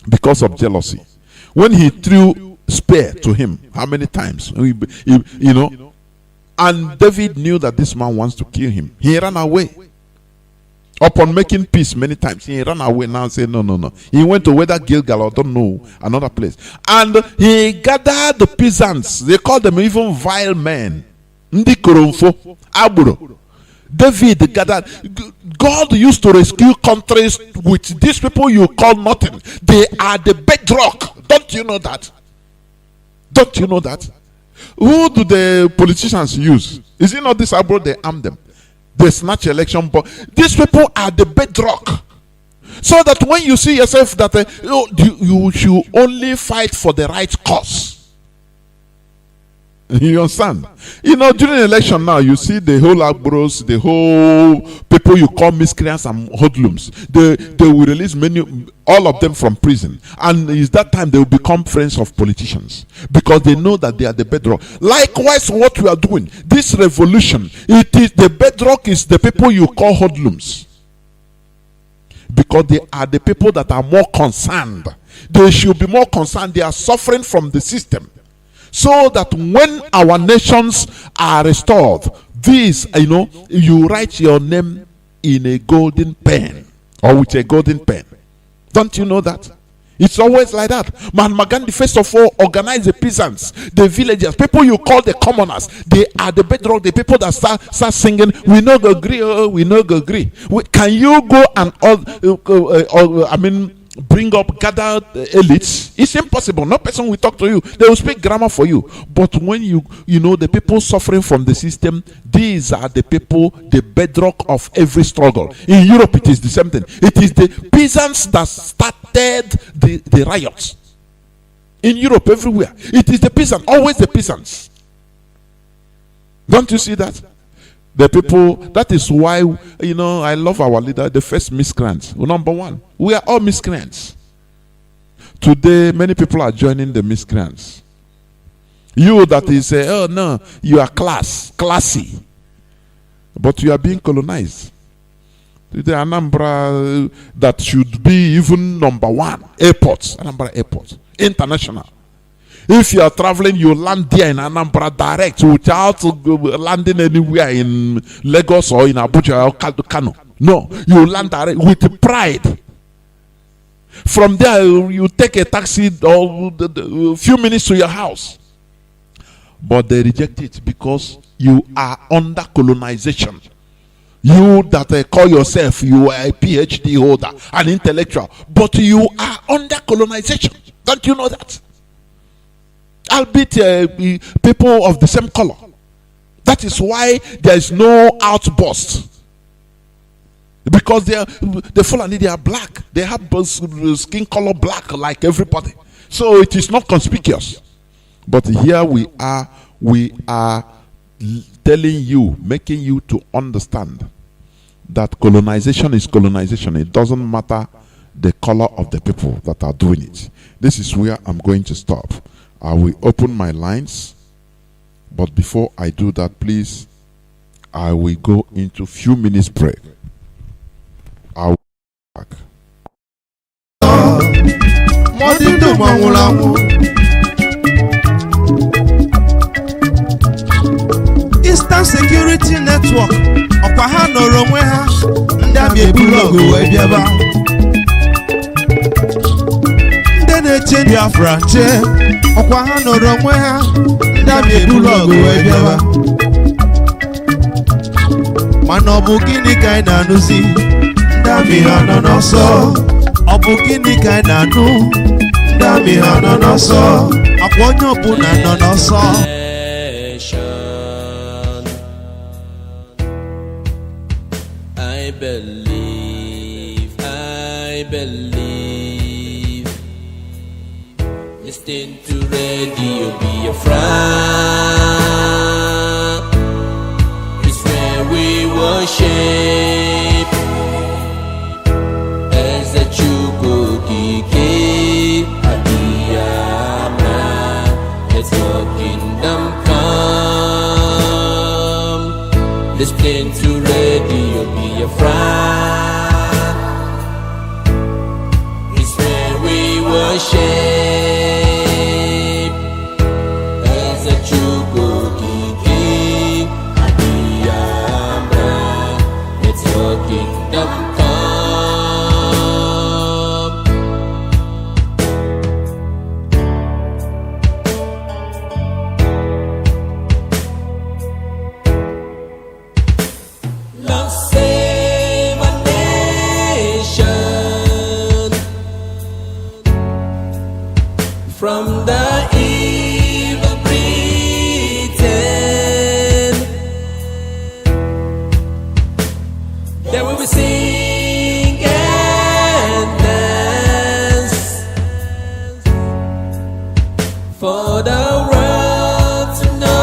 because of jealousy? When he threw spear to him, how many times? And David knew that this man wants to kill him. He ran away. Upon making peace many times, he ran away now and said, no. He went to whether Gilgal or don't know, another place. And he gathered the peasants. They called them even vile men. Ndi Koromfo, Aburo. David gathered. God used to rescue countries with these people you call nothing. They are the bedrock. Don't you know that? Don't you know that? Who do the politicians use? Is it not this abroad they arm them? They snatch election, but these people are the bedrock. So that when you see yourself that you should only fight for the right cause. You understand? You know, during election now, you see the whole Agbros, the whole people you call miscreants and hoodlums. They will release all of them from prison. And it's that time they will become friends of politicians. Because they know that they are the bedrock. Likewise, what we are doing, this revolution, it is the bedrock is the people you call hoodlums. Because they are the people that are more concerned. They should be more concerned. They are suffering from the system. So that when our nations are restored, this, you write your name in a golden pen or with a golden pen. Don't you know that? It's always like that. Mahatma Gandhi, first of all, organized the peasants, the villagers, people you call the commoners. They are the bedrock, the people that start singing, we no go agree, we no go agree. Can you go and, bring up gathered elites? It's impossible. No person will talk to you. They will speak grammar for you. But when the people suffering from the system, these are the people, the bedrock of every struggle. In Europe, it is the same thing. It is the peasants that started the riots. In Europe, everywhere. It is the peasants, always the peasants. Don't you see that? The people, that is why, I love our leader, the first miscreants. Number one, we are all miscreants. Today, many people are joining the miscreants. You that is, oh no, you are classy. But you are being colonized. The Anambra that should be even number one, airports, Anambra airport, international. If you are traveling, you land there in Anambra direct without landing anywhere in Lagos or in Abuja or Kano. No, you land direct with pride. From there, you take a taxi or a few minutes to your house. But they reject it because you are under colonization. You that call yourself, you are a PhD holder, an intellectual, but you are under colonization. Don't you know that? Albeit people of the same color. That is why there is no outburst. Because the Fulani, they are black. They have skin color black like everybody. So it is not conspicuous. But here we are telling you, making you to understand that colonization is colonization. It doesn't matter the color of the people that are doing it. This is where I'm going to stop. I will open my lines, but before I do that, please, I will go into few minutes break. I will be back. Eastern Security Network, ọkwa ha nọrọ onwe ha, ndị abịa eburu ọgụ wee bịaba. Ndị na-eche Biafra nche, ọkwa ha nọrọ onwe ha, ndị abịa eburu ọgụ wee bịaba. Mana ọ bụ gịnị ka anyị na-anụzi? Ndị abịa nọ n'ọsọ. Ọ bụ gịnị ka anyị na-anụ? Ndị abịa nọ n'ọsọ. Akwa onye ọbụla nọ n'ọsọ. I believe. Listen to radio Biafra. It's where we worship. As a Chukukike Adiyama, let your kingdom come. Listen to radio Biafra. Worship as a Chukukiki Adiyama, let your kingdom come. Lord, save our nation from the evil Britain. Then we will sing and dance for the world to know.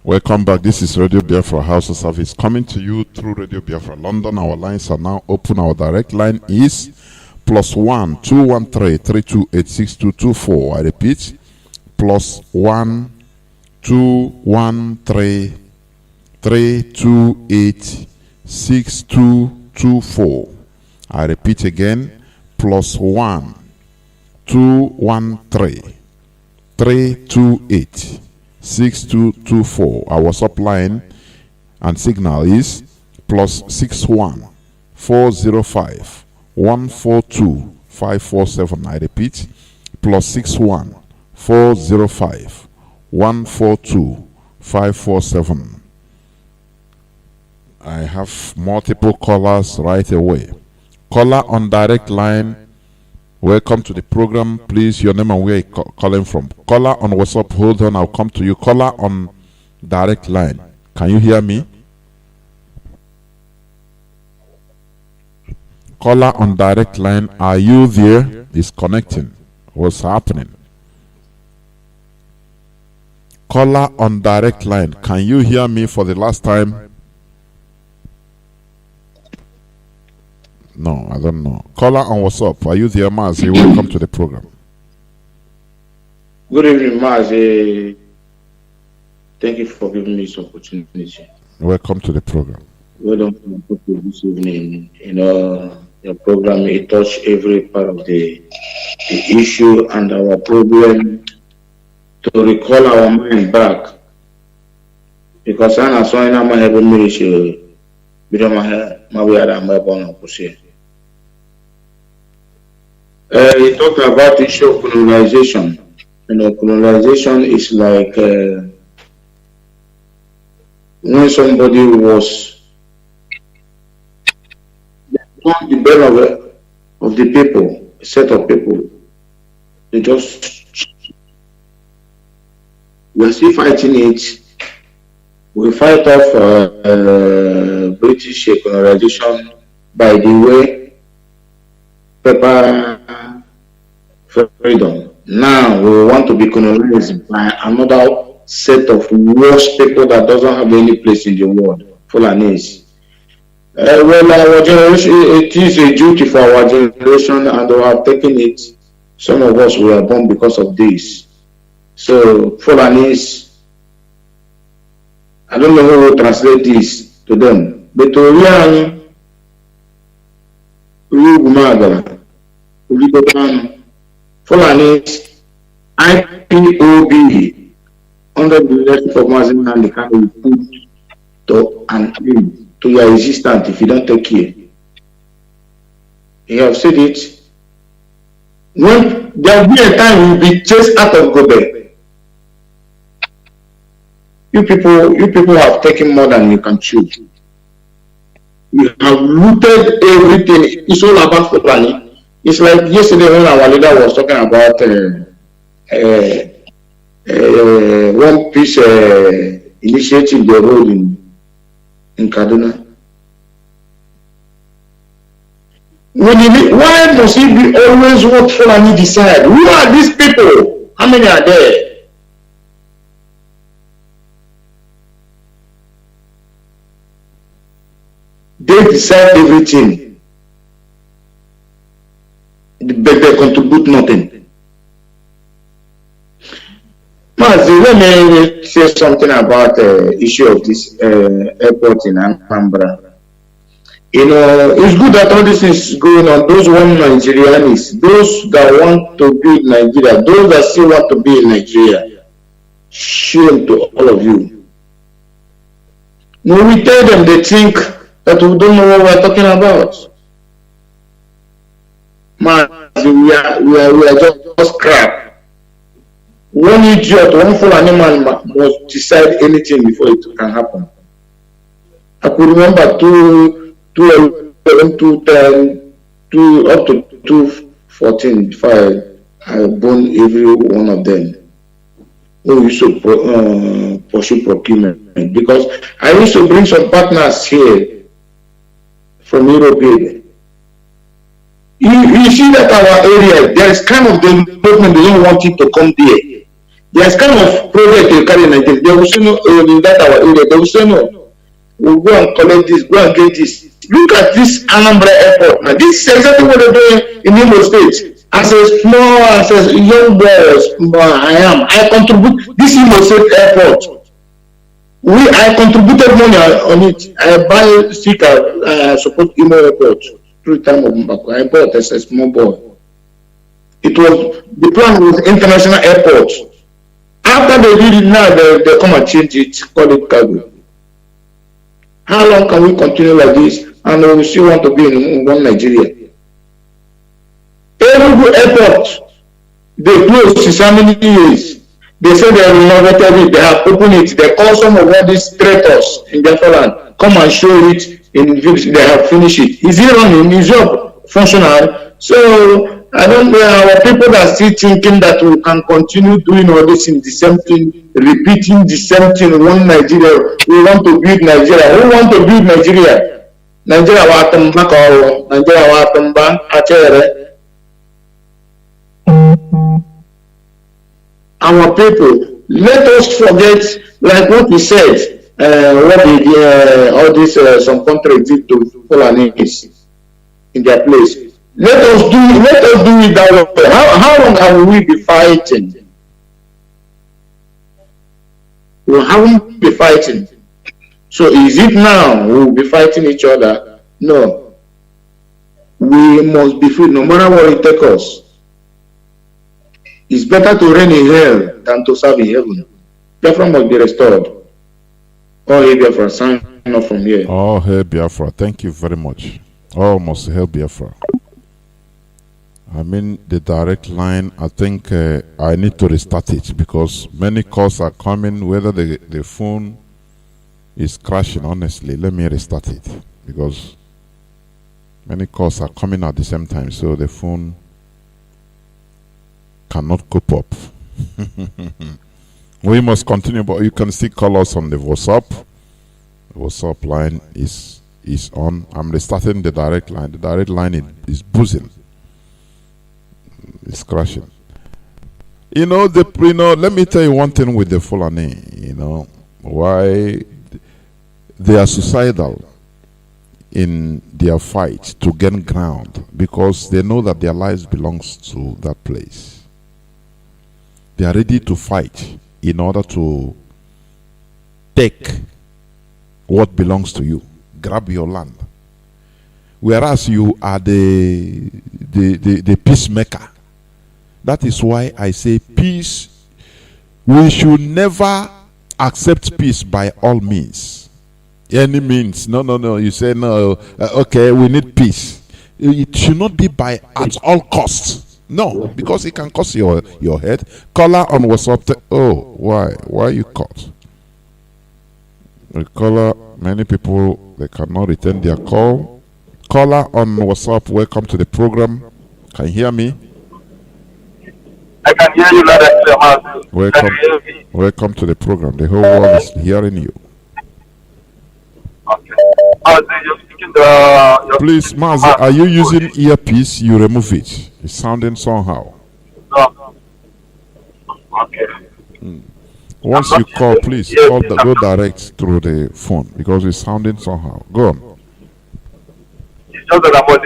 Welcome back. This is Radio Biafra HAUSA service coming to you through Radio Biafra London. Our lines are now open. Our direct line is +1 213 328 6224. I repeat, +1 213 328 6224. I repeat again, +1 213 328 6224. Our WhatsApp line and signal is +61 405 142 547. I repeat, +61 405 142 547. I have multiple callers right away. Caller on direct line, welcome to the program. Please, your name and where you're calling from. Caller on WhatsApp, hold on, I'll come to you. Caller on direct line, can you hear me? Caller on direct line, are you there? It's connecting. What's happening? Caller on direct line, can you hear me for the last time? No, I don't know. Caller on WhatsApp, are you there, Mazi? Welcome to the program. Good evening, Mazi. Thank you for giving me this opportunity. Welcome to the program. Well done for this evening. You know, your program, it touched every part of the issue and our problem to recall our mind back. Because I saw in my head, you talked about the issue of colonization. You know, colonization is like when somebody was on the bed of the people, a set of people, they just, we're still fighting it. We fight off British colonization by the way, paper freedom. Now we want to be colonized by another set of worse people that doesn't have any place in the world, Fulanese. Well, our generation, it is a duty for our generation, and we have taken it. Some of us were born because of this. So, Fulanese, I don't know who will translate this to them, but to Rian, Fulanese, IPOB, under the leadership of Mazi and the can be put to an end to your existence if you don't take care. You have said it. When there will be a time you will be chased out of Gobe. You people have taken more than you can chew. You have looted everything. It's all about Fulani. It's like yesterday when our leader was talking about one piece initiative they rolled in Kaduna. Why must it be always what Fulani decide? Who are these people? How many are there? They decide everything, but they contribute nothing. Mazi, let me say something about the issue of this airport in Anambra. You know, it's good that all this is going on. Those one Nigerians, those that want to be in Nigeria, those that still want to be in Nigeria, shame to all of you. When we tell them, they think that we don't know what we're talking about. Mazi, we are just crap. One idiot, one fool animal must decide anything before it can happen. I could remember 2011, 2010, up to 2014, I burned every one of them. Who used to pursue procurement, because I used to bring some partners here from Europe. You see that our area, there is kind of development, they don't want it to come there. There's kind of project you carry in Nigeria. They will say no in that our area. They will say no. We'll go and collect this, go and get this. Look at this Anambra airport. Now, this is exactly what they're doing in Imo State. As a young boy, I contribute this Imo State airport. I contributed money on it. I buy sticker, support Imo airport through time of Mbako. I bought as a small boy. It was the plan was international airport. After they did it now, they come and change it, call it cargo. How long can we continue like this? And we still want to be in one Nigeria. Every airport, they closed since how many years? They say they renovated it, they have opened it, they call some of all these traitors in Biafra land, come and show it in videos, they have finished it. Is it running? Is it functional? So I don't know, our people are still thinking that we can continue doing all this in the same thing, repeating the same thing, one Nigeria. We want to build Nigeria. Who want to build Nigeria? Nigeria watemba ko, Nigeria watemba achere. Our people, let us forget, like what we said, what all these some countries did to Fulanis in their place. Let us do it that way. How long have we been fighting? We haven't been fighting. So is it now we'll be fighting each other? No. We must be free no matter what it takes us. It's better to reign in hell than to serve in heaven. Biafra must be restored. All hail Biafra, sign off from here. All hail Biafra. Thank you very much. All must hail Biafra. I mean, the direct line, I think I need to restart it because many calls are coming, whether the phone is crashing, honestly. Let me restart it because many calls are coming at the same time, so the phone cannot cope up. We must continue, but you can still call us on the WhatsApp. The WhatsApp line is on. I'm restarting the direct line. The direct line is buzzing. It's crashing. Let me tell you one thing with the Fulani, why they are suicidal in their fight to gain ground, because they know that their lives belongs to that place. They are ready to fight in order to take what belongs to you, grab your land. Whereas you are the peacemaker. That is why I say peace. We should never accept peace by all means. Any means. No. You say no. Okay, we need peace. It should not be by at all costs. No, because it can cost your head. Caller on WhatsApp. Oh, why? Why you caught? The caller. Many people they cannot return their call. Caller on WhatsApp. Welcome to the program. Can you hear me? I can hear you loud and clear, Mazi. Welcome to the program. The whole world is hearing you. Okay. Mazi, you're speaking the... Please, Mazi, are you using earpiece? You remove it. It's sounding somehow. No. Okay. Once you call, please go direct through the phone because it's sounding somehow. Go on. It's just that I'm on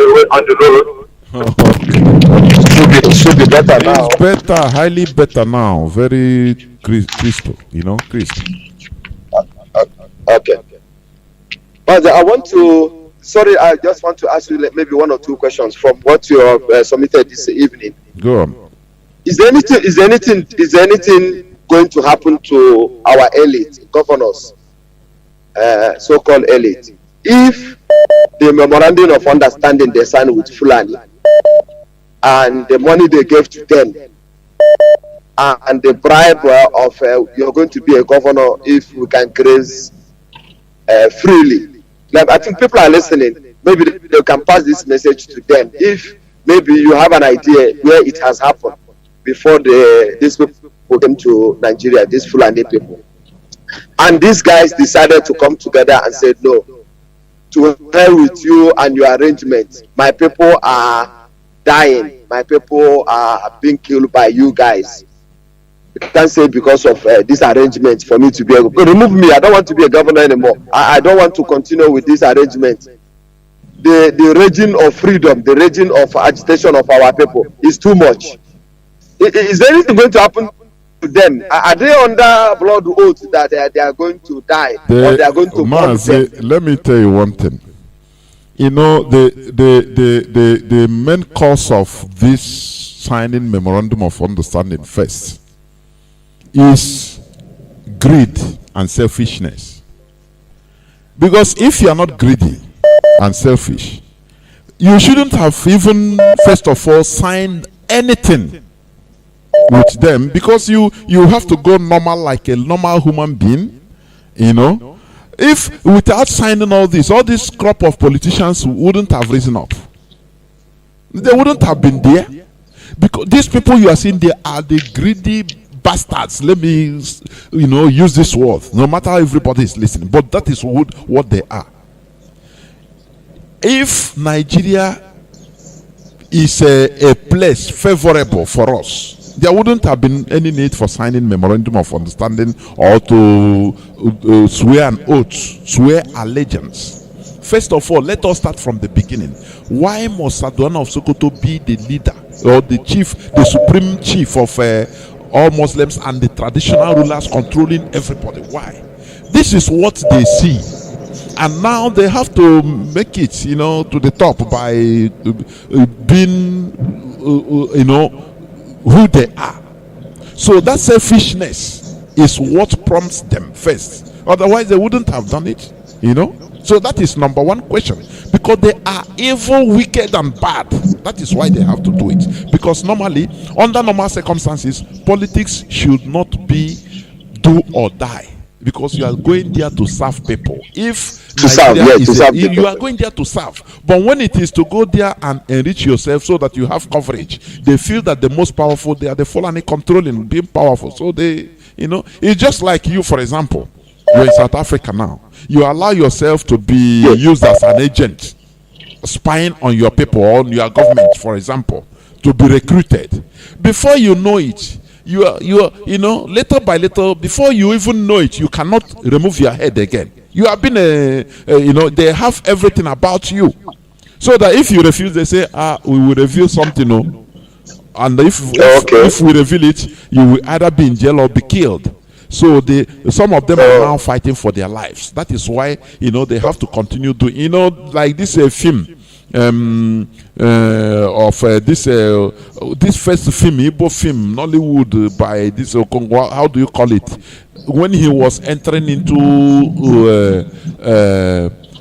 the road. It should be better now. It's better, highly better now. Very crisp, crisp. Okay. But I just want to ask you maybe one or two questions from what you have submitted this evening. Go on. Is there anything going to happen to our elite, governors, so-called elite, if the memorandum of understanding they signed with Fulani and the money they gave to them and the bribe of you're going to be a governor if we can graze freely? Like, I think people are listening. Maybe they can pass this message to them. If maybe you have an idea where it has happened before these people came to Nigeria, these Fulani people, and these guys decided to come together and said, no, to hell with you and your arrangements. My people are dying. My people are being killed by you guys. You can't say because of this arrangement for me to be remove me. I don't want to be a governor anymore. I don't want to continue with this arrangement. The raging of freedom, the raging of agitation of our people is too much. Is there anything going to happen to them? Are they under blood oath that they are going to die or they are going to Mazi, let me tell you one thing. You know, the main cause of this signing memorandum of understanding first is greed and selfishness. Because if you are not greedy and selfish, you shouldn't have even first of all signed anything with them, because you have to go normal like a normal human being, you know. If without signing all this crop of politicians wouldn't have risen up. They wouldn't have been there, because these people you are seeing there are the greedy bastards. Let me use this word, no matter how everybody is listening, but that is what they are. If Nigeria is a place favorable for us, there wouldn't have been any need for signing memorandum of understanding or to swear an oath, swear allegiance. First of all, let us start from the beginning. Why must Saduana of Sokoto be the leader or the supreme chief of all Muslims and the traditional rulers controlling everybody? Why? This is what they see, and now they have to make it, to the top by being, who they are. So that selfishness is what prompts them first. Otherwise, they wouldn't have done it. So that is number one question, because they are evil, wicked, and bad. That is why they have to do it. Because normally, under normal circumstances, politics should not be do or die, because you are going there to serve people. If you are going there to serve, but when it is to go there and enrich yourself so that you have coverage, they feel that the most powerful, they are the Fulani controlling, being powerful. So they, it's just like you, for example. You're in South Africa now. You allow yourself to be used as an agent, spying on your people, on your government, for example, to be recruited. Before you know it, you are little by little, before you even know it, you cannot remove your head again. You have been they have everything about you, so that if you refuse, they say, we will reveal something, and if we reveal it, you will either be in jail or be killed. So some of them are now fighting for their lives. That is why they have to continue doing, like this film of this first film, Ipob film, Nollywood, by this how do you call it? When he was entering into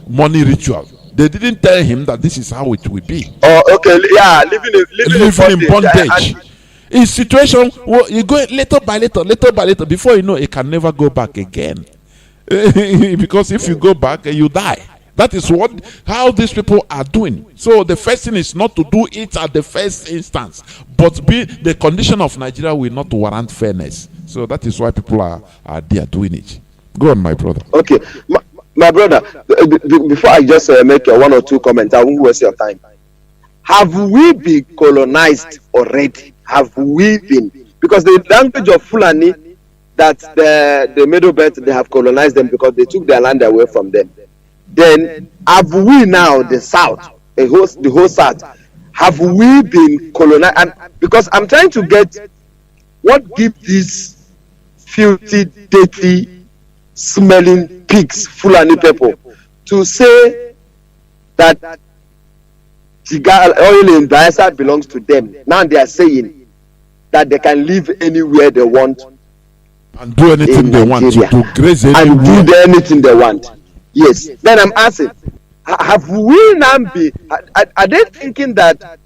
money ritual, they didn't tell him that this is how it will be. Oh, okay, yeah, living in bondage. In situation, you go little by little, before you know, it can never go back again. Because if you go back, you die. That is how these people are doing. So the first thing is not to do it at the first instance, but the condition of Nigeria will not warrant fairness. So that is why people are there doing it. Go on, my brother. Okay, my brother. Before I just make one or two comments, I won't waste your time. Have we been colonized already? Have we been? Because the language of Fulani, that the Middle Belt, they have colonized them because they took their land away from them. Then have we now, the South, the whole South, have we been colonized? And because I'm trying to get what gives these filthy, dirty, smelling pigs, Fulani people, to say that oil in Biafra belongs to them. Now they are saying that they can live anywhere they want and do anything they want, to graze anywhere and do anything they want. Yes. Then I'm asking, have we now been? Are they thinking that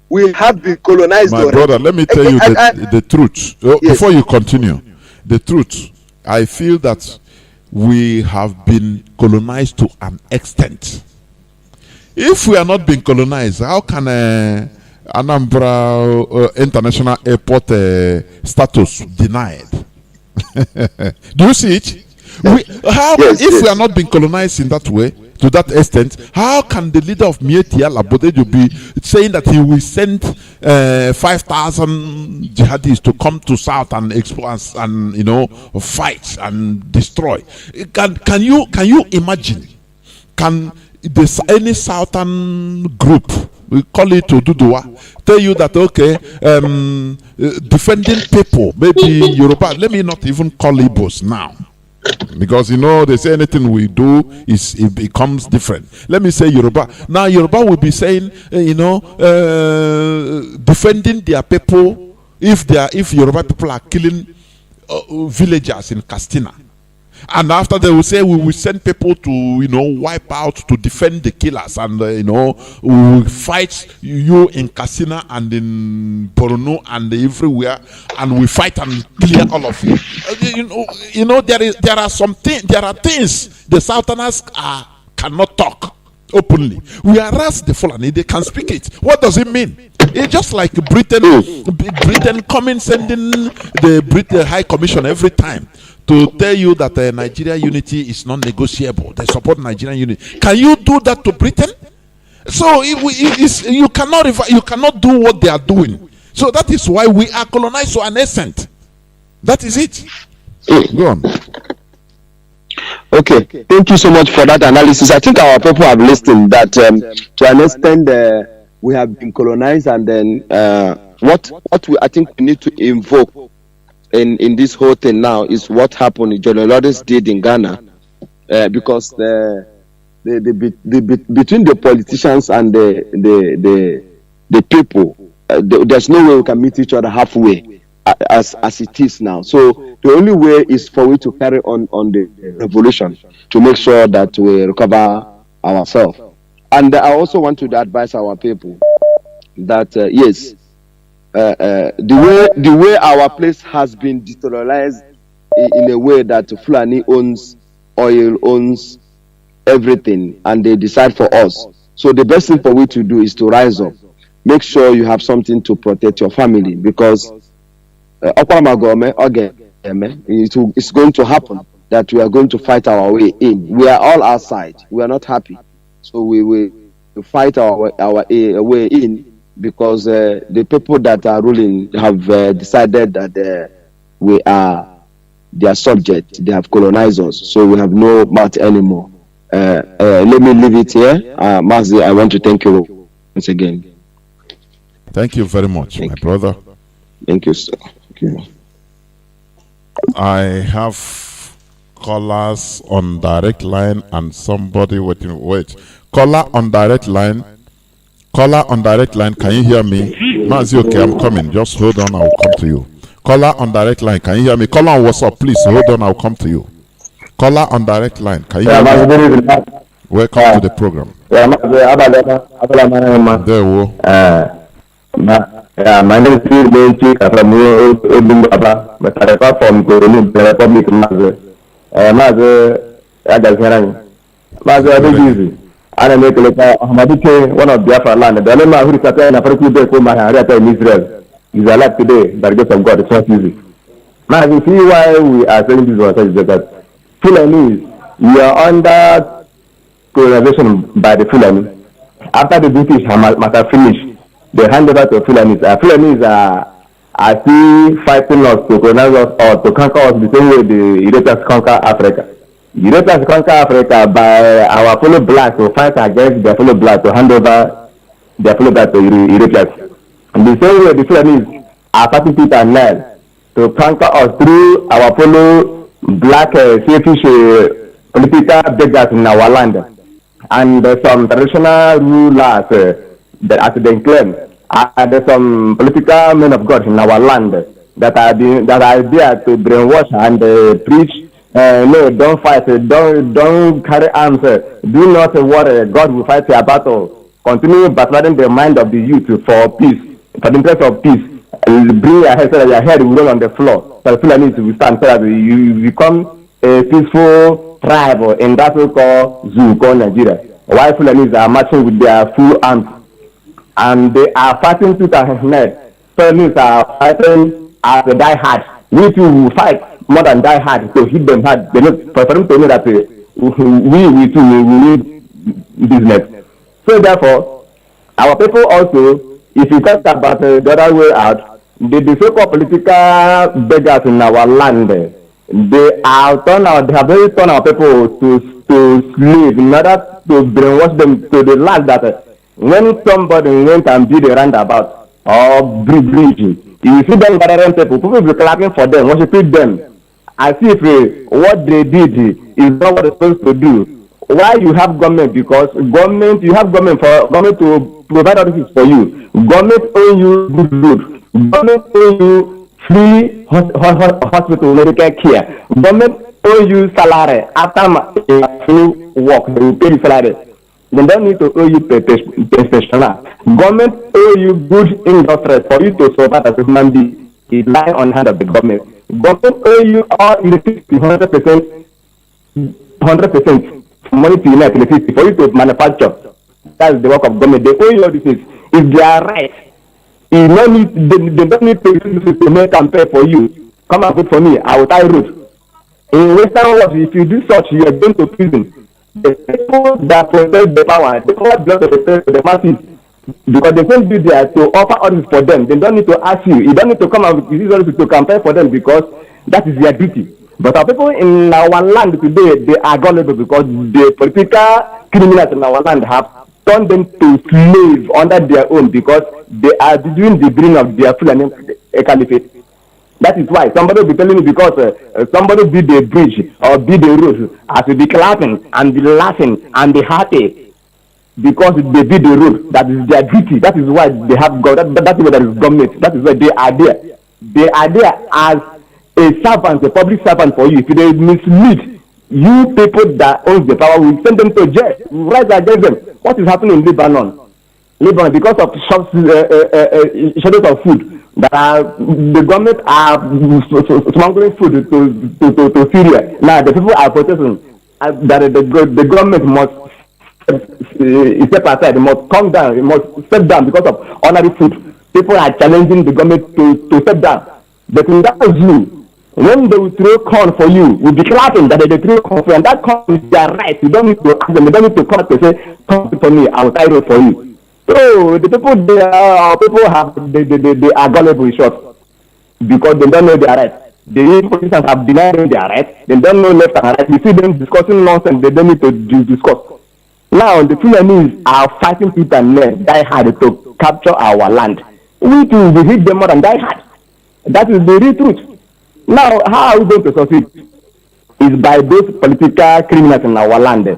we have been colonized? My brother, let me tell you the truth. Yes. Before you continue, the truth. I feel that we have been colonized to an extent. If we are not being colonized, how can Anambra International Airport status denied? Do you see it? If we are not being colonized in that way, to that extent, how can the leader of Mieti Alabodejo be saying that he will send 5,000 jihadis to come to South and explore and fight and destroy? Can you imagine? Can any Southern group, we call it Oduduwa, tell you that defending people, maybe Yoruba, let me not even call Igbos now, because they say anything we do it becomes different. Let me say Yoruba. Now Yoruba will be saying defending their people if Yoruba people are killing villagers in Castina. And after they will say we will send people to wipe out to defend the killers, and we will fight you in Katsina and in Borno and everywhere, and we fight and clear all of you. There are things the Southerners cannot talk openly, whereas the Fulani, they can speak it. What does it mean? It's just like Britain coming sending the High Commission every time to tell you that Nigeria unity is non-negotiable. They support Nigerian unity. Can you do that to Britain? So you cannot do what they are doing. So that is why we are colonized to an extent. That is it. Go on. Okay, thank you so much for that analysis. I think our people have listened that to an extent we have been colonized, and then what I think we need to invoke in this whole thing now is what happened Johnathan did in Ghana, because the between the politicians and the people, there's no way we can meet each other halfway as it is now. So the only way is for we to carry on the revolution to make sure that we recover ourselves. And I also want to advise our people that yes, the way our place has been decentralized in a way that Fulani owns oil, owns everything, and they decide for us. So the best thing for we to do is to rise up. Make sure you have something to protect your family, because it's going to happen that we are going to fight our way in. We are all outside. We are not happy. So we will fight our way in, because the people that are ruling have decided that we are their subject. They have colonized us, so we have no mouth anymore. Let me leave it here. Mazi, I want to thank you once again. Thank you very much, my brother. Thank you, sir. Thank you. I have callers on direct line and somebody waiting. Wait, caller on direct line. Caller on direct line, can you hear me? Mazi, okay, I'm coming. Just hold on, I'll come to you. Caller on direct line, can you hear me? Caller on WhatsApp, please hold on, I'll come to you. Caller on direct line, can you hear me? Welcome to the program. There we my name is Benchi from Obingaba, but I refer from the Republic of Mazi. Mazi, I just hear you. Mazi, I do easy. I make a one of Biafra land. The only man who is attending a pretty big woman in Israel is alive today, by the grace of God. It's not easy. Now, you see why we are saying this was that Fulani, we are under colonization by the Fulani. After the British must have finished, they hand over to Fulanis. Fulanis are still fighting us to colonize us or to conquer us the same way the Europeans conquer Africa. Europeans conquer Africa by our fellow blacks to fight against their fellow blacks to hand over their fellow blacks to Europeans. And the same way the Fulanis are fighting Peter and Nile to conquer us through our fellow black selfish political beggars in our land. And some traditional rulers that as they claim, and some political men of God in our land that are there to brainwash and preach. No, don't fight. Don't carry arms. Do not worry. God will fight your battle. Continue battling the mind of the youth for peace, for the interest of peace. Bring your head so that your head will roll on the floor. So Fulani will stand so that you become a peaceful tribe in that so-called zoo called Nigeria. While Fulanis are marching with their full arms, and they are fighting tooth and nail. Fulanis are fighting as a die hard. We too will fight more than die hard to hit them hard. They know, for them to know that we too will business. So therefore, our people also, if you talk about the other way out, the so-called political beggars in our land, they have really turned our people to slave in order to brainwash them to the land that when somebody went and build a roundabout or bridge, you see them gathering people will be clapping for them, worshiping them, as if what they did is not what they're supposed to do. Why you have government? Because you have government to provide all this for you. Government owe you good road. Government owe you free hospital medical care. Government owe you salary after you work. They will pay you salary. They don't need to owe you pensioner. Government owe you good industry for you to survive as a human being. It's lying on hand of the government. Government owe you all electricity 100%, 100% money to unite electricity for you to manufacture. That's the work of government. They owe you all these things. It's their right. They don't need to make campaign for you. Come and vote for me. I will tie road. In Western world, if you do such, you are going to prison. The people that protect the power, the power belongs to the masses. Because they can't be there to offer all this for them. They don't need to ask you. You don't need to come and use all this to campaign for them because that is their duty. But our people in our land today, they are gullible because the political criminals in our land have turned them to slaves under their own because they are doing the bringing of their full and caliphate. That is why somebody will be telling me because somebody build a bridge or build a road, as will be clapping and be laughing and be happy because they build a road. That is their duty. That is why they have God. That is why there is government. That is why they are there. They are there as a servant, a public servant for you. If they mislead you, people that own the power will send them to jail. Rise against them. What is happening in Lebanon? Because of shadows of food that the government are smuggling food to Syria. Now the people are protesting that the government must step aside, it must come down, it must step down because of ordinary food. People are challenging the government to step down. But in that view, when they will throw corn for you, we'll be clapping that they throw corn for you, and that corn is their right. You don't need to ask them, you don't need to come to say, come for me, I will tie road for you. So the people, they are gullible in short because they don't know their right. The politicians have denied them their right. They don't know left and right. You see them discussing nonsense they don't need to discuss. Now the Fulanese are fighting people and men die hard to capture our land. We too will hit them more than die hard. That is the real truth. Now, how are we going to succeed? Is by those political criminals in our land.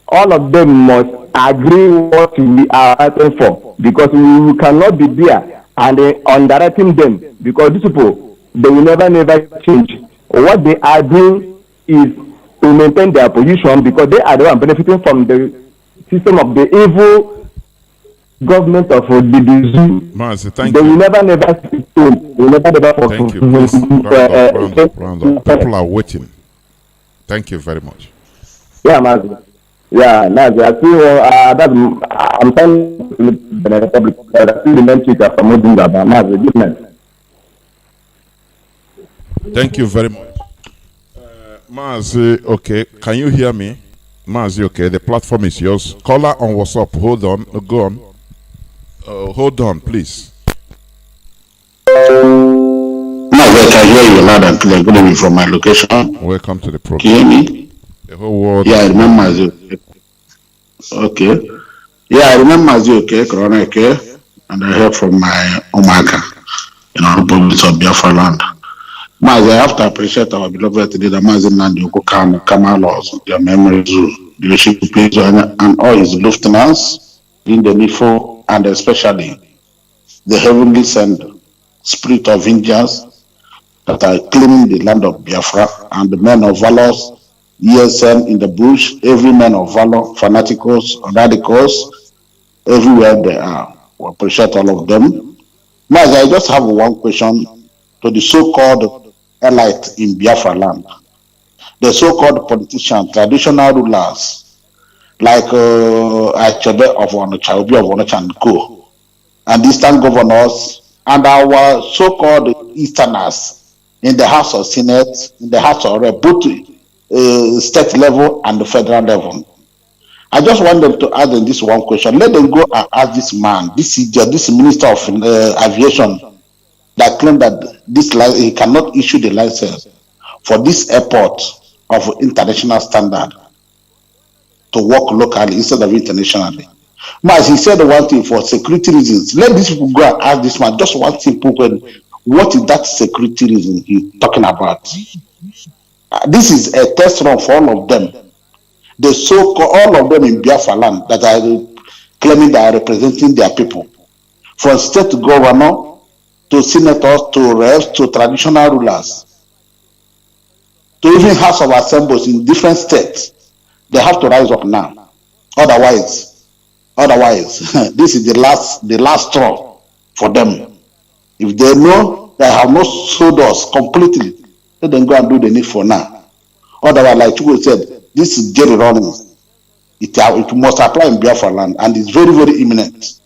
All of them must agree what we are fighting for, because we cannot be there and underwriting them, because these people, they will never change. What they are doing is to maintain their position, because they are the one benefiting from the system of the evil government of the zoo. Mazi, thank they you. Will never Thank you. Round up. People are waiting. Thank you very much. Yeah, Mazi. Yeah, Mazi. I feel I'm telling the Republic that I feel the main speaker from Mazi. Good night. Thank you very much. Mazi, okay. Can you hear me? Mazi, okay. The platform is yours. Caller on WhatsApp. Hold on. Go on. Hold on, please. I can hear you loud and clear. Good evening from my location. Welcome to the program. Can you hear me? The whole world. Yeah, I remember Mazi. Okay. Yeah, I remember Mazi, okay, Corona, okay. And I heard from my Omaka, the province of Biafra land. Mazi, I have to appreciate our beloved today, the Mazi Nandi Okukan, Kamalos, their memories, the leadership and all his lieutenants in the NIFO, and especially the heavenly sent spirit of vengeance that are claiming the land of Biafra, and the men of valor, ESN in the bush, every man of valor, fanaticals, radicals, everywhere they are. We appreciate all of them. Now, I just have one question to the so-called elite in Biafra land. The so-called politicians, traditional rulers, like Achebe of Onitsha, Obi of Onitsha and Co., and eastern governors, and our so-called easterners in the House of Senate, in the House of Rep, both state level and the federal level. I just want them to ask them this one question. Let them go and ask this man, this idiot, this minister of aviation that claimed that he cannot issue the license for this airport of international standard to work locally instead of internationally. Mas, he said one thing for security reasons. Let these people go and ask this man just one simple question. What is that security reason he's talking about? This is a test run for all of them. The so-called all of them in Biafra land that are claiming they are representing their people, from state governor to senators to reps to traditional rulers to even House of Assemblies in different states. They have to rise up now. Otherwise, this is the last straw for them. If they know they have not sold us completely, let them go and do the needful now. Otherwise, like Chugo said, this is Jerry Rawlings. It must apply in Biafra land, and it's very, very imminent.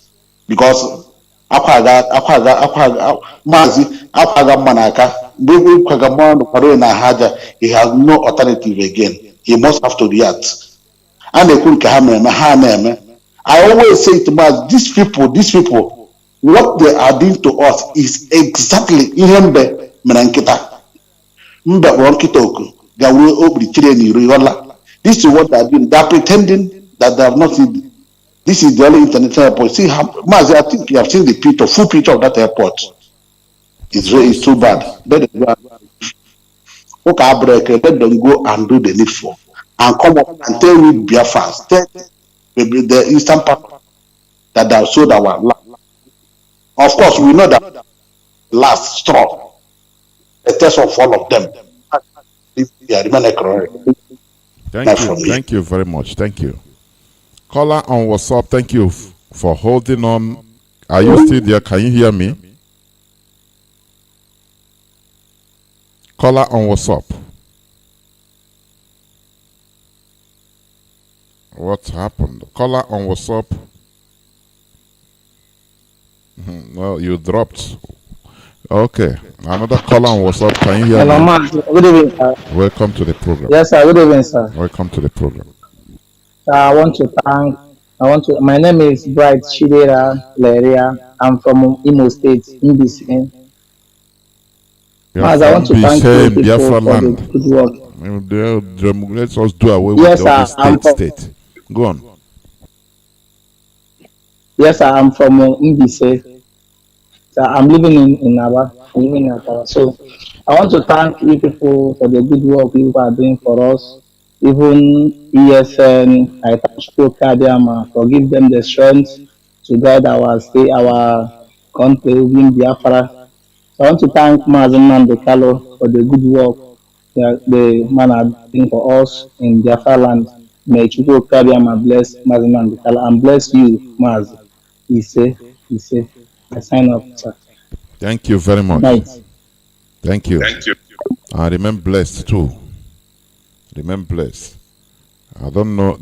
Because Mazi, he has no alternative again. He must have to react. And they couldn't I always say to Mazi, these people, what they are doing to us is exactly Ihembe Menankita. This is what they are doing. They are pretending that they have not seen. This is the only international airport. See, Mazi, I think you have seen the full picture of that airport. It's too bad. Let them go and do the needful. And come up and tell me Biafra, the eastern part that they have sold our land. Of course, we know that last straw, the test of all of them. Thank you very much. Thank you. Caller on WhatsApp, thank you for holding on. Are you still there? Can you hear me? Caller on WhatsApp. What happened? Caller on WhatsApp. Well, you dropped. Okay. Another caller on WhatsApp. Can you hear Hello, me? man. Good evening, sir. Welcome to the program. Yes, sir. Good evening, sir. Welcome to the program. My name is Bright Chidera Leria. I'm from Imo State, Mbisi. As I want to thank you people for the good work. Let us do away with all the state. Go on. Yes, sir. I'm from Mbisi. So I'm living in Aba. So I want to thank you people for the good work you are doing for us. Even ESN, I thank you, Kadiama, for giving them the strength to guide our state, our country, in Biafra. So I want to thank Mazi Kalo for the good work that the man are doing for us in Biafra land. May Chuko Kadiama bless Mazi Kalo and bless you, Mazi. He say, I sign up, sir. Thank you very much. Nice. Thank you. I remain blessed too. Remain blessed. I don't know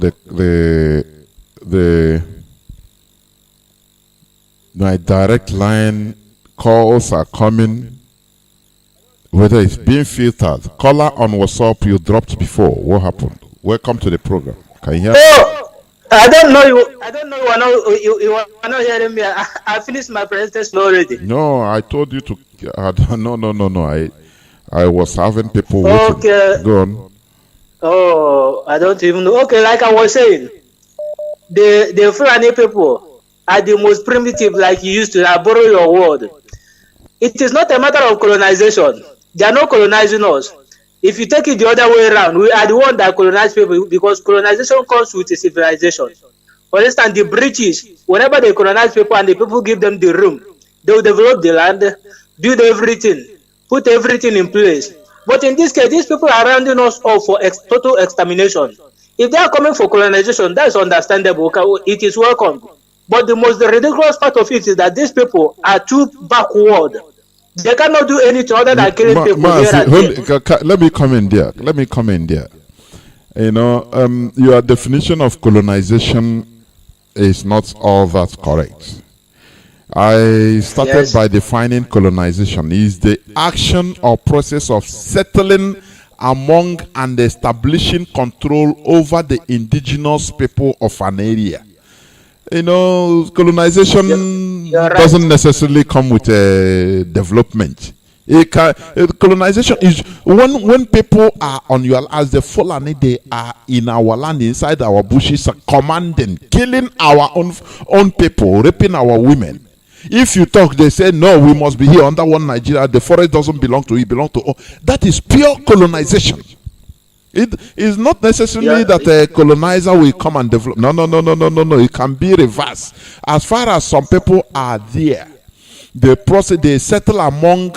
my direct line calls are coming. Whether it's being filtered. Caller on WhatsApp you dropped before. What happened? Welcome to the program. Can you hear me? I don't know you. I don't know you are not hearing me. I finished my presentation already. No, I told you to. No. I was having people waiting. Okay. Go on. Oh, I don't even know. Okay, like I was saying, the Fulani people are the most primitive, like you used to. I borrow your word. It is not a matter of colonization. They are not colonizing us. If you take it the other way around, we are the one that colonize people because colonization comes with a civilization. For instance, the British, whenever they colonize people and the people give them the room, they will develop the land, build everything, put everything in place. But in this case, these people are rounding us off for total extermination. If they are coming for colonization, that is understandable. It is welcome. But the most ridiculous part of it is that these people are too backward. They cannot do anything other than killing people here and there. Let me come in there. You know, your definition of colonization is not all that correct. I started by defining colonization is the action or process of settling among and establishing control over the indigenous people of an area. Colonization doesn't necessarily come with development. Colonization is when people are on your, as the Fulani, they are in our land, inside our bushes, commanding, killing our own people, raping our women. If you talk, they say no, we must be here under one Nigeria. The forest doesn't belong to you, it belongs to all. That is pure colonization. It is not necessarily that a colonizer will come and develop. No. It can be reversed. As far as some people are there, they settle among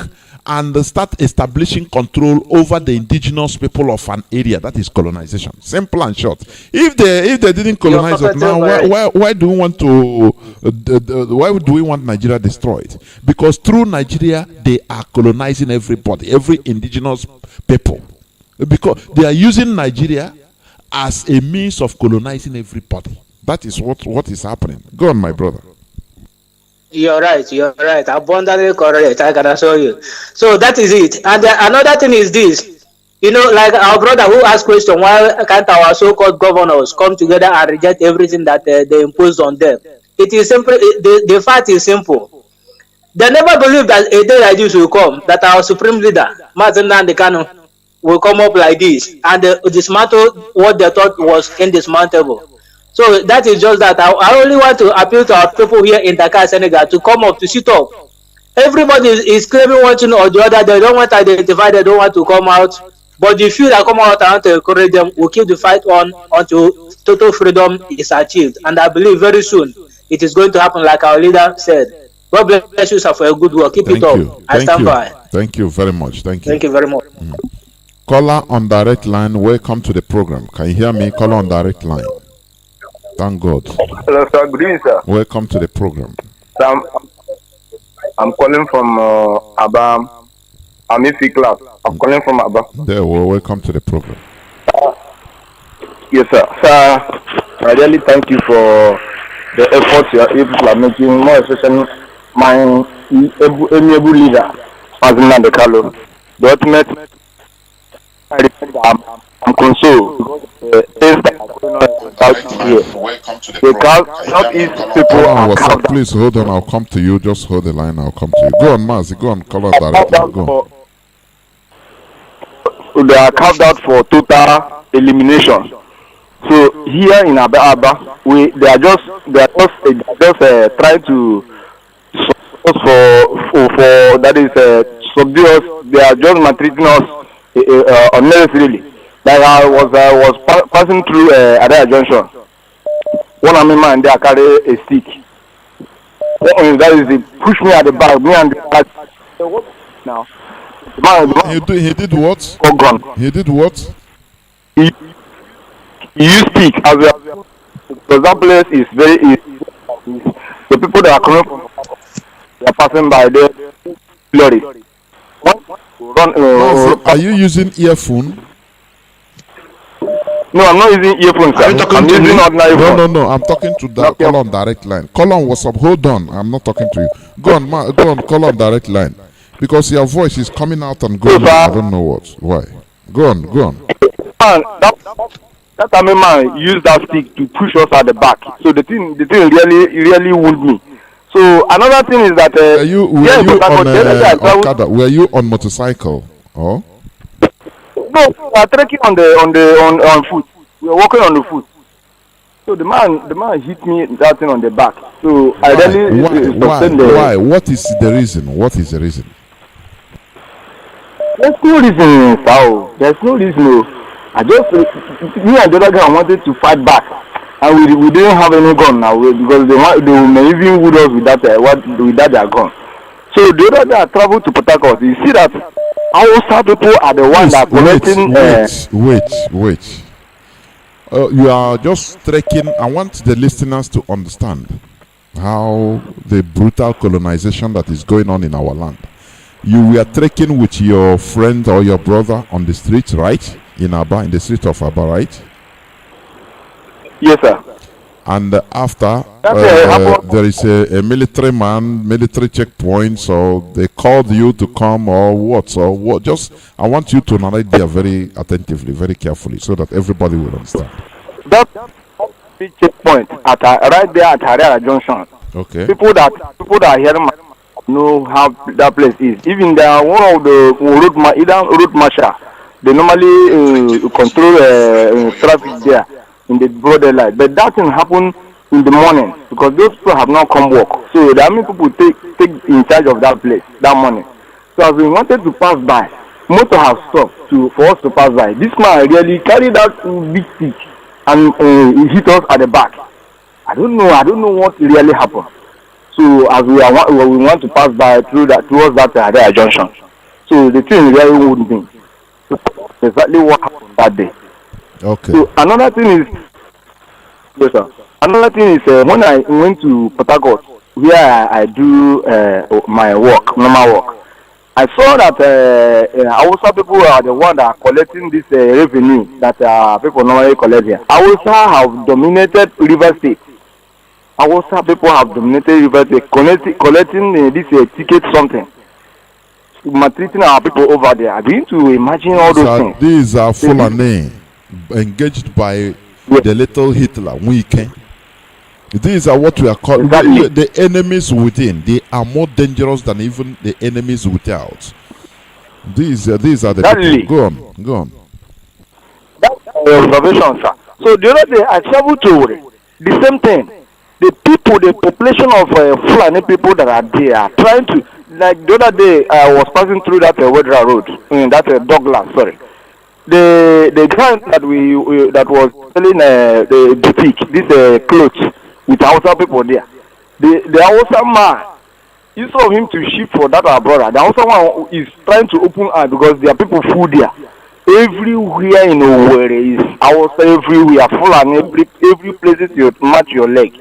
and start establishing control over the indigenous people of an area. That is colonization. Simple and short. If they didn't colonize us now, why do we want to? Why do we want Nigeria destroyed? Because through Nigeria they are colonizing everybody, every indigenous people. Because they are using Nigeria as a means of colonizing everybody. That is what is happening. Go on, my brother. You're right. Abundantly correct. I can assure you. So that is it. And another thing is this. Like our brother who asked question, why can't our so-called governors come together and reject everything that they imposed on them? It is simple. The fact is simple. They never believed that a day like this will come, that our supreme leader, Mazi Kanu, will come up like this and dismantle what they thought was indismantleable. So that is just that. I only want to appeal to our people here in Dakar, Senegal, to come up, to sit up. Everybody is claiming one thing or the other. They don't want to identify, they don't want to come out. But the few that come out and want to encourage them will keep the fight on until total freedom is achieved. And I believe very soon it is going to happen, like our leader said. God bless you, sir, for your good work. Keep it up. I stand by. Thank you very much. Thank you. Thank you very much. Caller on direct line, welcome to the program. Can you hear me? Caller on direct line. Thank God. Hello, sir. Good evening, sir. Welcome to the program. Sir, I'm calling from Aba. I'm Ifi class. I'm calling from Aba. Welcome to the program. Yes, sir. Sir, I really thank you for the efforts you people are making, more especially my amiable leader, Mazi Kanu. The ultimate, I'm consoled because things that are going on out here. The Southeast people are carved. Please hold on, I'll come to you. Just hold the line, I'll come to you. Go on, Mazi, go on, call us directly. Go on. They are carved out for total elimination. So here in Aba, they are just trying to for that is subdue us. They are just maltreating us unnecessarily. Like I was passing through Adaya Junction. One of my man there carry a stick. That is it. Push me at the back. Me and the back. Now. He did what? Oh, gun. He did what? He used stick as well. Because that place is very easy. The people that are coming from, they are passing by there. Lorry. Are you using earphone? No, I'm not using earphones, sir. I'm using ordinary phone. No. I'm talking to that. Call on direct line. Call on WhatsApp. Hold on. I'm not talking to you. Go on, call on direct line. Because your voice is coming out and going. I don't know what. Why. Go on. Man, that army man used that stick to push us at the back. So the thing really wounded me. So another thing is that were you on motorcycle? Oh? No, we are trekking on foot. We are walking on the foot. So the man hit me that thing on the back. So I really why? What is the reason? There's no reason, Sao. There's no reason. I just me and the other guy wanted to fight back, and we didn't have any gun now because they may even wound us with that their gun. So the other guy traveled to Port Harcourt. You see that HAUSA people are the ones that are collecting. Wait. You are just trekking. I want the listeners to understand how the brutal colonization that is going on in our land. You were trekking with your friend or your brother on the street, right? In the street of Aba, right? Yes, sir. And after, That's there is a military man, military checkpoint, so they called you to come or what? So what? Just, I want you to narrate there very attentively, very carefully, so that everybody will understand. That checkpoint at right there at Harera Junction. Okay. People that are here know how that place is. Even the one of the road marshal, they normally control traffic there in the broad daylight. But that thing happen in the morning because those people have not come work. So there are many people take in charge of that place that morning. So as we wanted to pass by, motor have stopped for us to pass by. This man really carried that big stick and he hit us at the back. I don't know what really happened. So as we want to pass by towards that junction. So the thing really wouldn't be. So exactly what happened that day. Okay. So another thing is, yes, sir. Another thing is when I went to Port Harcourt, where I do my normal work, I saw that HAUSA people are the one that are collecting this revenue that people normally collect here. HAUSA have dominated River State. HAUSA people have dominated River State, collecting this ticket something. Maltreating our people over there. I begin to imagine all those things. These are Fulani engaged by the little Hitler weekend. These are what we are calling the enemies within. They are more dangerous than even the enemies without. These are the people. Go on. That's observation, sir. So the other day I traveled to the same thing. The population of Fulani people that are there are trying to, like the other day I was passing through that Wedra road, that Douglas, sorry. The guy that was selling the boutique, this clothes with HAUSA people there. The HAUSA man, instead of him to ship for that our brother, the HAUSA one is trying to open eye because there are people full there. Everywhere in Owerri is HAUSA everywhere, full and every place you match your leg,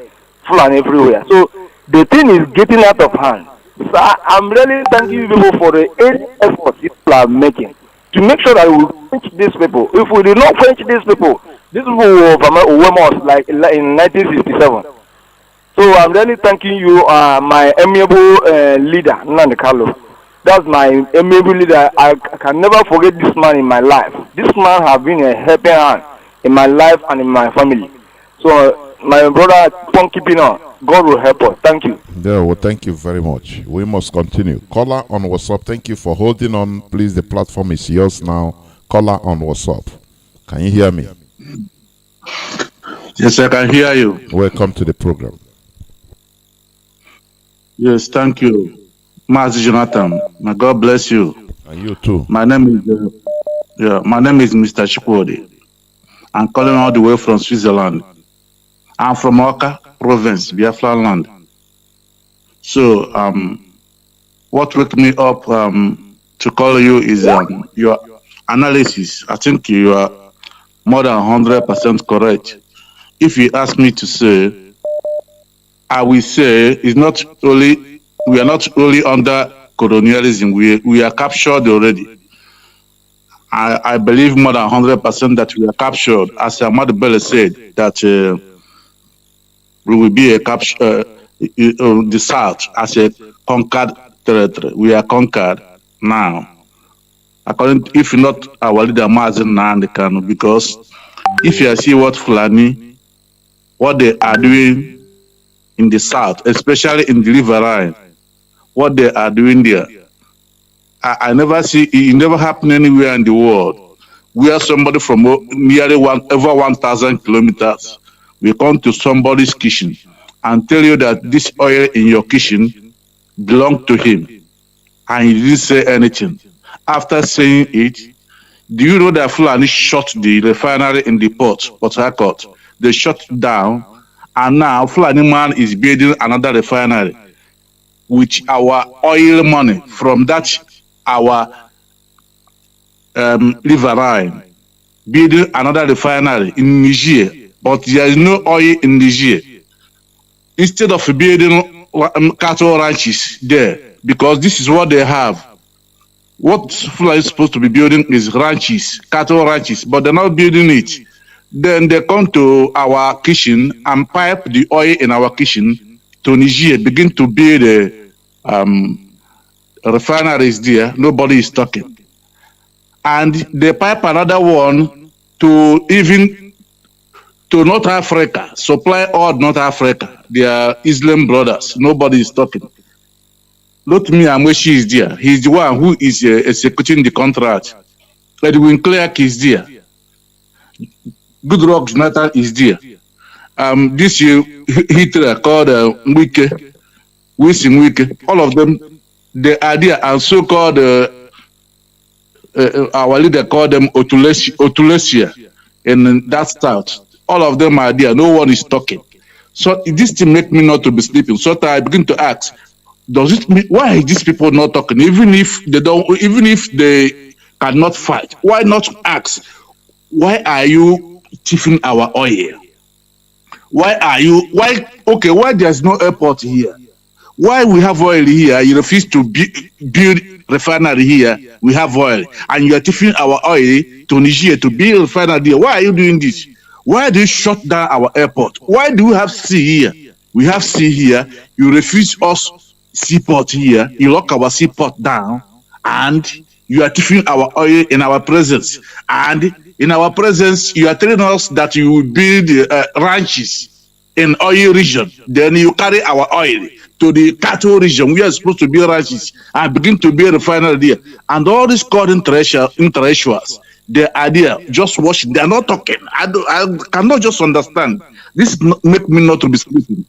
full and everywhere. So the thing is getting out of hand. So I'm really thanking you people for the efforts people are making to make sure that we quench these people. If we do not quench these people will overwhelm us like in 1967. So I'm really thanking you, my amiable leader, Nandi Carlo. That's my amiable leader. I can never forget this man in my life. This man has been a helping hand in my life and in my family. So my brother, keep on keeping on. God will help us. Thank you. Yeah, well, thank you very much. We must continue. Caller on WhatsApp. Thank you for holding on. Please, the platform is yours now. Caller on WhatsApp. Can you hear me? Yes, I can hear you. Welcome to the program. Yes, thank you, Mazi Johnathan. May God bless you. And you too. My name is Mr. Chikwodi. I'm calling all the way from Switzerland. I'm from Oka province, Biafra land. So, what woke me up to call you is your analysis. I think you are more than 100% correct. If you ask me to say, I will say it's not only we are not only under colonialism. We are captured already. I believe more than 100% that we are captured. As Ahmad Bello said, that we will be a capture the South as a conquered territory. We are conquered now. According, if not our leader Mazi Kanu, because if you see what Fulani, what they are doing in the South, especially in the riverine, what they are doing there, I never see it never happen anywhere in the world where somebody from nearly over 1,000 kilometers will come to somebody's kitchen and tell you that this oil in your kitchen belongs to him, and he didn't say anything. After saying it, do you know that Fulani shut the refinery in the Port Harcourt? They shut down, and now Fulani man is building another refinery with our oil money from that our riverine, building another refinery in Niger, but there is no oil in Niger. Instead of building cattle ranches there, because this is what they have. What Fulani is supposed to be building is ranches, cattle ranches, but they're not building it. Then they come to our kitchen and pipe the oil in our kitchen to Niger, begin to build refineries there. Nobody is talking. And they pipe another one to even to North Africa, supply all North Africa. They are Islam brothers. Nobody is talking. Not me, Amechi is there. He's the one who is executing the contract. Edwin Clark is there. Good Rock Johnathan is there. This Hitler called Wike, Wilson Wike, all of them, they are there, and so-called our leader called them Otulesia in that south. All of them are there. No one is talking. So this thing make me not to be sleeping. So I begin to ask, does it mean why these people not talking? Even if they cannot fight, why not ask? Why are you thieving our oil? Why there's no airport here? Why we have oil here? You refuse to build refinery here. We have oil, and you are thieving our oil to Niger to build refinery here. Why are you doing this? Why do you shut down our airport? Why do we have sea here? We have sea here. You refuse us seaport here. You lock our seaport down, and you are thieving our oil in our presence. And in our presence, you are telling us that you will build ranches in oil region. Then you carry our oil to the cattle region. We are supposed to build ranches and begin to build refinery there. And all these called intellectuals, they are there just watching. They are not talking. I cannot just understand. This make me not to be sleeping.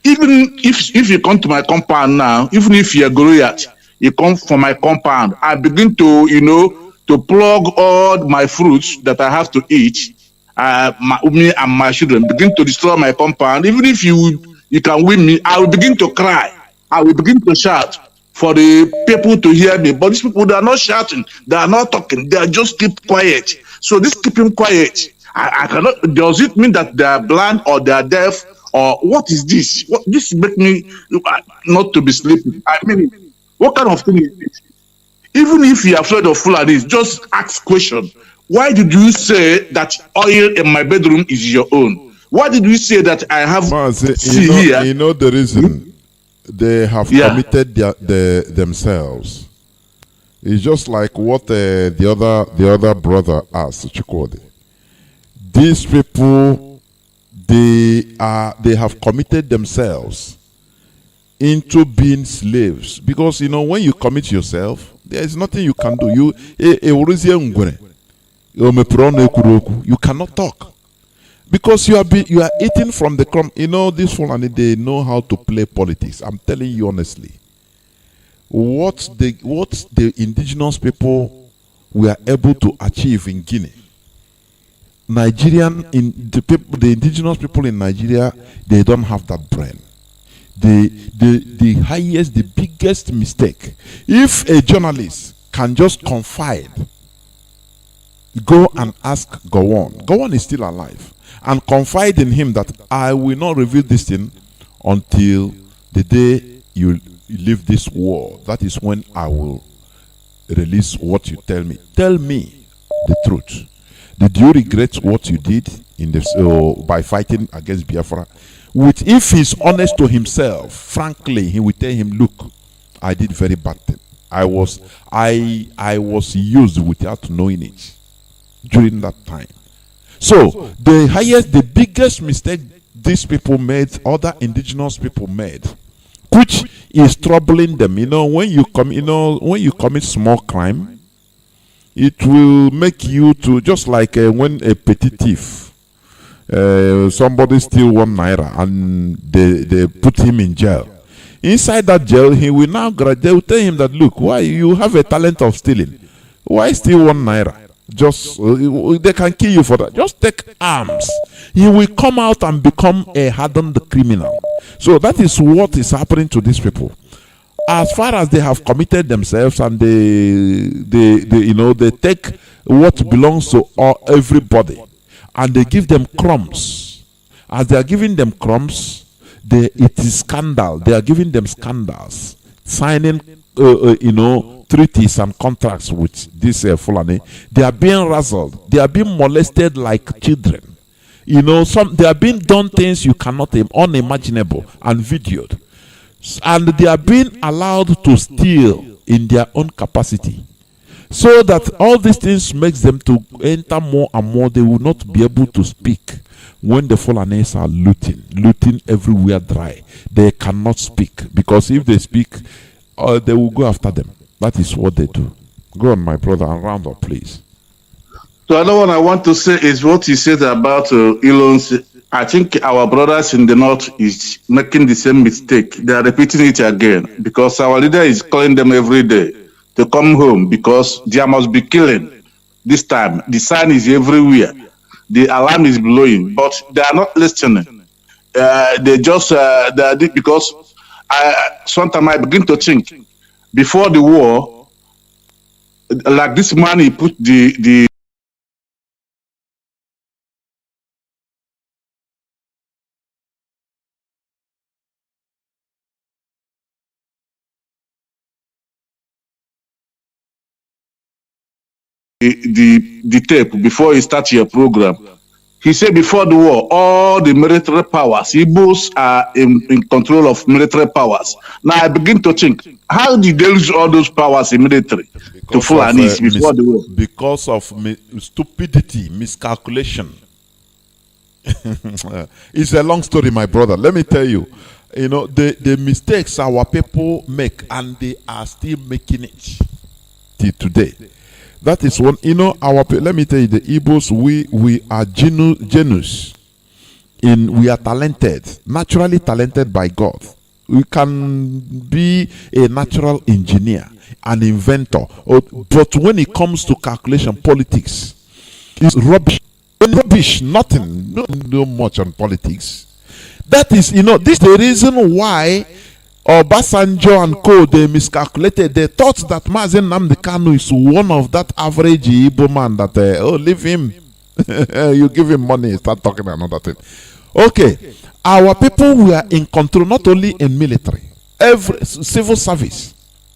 Even if you come to my compound now, even if you are Goliath, you come from my compound, I begin to, to plug all my fruits that I have to eat, me and my children, begin to destroy my compound. Even if you can win me, I will begin to cry. I will begin to shout for the people to hear me. But these people, they are not shouting. They are not talking. They are just keep quiet. So this keeping quiet, I cannot, does it mean that they are blind or they are deaf? Or what is this? This make me not to be sleeping. I mean, what kind of thing is this? Even if you are afraid of Fulanis, just ask question. Why did you say that oil in my bedroom is your own? Why did you say that I have here? You know the reason they have committed themselves. It's just like what the other brother asked Chukwudi. These people, they have committed themselves into being slaves, because when you commit yourself, there is nothing you can do. You cannot talk because you are eating from the crumb. This one, and they know how to play politics. I'm telling you honestly, what the indigenous people were able to achieve in Guinea, the indigenous people in Nigeria, they don't have that brain. The highest, the biggest mistake, if a journalist can just confide, go and ask Gowon. Gowon is still alive, and confide in him that I will not reveal this thing until the day you leave this world. That is when I will release what you tell me. Tell me the truth. Did you regret what you did by fighting against Biafra? If he's honest to himself, frankly, he will tell him, look, I did very bad thing. I was used without knowing it during that time. So the biggest mistake these people made, other indigenous people made, which is troubling them. When you commit small crime, it will make you to, just like when a petty thief, somebody steal 1 naira and they put him in jail. Inside that jail, he will now they will tell him that, look, why you have a talent of stealing? Why steal 1 naira? Just they can kill you for that. Just take arms. He will come out and become a hardened criminal. So that is what is happening to these people. As far as they have committed themselves and they take what belongs to everybody, and they give them crumbs. As they are giving them crumbs, it is scandal. They are giving them scandals, signing treaties and contracts with this Fulani. They are being razzled. They are being molested like children. You know, they are being done things you cannot unimaginable and videoed, and they are being allowed to steal in their own capacity, so that all these things makes them to enter more and more. They will not be able to speak when the Fulanis are looting everywhere dry. They cannot speak, because if they speak, they will go after them. That is what they do. Go on, my brother, and round up, please. So another one I want to say is what he said about Elon's. I think our brothers in the north is making the same mistake. They are repeating it again, because our leader is calling them every day to come home, because there must be killing this time. The sign is everywhere. The alarm is blowing, but they are not listening. They just because sometimes I begin to think, before the war, like this man, he put the tape before he starts your program. He said before the war, all the military powers, Igbos are in control of military powers. Now I begin to think, how did they lose all those powers in military to Fulanis before the war? Because of stupidity, miscalculation. It's a long story, my brother. Let me tell you, you know, the mistakes our people make, and they are still making it till today. That is one, you know, let me tell you, the Igbos, we are genius. We are talented, naturally talented by God. We can be a natural engineer, an inventor. But when it comes to calculation, politics, it's rubbish. Rubbish, nothing, no much on politics. That is, you know, this is the reason why Obasanjo and co, they miscalculated. They thought that Mazi Nnamdi Kanu is one of that average Igbo man that, leave him. You give him money, start talking another thing. Okay, our people were in control, not only in military, every civil service,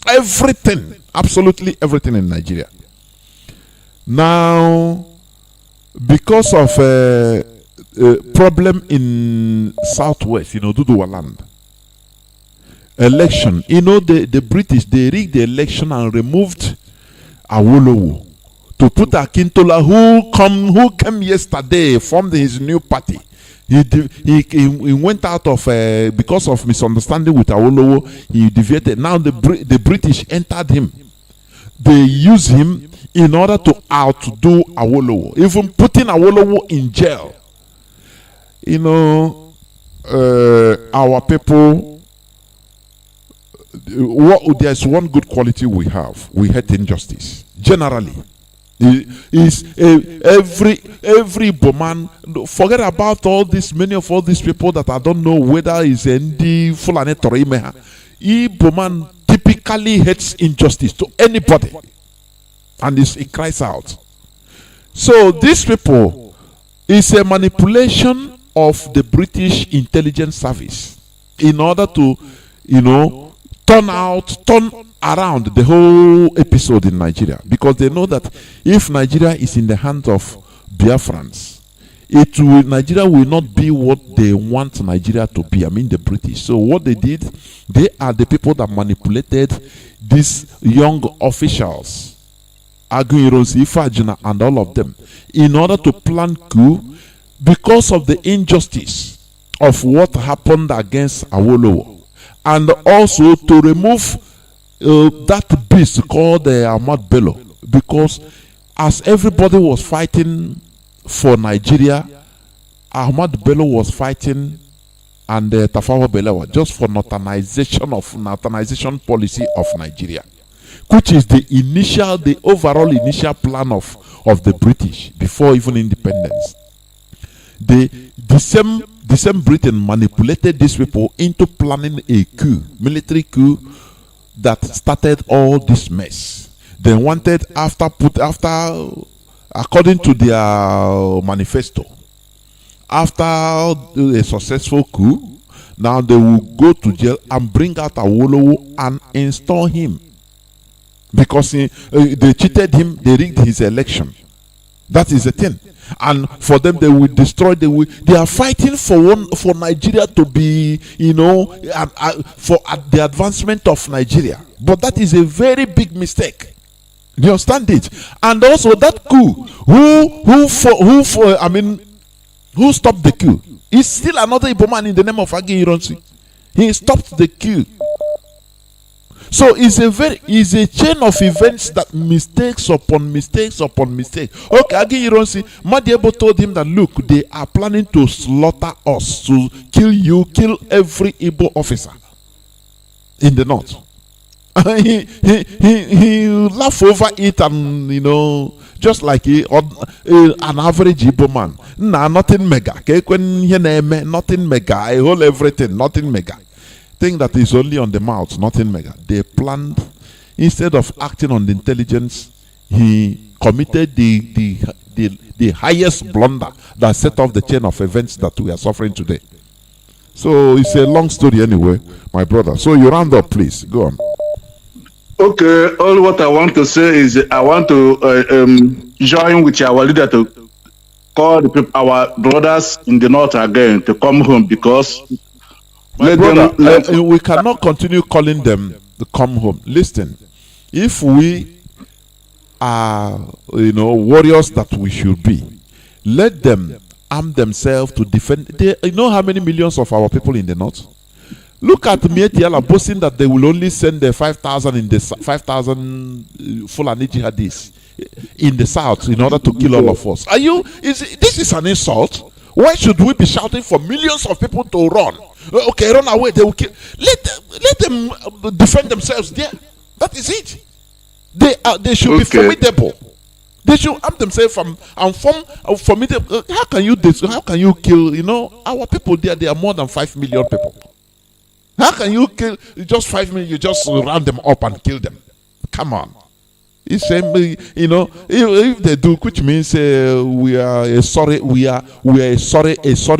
everything, absolutely everything in Nigeria. Now, because of a problem in Southwest, you know, Duduwa land, election, you know, the British, they rigged the election and removed Awolowo to put Akintola, who came yesterday, formed his new party. He went out of because of misunderstanding with Awolowo. He deviated. Now the British entered him. They use him in order to outdo Awolowo, even putting Awolowo in jail. You know, our people. There's one good quality we have. We hate injustice. Generally, every Boman. Forget about all this. Many of all these people that I don't know whether is Ndi Fulani Torimeha. Boman typically hates injustice to anybody, and it cries out. So these people is a manipulation of the British intelligence service in order to, you know, turn around the whole episode in Nigeria, because they know that if Nigeria is in the hands of Biafrans, Nigeria will not be what they want Nigeria to be. I mean the British. So what they did, they are the people that manipulated these young officials, Aguiros, Ifajina, and all of them, in order to plan coup because of the injustice of what happened against Awolowo. And also to remove that beast called Ahmad Bello, because as everybody was fighting for Nigeria, Ahmad Bello was fighting, and Tafawa Balewa, just for Northernization policy of Nigeria, which is the overall initial plan of the British before even independence. The same Britain manipulated these people into planning a coup, military coup, that started all this mess. They wanted after according to their manifesto, after a successful coup, now they will go to jail and bring out Awolowo and install him, because they cheated him, they rigged his election. That is the thing. And for them, they will destroy. They are fighting for Nigeria to be, for the advancement of Nigeria. But that is a very big mistake. Do you understand it? And also that coup, who stopped the coup? Is still another Ipob man in the name of Agi Ironsi. He stopped the coup. So it's a chain of events that mistakes upon mistakes upon mistakes. Okay, Agi Ironsi, Madiebo told him that look, they are planning to slaughter us, to kill every Igbo officer in the north. he laughed over it, and just like an average Igbo man. Nah, nothing mega. Nothing mega. I hold everything, nothing mega. Thing that is only on the mouth, nothing mega. They planned, instead of acting on the intelligence, he committed the highest blunder that set off the chain of events that we are suffering today. So it's a long story anyway, my brother. So you round up, please. Go on. Okay, all what I want to say is I want to join with our leader to call our brothers in the north again to come home, because we cannot continue calling them to come home. Listen, if we are warriors that we should be, let them arm themselves to defend. You know how many millions of our people in the north? Look at Mietiala boasting that they will only send the 5,000 in the 5,000 Fulani jihadis in the south in order to kill all of us. This is an insult. Why should we be shouting for millions of people to run? Okay, run away. They will kill. Let them defend themselves there. That is it. They should be formidable. They should arm themselves and form formidable. How can you kill? Our people there. They are more than 5 million people. How can you kill just 5 million? You just round them up and kill them. Come on. It's if they do, which means we are a sorry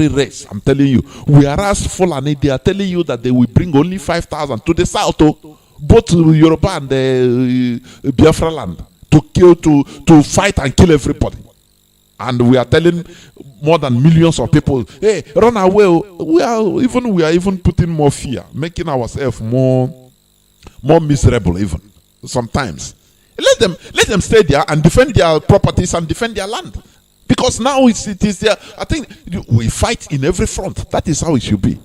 race. I'm telling you. Whereas Fulani, they are telling you that they will bring only 5,000 to the south, both Yoruba and Biafra land, to fight and kill everybody. And we are telling more than millions of people, hey, run away. We are even putting more fear, making ourselves more miserable even sometimes. Let them stay there and defend their properties and defend their land. Because now it is there. I think we fight in every front. That is how it should be.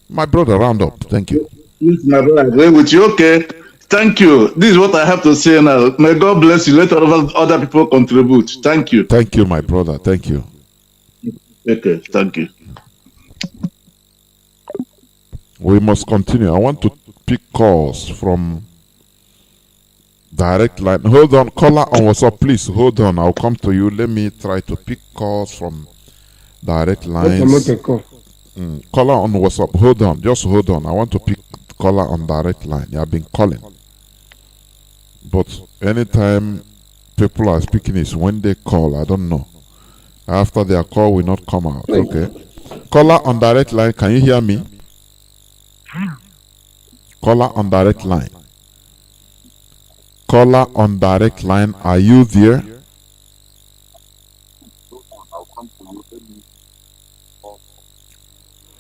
My brother, round up. Thank you. Yes, my brother, I agree with you. Okay. Thank you. This is what I have to say now. May God bless you. Let other people contribute. Thank you. Thank you, my brother. Thank you. Okay, thank you. We must continue. I want to pick calls from direct line. Hold on, caller on WhatsApp, please. Hold on, I'll come to you. Let me try to pick calls from direct lines. Caller on WhatsApp. Hold on, just hold on. I want to pick caller on direct line. You have been calling, but anytime people are speaking is when they call. I don't know. After their call will not come out. Okay. Caller on direct line. Can you hear me? Caller on direct line. Caller on direct line, are you there?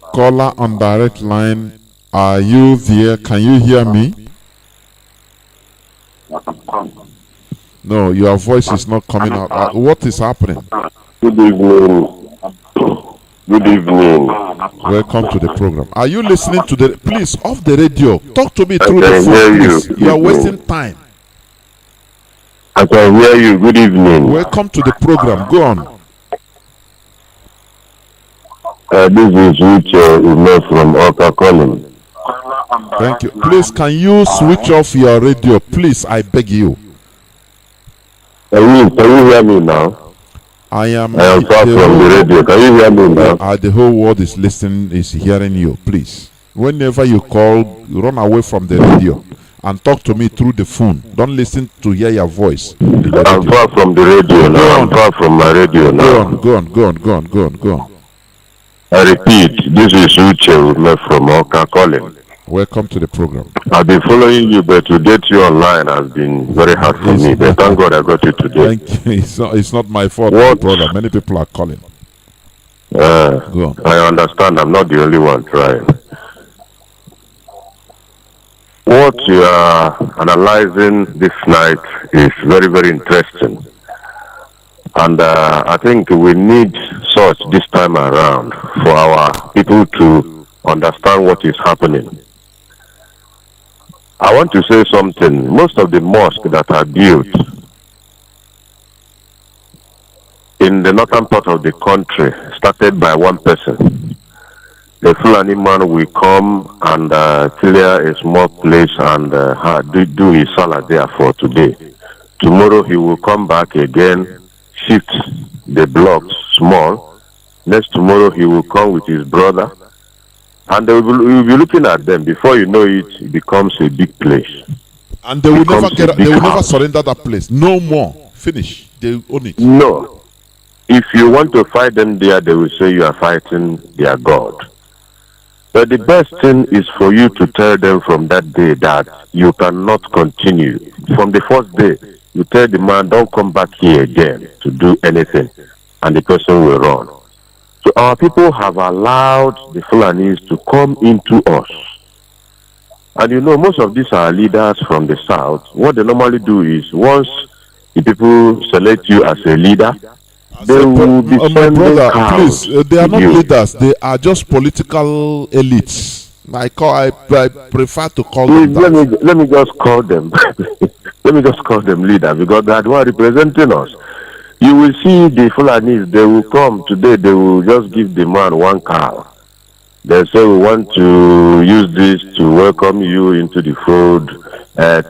Caller on direct line, are you there? Can you hear me? No, your voice is not coming out. What is happening? Good evening. Good evening. Welcome to the program. Are you listening to the... Please, off the radio. Talk to me through the phone, please. You are wasting time. I can hear you. Good evening. Welcome to the program. Go on. This is Rich from Oka calling. Thank you. Please, can you switch off your radio? Please, I beg you. Can you hear me now? I am far from the radio. Can you hear me now? The whole world is listening, is hearing you. Please. Whenever you call, run away from the radio and talk to me through the phone. Don't listen to hear your voice. I'm far from the radio now. I'm far from my radio now. Go on. I repeat, this is Uche from Oka calling. Welcome to the program. I've been following you, but to get you online has been very hard for me. But thank God I got you today. Thank you. It's not my fault, my brother. Many people are calling. Go on. I understand. I'm not the only one trying. What you are analyzing this night is very, very interesting. And I think we need such this time around for our people to understand what is happening. I want to say something. Most of the mosques that are built in the northern part of the country started by one person. The Fulani man will come and clear a small place and do his salah there for today. Tomorrow he will come back again, shift the blocks small. Next tomorrow he will come with his brother. And they will be looking at them. Before you know it, it becomes a big place. And they will never surrender that place. No more. Finish. They own it. No. If you want to fight them there, they will say you are fighting their God. But the best thing is for you to tell them from that day that you cannot continue. From the first day, you tell the man, don't come back here again to do anything. And the person will run. So our people have allowed the Fulanis to come into us. And you know, most of these are leaders from the south. What they normally do is, once the people select you as a leader, they will be my brother, please, they are not you. leaders. They are just political elites. I prefer to call them that. Let me just call them. Let me just call them leaders, because they are the one representing us. You will see the Fulanis, they will come today, they will just give the man one cow. They say, we want to use this to welcome you into the fold.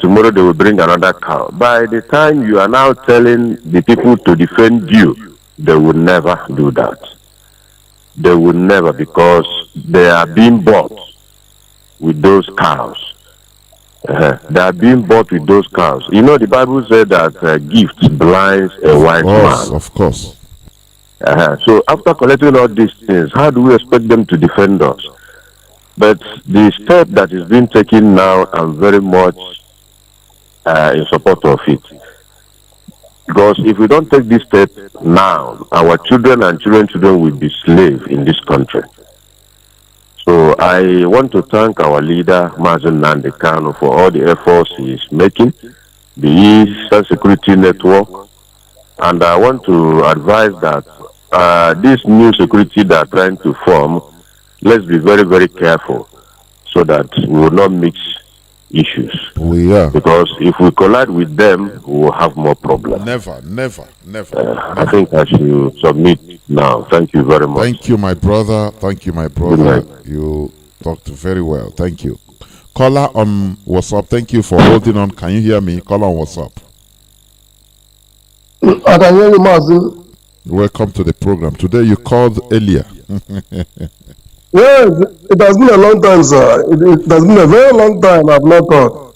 Tomorrow they will bring another cow. By the time you are now telling the people to defend you, they will never do that. They will never, because they are being bought with those cows. They are being bought with those cows. You know, the Bible said that gifts blinds a wise man. Of course. So after collecting all these things, how do we expect them to defend us? But the step that is being taken now, I'm very much in support of it. Because if we don't take this step now, our children and children will be slaves in this country. So I want to thank our leader, Mazi Kanu, for all the efforts he is making, the East Security Network. And I want to advise that this new security that are trying to form, let's be very, very careful so that we will not mix issues. Because if we collide with them, we will have more problems. Never. I think I should submit now. Thank you very much. Thank you, my brother. You talked very well. Thank you. Caller on WhatsApp. Thank you for holding on. Can you hear me? Caller on WhatsApp. I can hear you, Mazi. Welcome to the program. Today you called earlier. Yes, it has been a long time, sir. It has been a very long time. I've not called.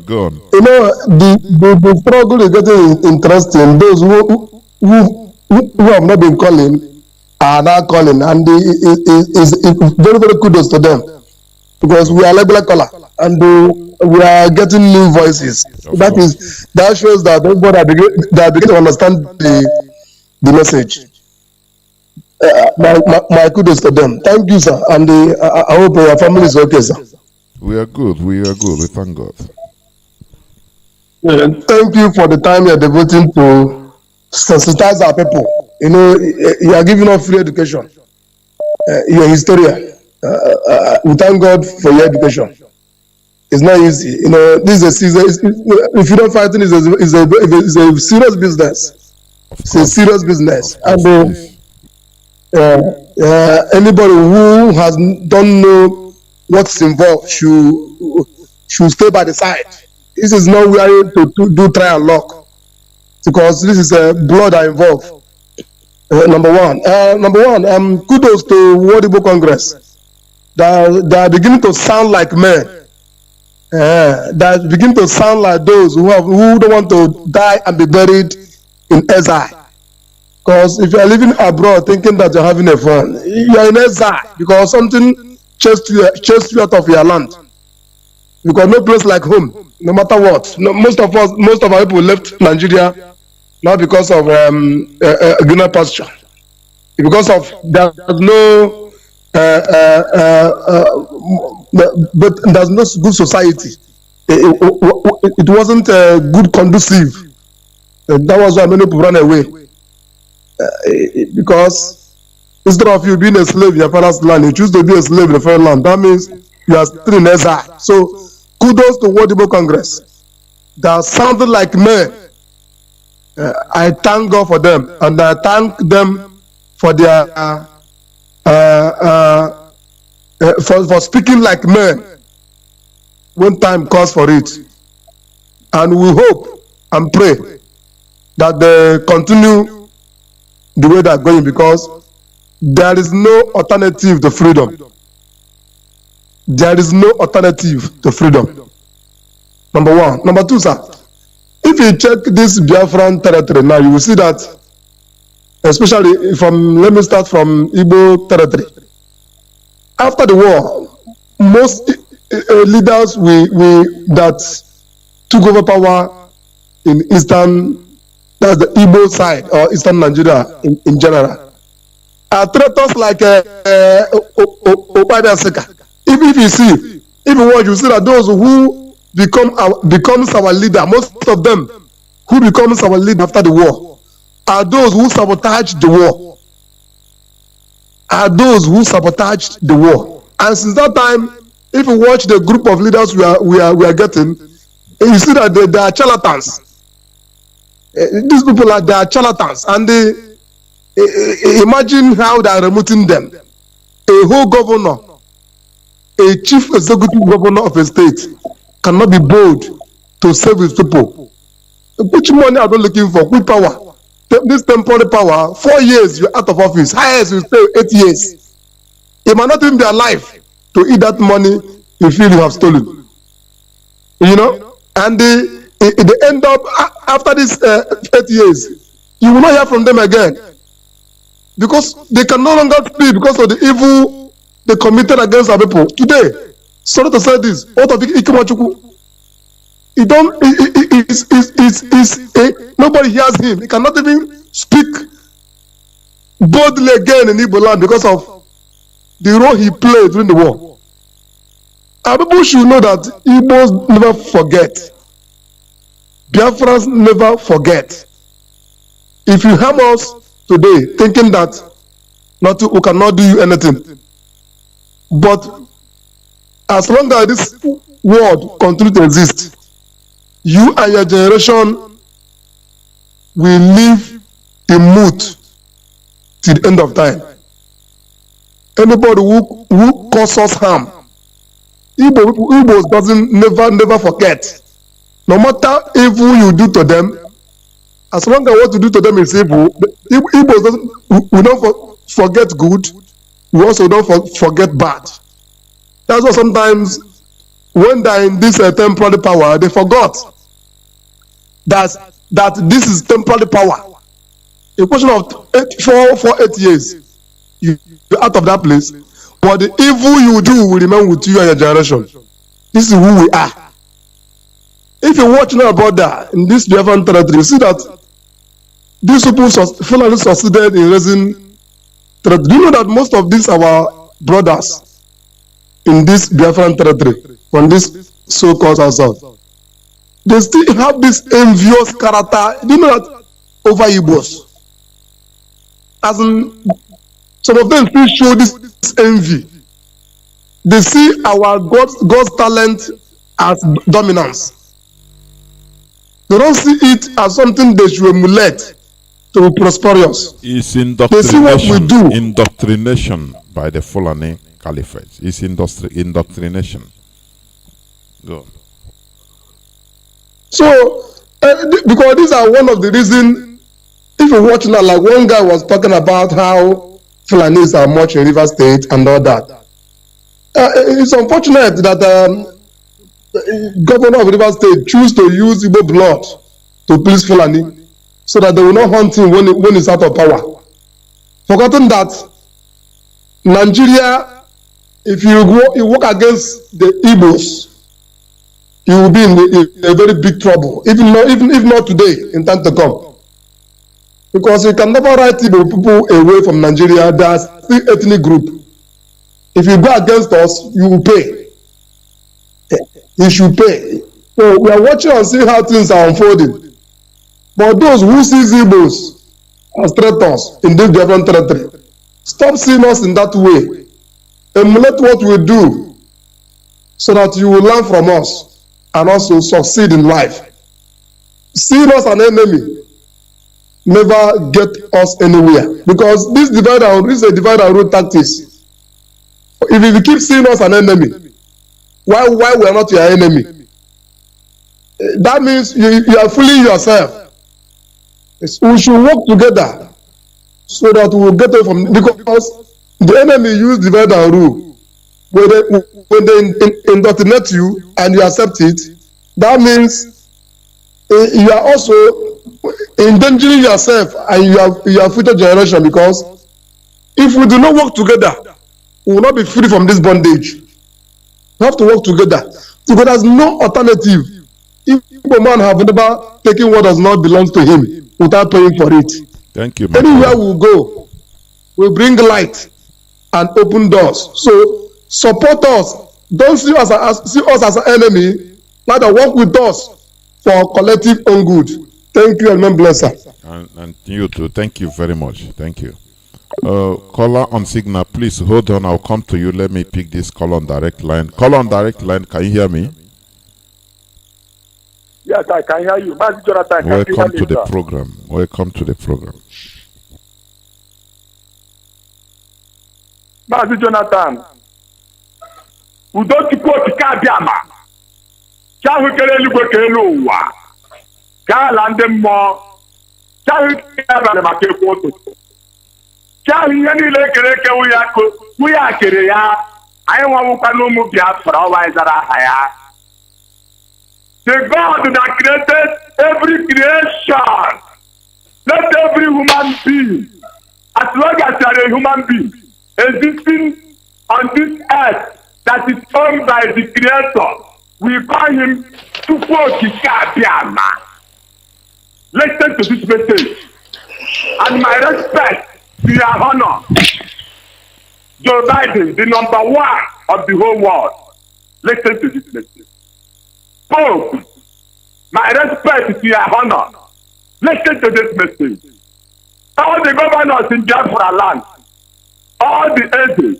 Go on. You know, the struggle is getting interesting. Those who have not been calling are now calling, and it's very, very kudos to them, because we are regular caller and we are getting new voices. That shows that everybody are beginning to understand the message. My kudos to them. Thank you, sir, and I hope your family is okay, sir. We are good. We thank God. Thank you for the time you are devoting to sensitize our people. You know, you are giving us free education. You're a historian. We thank God for your education. It's not easy. You know, this is if you don't fight it, it's a serious business. It's a serious business. And anybody who don't know what's involved should stay by the side. This is not where to do try and lock, because this is blood are involved. Number one, kudos to World Igbo Congress. They are beginning to sound like men. They are beginning to sound like those who don't want to die and be buried in exile. Because if you are living abroad thinking that you're having a fun, you are in exile, because something chase you out of your land. Because no place like home, no matter what. No, most of our people left Nigeria not because of greener pasture. Because of there's no but there's no good society. It wasn't good conducive. That was why many people ran away. Because instead of you being a slave in your father's land, you choose to be a slave in the foreign land. That means you are still in exile. So kudos to World Igbo Congress. They are sounding like men. I thank God for them, and I thank them for their for speaking like men when time calls for it. And we hope and pray that they continue the way they're going, because there is no alternative to freedom. There is no alternative to freedom. Number one. Number two, sir, if you check this Biafran territory now, you will see that, especially let me start from Igbo territory. After the war, most leaders that took over power in eastern, that's the Igbo side or eastern Nigeria in general, are traitors like Obadiah Seka. If you watch, you see that those who becomes our leader, most of them who becomes our leader after the war, are those who sabotaged the war. Are those who sabotaged the war. And since that time, if you watch the group of leaders we are getting, you see that they are charlatans. These people they are charlatans, and imagine how they are removing them. A whole governor, a chief executive governor of a state, cannot be bold to save his people. Which money are they looking for? Which power? This temporary power, 4 years you're out of office, highest you stay 8 years. You might not even be alive to eat that money you feel you have stolen. You know? And they end up, after this 8 years, you will not hear from them again. Because they can no longer speak because of the evil they committed against our people. Today, sorry to say this, out of Ikemachuku, nobody hears him. He cannot even speak boldly again in Igbo land because of the role he played during the war. Our people should know that Igbos never forget. Biafrans never forget. If you harm us today, thinking that we cannot do you anything, but as long as this world continues to exist, you and your generation will live in mood till the end of time. Anybody who causes us harm, Igbos doesn't never forget. No matter evil you do to them, as long as what you do to them is evil, Igbos we don't forget good, we also don't forget bad. That's why sometimes when they're in this temporary power, they forgot that this is temporary power. A question of 8 years, you're out of that place, but the evil you do will remain with you and your generation. This is who we are. If you watch now about that in this Biafran territory, you see that these people finally succeeded in raising territory. Do you know that most of these our brothers in this Biafran territory, from this so-called HAUSA, they still have this envious character. Do you know that over Igbos? As in, some of them still show this envy. They see our God's talent as dominance. They don't see it as something they should emulate to be prosperous. It's they see what we do. Indoctrination by the Fulani Caliphate. It's indoctrination. Go on. So, because these are one of the reasons, if you watch now, like one guy was talking about how Fulanis are much in River State and all that. It's unfortunate that Governor of River State choose to use Igbo blood to please Fulani so that they will not hunt him when he's out of power. Forgotten that Nigeria If you work against the Igbos, you will be in a very big trouble. Even if not today, in time to come. Because you can never write Igbo people away from Nigeria. They are still ethnic group. If you go against us, you will pay. You should pay. So we are watching and see how things are unfolding. But those who see Igbos as traitors in this different territory, stop seeing us in that way. Emulate what we do so that you will learn from us and also succeed in life. Seeing us an enemy never get us anywhere, because this is a divide and rule tactics. If you keep seeing us an enemy, why we are not your enemy? That means you are fooling yourself. We should work together so that we will get away from, because the enemy use divide and rule. When they indoctrinate you and you accept it, that means you are also endangering yourself and your future generation, because if we do not work together, we will not be free from this bondage. We have to work together, because there is no alternative. If a man have never taken what does not belong to him without paying for it. Thank you. Anywhere we go, we bring light and open doors. So support us. Don't see us as an enemy. Rather work with us for collective own good. Thank you, and God bless us. And you too. Thank you very much. Thank you. Caller on signal, please hold on. I'll come to you. Let me pick this call on direct line. Call on direct line. Can you hear me? Yes, I can hear you. Mazi Johnathan, welcome to the program. Welcome to the program. Mazi Johnathan, udochukwu okike abịama chahụ kere eluigwe ka elu ụwa ka ala ndị mmụọ chahụ kere abalị maka ekwu ụtụtụ chahụ ihe niile ekere eke wụ ya kere ya anyị nwawụkwa n'ụmụ Biafra ọwa anyị zara aha ya. The God that created every creation, let every human being, as long as you are a human being, existing on this earth that is owned by the Creator, we call him Tukwokikabiama. Listen to this message. And my respect to your honor, Joe Biden, the #1 of the whole world. Listen to this message. Pope, my respect to your honor. Listen to this message. All the governors in Biafra land, all the elders,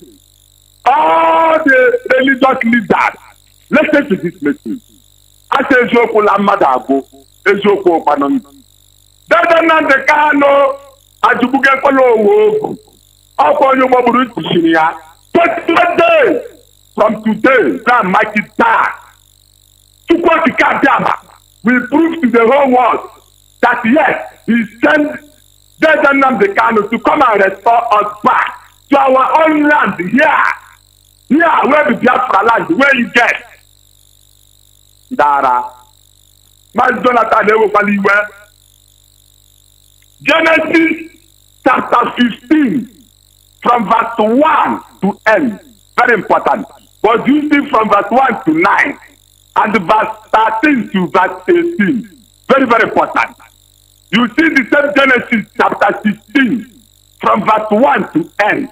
all the religious leaders, listen to this message. I say Ezoku la madago, Ezoku opanon. Dada na de kano, ajubuge kolo wo. Oko yo moburu tishinia. 20 days from today, that mighty time. We prove to the whole world that yes, he sent Johnathan the Kano to come and restore us back to our own land here. Here where the Biafra land, where you get. Dara. Mazi Johnathan ewo paliwe. Genesis chapter 15 from verse 1 to end. Very important. But you see from verse 1 to 9. And verse 13 to verse 18. Very, very important. You see the same Genesis chapter 16 from verse 1 to end.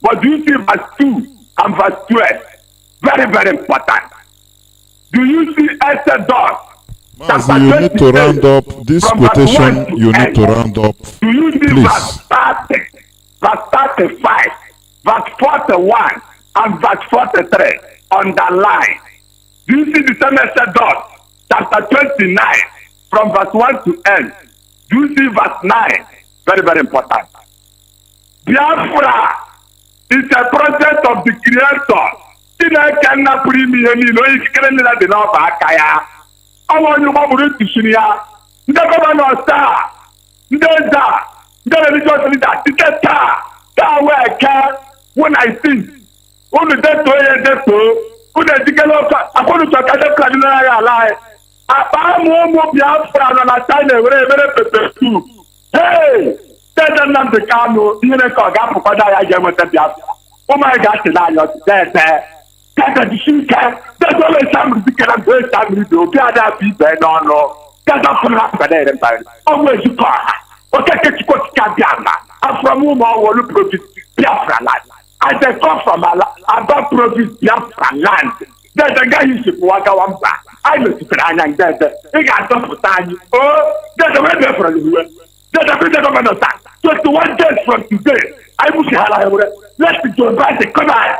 But you see verse 2 and verse 12. Very, very important. Do you see Exodus? Mazi, you need to round up this quotation. You need to round up. Do you see please? Verse 30, verse 35, verse 41, and verse 43 underline? Do you see the same Exodus, chapter 29, from verse 1 to end? Do you see verse 9? Very, very important. Biafra is a project of the Creator. Chineke put me in the Nova. I want you to be here. The governor star, the religious leader, the star, that way I can when I see. Only that way, according to a cardinal lie. About Biafra na China very too. Hey, tell them the Kano, you know, Biafra. Oh my God, that's a machine car. That's always somebody can have heard somebody do. Get that people, no. That's not from that. Always you call. Okay, get you got Ghana. I'm from whom I want to produce Biafra land. I say come from I don't produce Biafra land. There's a guy who should walk out back. I know to cry and there's a big answer for time. Oh, there's a way there for you. There's a big government of that. 21 days from today, I wish you had let's be to advise the command.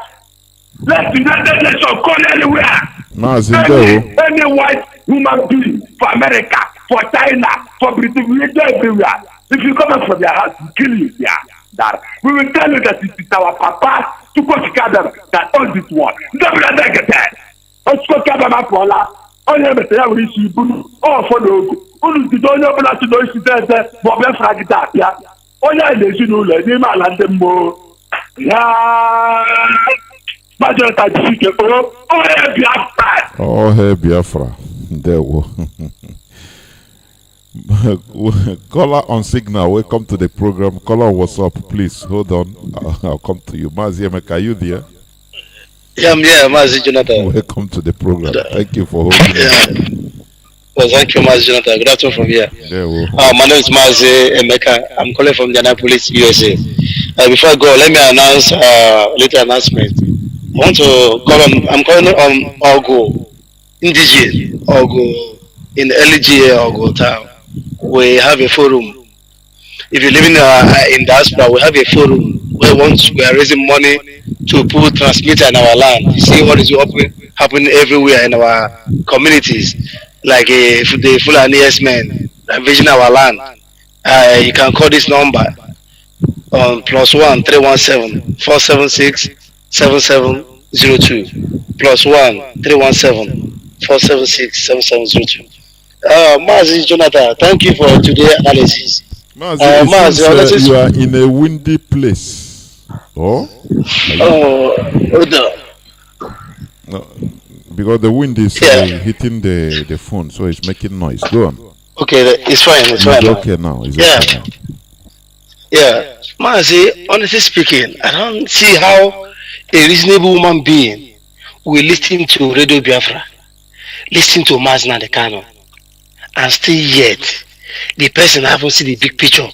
Let's be not let us call anywhere. Mazi, any white human being for America, for China, for Britain, we do everywhere. If you come out from your house, we kill you here. That we will tell you that it is our papa to go together that owns this one. Don't let them get that. Let's go together, my Paula. Oh, yeah, but I will see you. Oh, for no. Unu ti do nyo bla ti do isi tete bo be fragi ta pia onya ile si nu le ni ma la de mo ya ma je ta ji ke oh Biafra there wo caller on signal, welcome to the program. Caller, what's up? Please hold on, I'll come to you. Mazi, are you there? Yeah, I'm here, Mazi Johnathan. Welcome to the program. Thank you for holding Well, thank you, Mazi Johnathan. Good afternoon from here. My name is Mazi Emeka. I'm calling from Indianapolis, USA. Before I go, let me announce a little announcement. I want to call on, I'm calling on Ogo, Indigene, Ogo, in the LGA Ogo town. We have a forum. If you live in diaspora, we have a forum where once we are raising money to put transmitter in our land. You see what is happening everywhere in our communities. Like the Fulani men vision our land. You can call this number on +1 317 476 7702 +1 317 476 7702. Mazi Johnathan, thank you for today's analysis. Mazi, you are in a windy place. Oh? Hold on. No. Because the wind is hitting the phone, so it's making noise. Go on. Okay, it's fine. It's fine. Okay now. It's okay now. Yeah. Mazi, honestly speaking, I don't see how a reasonable human being will listen to Radio Biafra, listen to Mazi Nandekano, and still yet the person haven't seen the big picture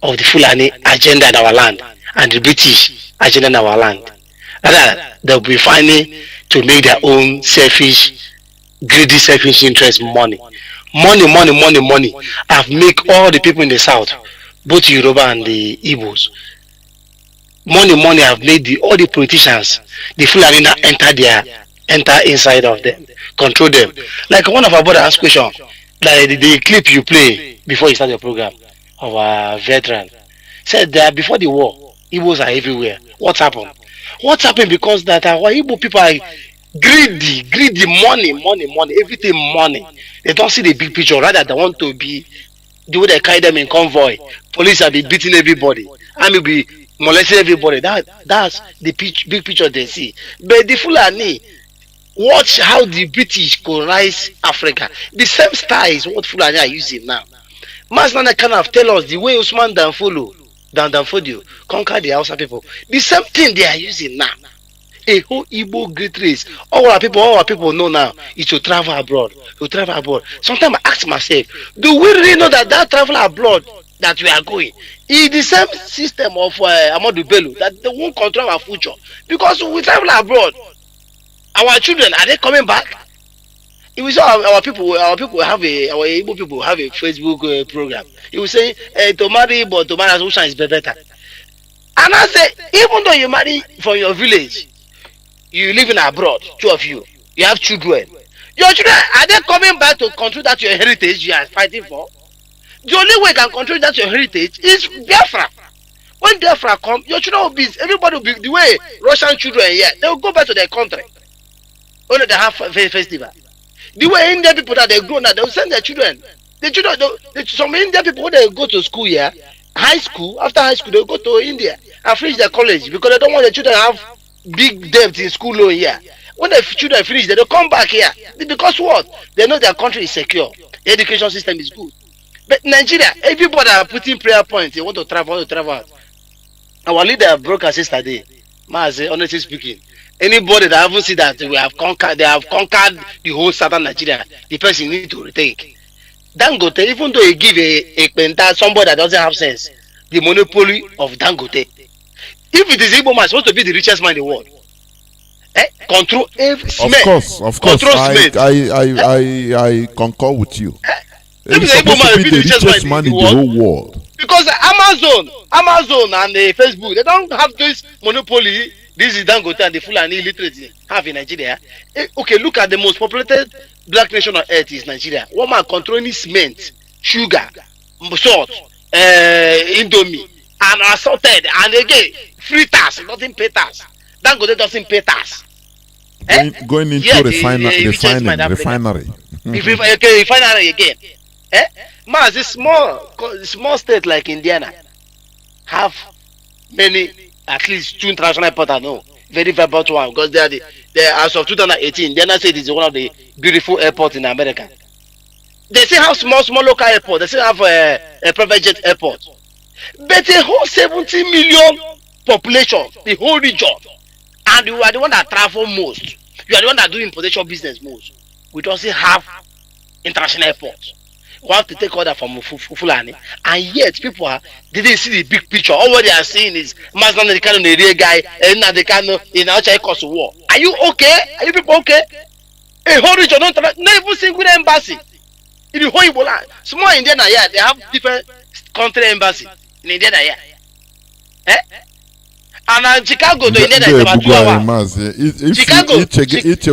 of the Fulani agenda in our land and the British agenda in our land. Rather, they'll be finding to make their own selfish, greedy, selfish interest money. Money. I've make all the people in the south, both Yoruba and the Igbos. Money have made all the politicians, the Fulani now enter inside of them, control them. Like one of our brothers asked question, like the clip you play before you start your program of a veteran said that before the war, Igbos are everywhere. What happened? What happened? Because that our Igbo people are greedy, money, everything money. They don't see the big picture. Rather, they want to be the way they carry them in convoy. Police will be beating everybody. Army will be molesting everybody. That's the big picture they see. But the Fulani, watch how the British colonize Africa. The same style is what Fulani are using now. Masnana kind of tell us the way Usman Danfodio conquer the HAUSA people. The same thing they are using now. A whole Igbo great race. All our people know now is to travel abroad. Sometimes I ask myself, do we really know that travel abroad that we are going is the same system of Amadou Bello, that they won't control our future? Because we travel abroad, our children, are they coming back? If we saw our Igbo people have a Facebook program, it will say to marry, but to marry as Ushan is better. And I say, even though you marry from your village, you live in abroad, two of you have children. Your children, are they coming back to control that your heritage you are fighting for? The only way you can control that your heritage is Biafra. When Biafra come, your children will be, everybody will be the way Russian children here. They will go back to their country. Only they have a festival. The way Indian people that they grow now, they will send their children. Some Indian people, when they go to school here, high school, after high school, they will go to India and finish their college because they don't want their children to have big debt in school loan here. When the children finish, they don't come back here. Because what? They know their country is secure. The education system is good. But Nigeria, everybody are putting prayer points. They want to travel out. Our leader broke us yesterday. Mazi, honestly speaking, anybody that haven't seen that we have conquered, they have conquered the whole southern Nigeria, the person need to rethink. Dangote, even though he give a penta somebody that doesn't have sense, the monopoly of Dangote. If it is Igbo man supposed to be the richest man in the world, control every cement. Of course, I concur with you. He's supposed to be the richest man in the whole world. Because Amazon and Facebook, they don't have this monopoly. This is Dangote and the Fulani illiterate have in Nigeria. Okay, look at the most populated black nation on earth is Nigeria. One man controlling cement, sugar, salt, indomie, and assorted, and again, free tax, nothing pay tax. Dangote doesn't pay tax. Going into refinery. Refinery again. Man, this small state like Indiana have many, at least 2 international airports. I know very vibrant one because they are as of 2018. Indiana State is one of the beautiful airports in America. They still have small local airport. They still have a private jet airport. But the whole 70 million population, the whole region, and you are the one that travel most. You are the one that do importation business most. We don't still have international airports. We have to take order from Fulani, and yet people didn't see the big picture. All what they are seeing is Mazi the kind of the real guy, and the kind of in outside cause of war. Are you okay? Are you people okay? A whole region, not even single embassy in the whole Igbo land. Small Indiana, yeah, they have different country embassy in Indiana, yeah. And Chicago to Indiana is about 2 hours. Chicago,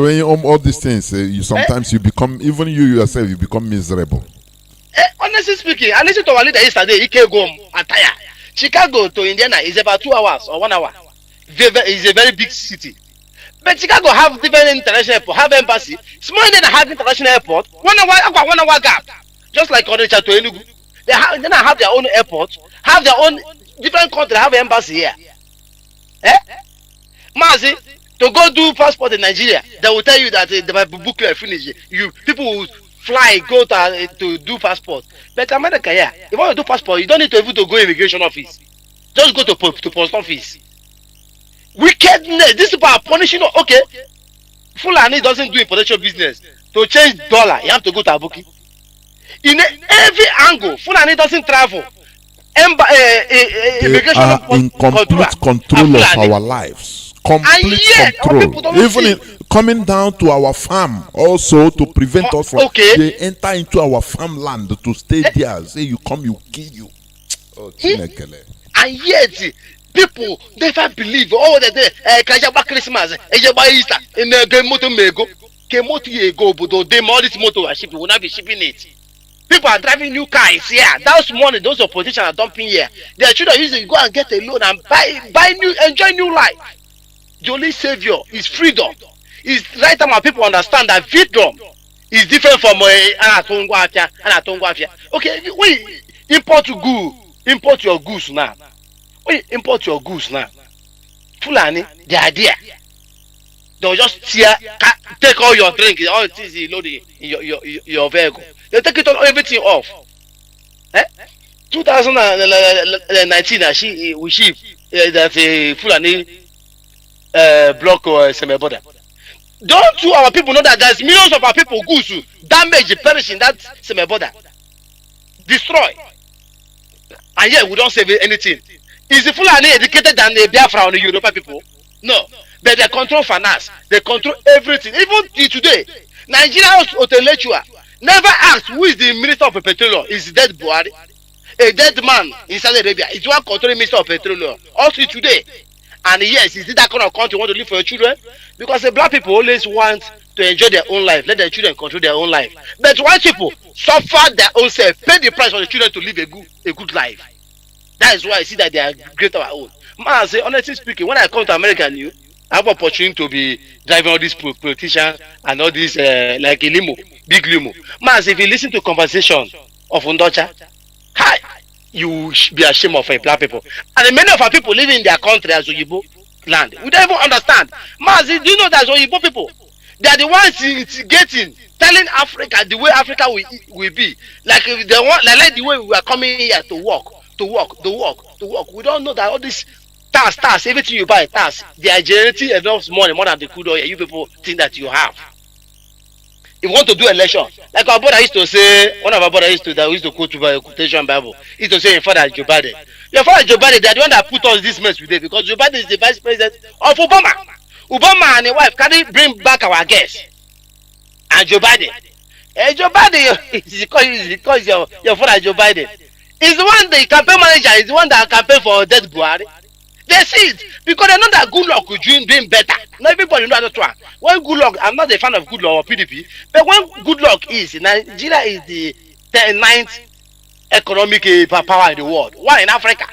when all these things, you sometimes you become, even you yourself, you become miserable. Honestly speaking, I listened to our leader yesterday. He came home and tired. Chicago to Indiana is about 2 hours or 1 hour. It's a very big city. But Chicago have different international airport, have embassy. Small Indiana have international airport. 1 hour gap. Just like Onitsha to Enugu. They have their own airport, have their own different country, have an embassy here. Mazi, to go do passport in Nigeria, they will tell you that the book finish. People will fly, go to do passport. But America, yeah, if you want to do passport, you don't need to even to go immigration office. Just go to post office. Wickedness. These people are punishing. Okay, Fulani doesn't do importation business. To change dollar, you have to go to Abuki. In every angle, Fulani doesn't travel. They are in complete control of our lives. Complete control. Even coming down to our farm also to prevent us from. They enter into our farmland to stay there. Say you come, you kill you. Oh, and yet people never believe. Oh, that Christmas, Easter, in the motor may go. But they all this motor shipping will not be shipping it. People are driving new cars here. That's money those politicians are dumping here. Their children used to go and get a loan and buy new, enjoy new life. The only savior is freedom. It's right time our people understand that freedom is different from Anatongwafia. Okay, we import your goods now. We import your goods now. Fulani, the idea. They'll just take all your drink, all the things you load in your vehicle. They take it all, everything off. 2019, we ship that Fulani block Semeboda. Don't you our people know that there's millions of our people goods damage, perish in that Semeboda, destroy, and yet we don't save anything. Is the Fulani educated than the Biafra or the European people? No, but they control finance, they control everything. Even today, Nigeria's intellectual never asked who is the Minister of Petroleum. Is dead Buhari, a dead man in Saudi Arabia? Is one controlling Minister of Petroleum also today? And yes, is it that kind of country you want to live for your children? Because the black people always want to enjoy their own life, let their children control their own life. But white people suffer their own self, pay the price for the children to live a good life. That is why I see that they are great of our own. Man, I say, honestly speaking, when I come to America, I have opportunity to be driving all these politicians and all these like a limo, big limo. Man, if you listen to conversation of Undocha, you be ashamed of black people. And many of our people live in their country as Oyibo land. We don't even understand. Man, do you know that Oyibo people? They are the ones instigating, telling Africa the way Africa will be. Like they want, like the way we are coming here to work. We don't know that all these Tax, everything you buy, tax. They are generating enough money, more than the crude oil you people think that you have. If you want to do election, like our brother used to say, one of our brothers used to quote to quotation Bible, used to say, your father Joe Biden. Your father Joe Biden, they are the one that put us this mess today, because Joe Biden is the vice president of Obama. Obama and his wife can bring back our guests. And Joe Biden. Joe Biden, because your father Joe Biden is the one, the campaign manager is the one that campaign for dead Buhari. They see it because they know that good luck is doing better. Not everybody know that one. When good luck, I'm not a fan of good luck or PDP, but when good luck is, Nigeria is the 9th economic power in the world. Why in Africa?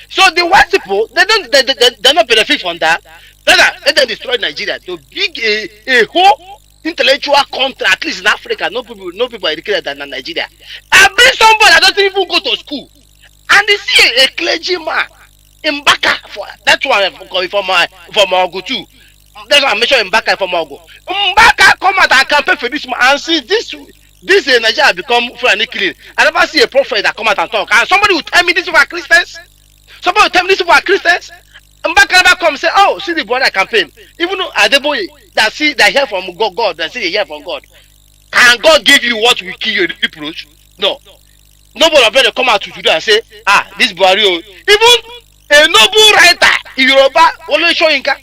So the white people, they not benefit from that. Let them destroy Nigeria to big a whole intellectual country, at least in Africa. No people are educated than Nigeria. I bring somebody that doesn't even go to school, and they see a clergyman in Baka for that's why from Ogo too. That's why I mentioned Mbaka from Ogo. Mbaka come out and campaign for this man and see this Nigeria become Fulani killing. I never see a prophet that come out and talk. And somebody will tell me this are Christians. Somebody will tell me this are Christians. Mbaka never come and say, oh, see the border campaign. Even though Adeboye that hear from God, that see they hear from God. Can God give you what will kill your reproach? No. Nobody will better come out to today and say, this Buhari. Even a noble writer in Yoruba, Oleshoyinka,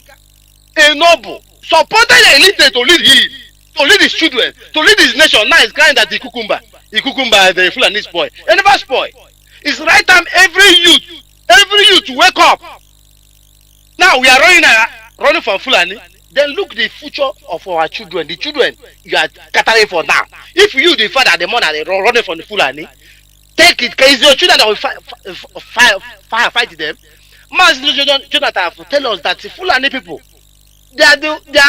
a noble, supported the elite to lead him, to lead his children, to lead his nation. Now he's crying that the Kukumba, the Fulani spoil. They never spoil. It's right time every youth wake up. Now we are running from Fulani. Then look the future of our children. The children you are catering for now. If you, the father, the mother, they running from the Fulani, take it, because it's your children that will fight them. Mazi Johnathan tell us that the Fulani people, their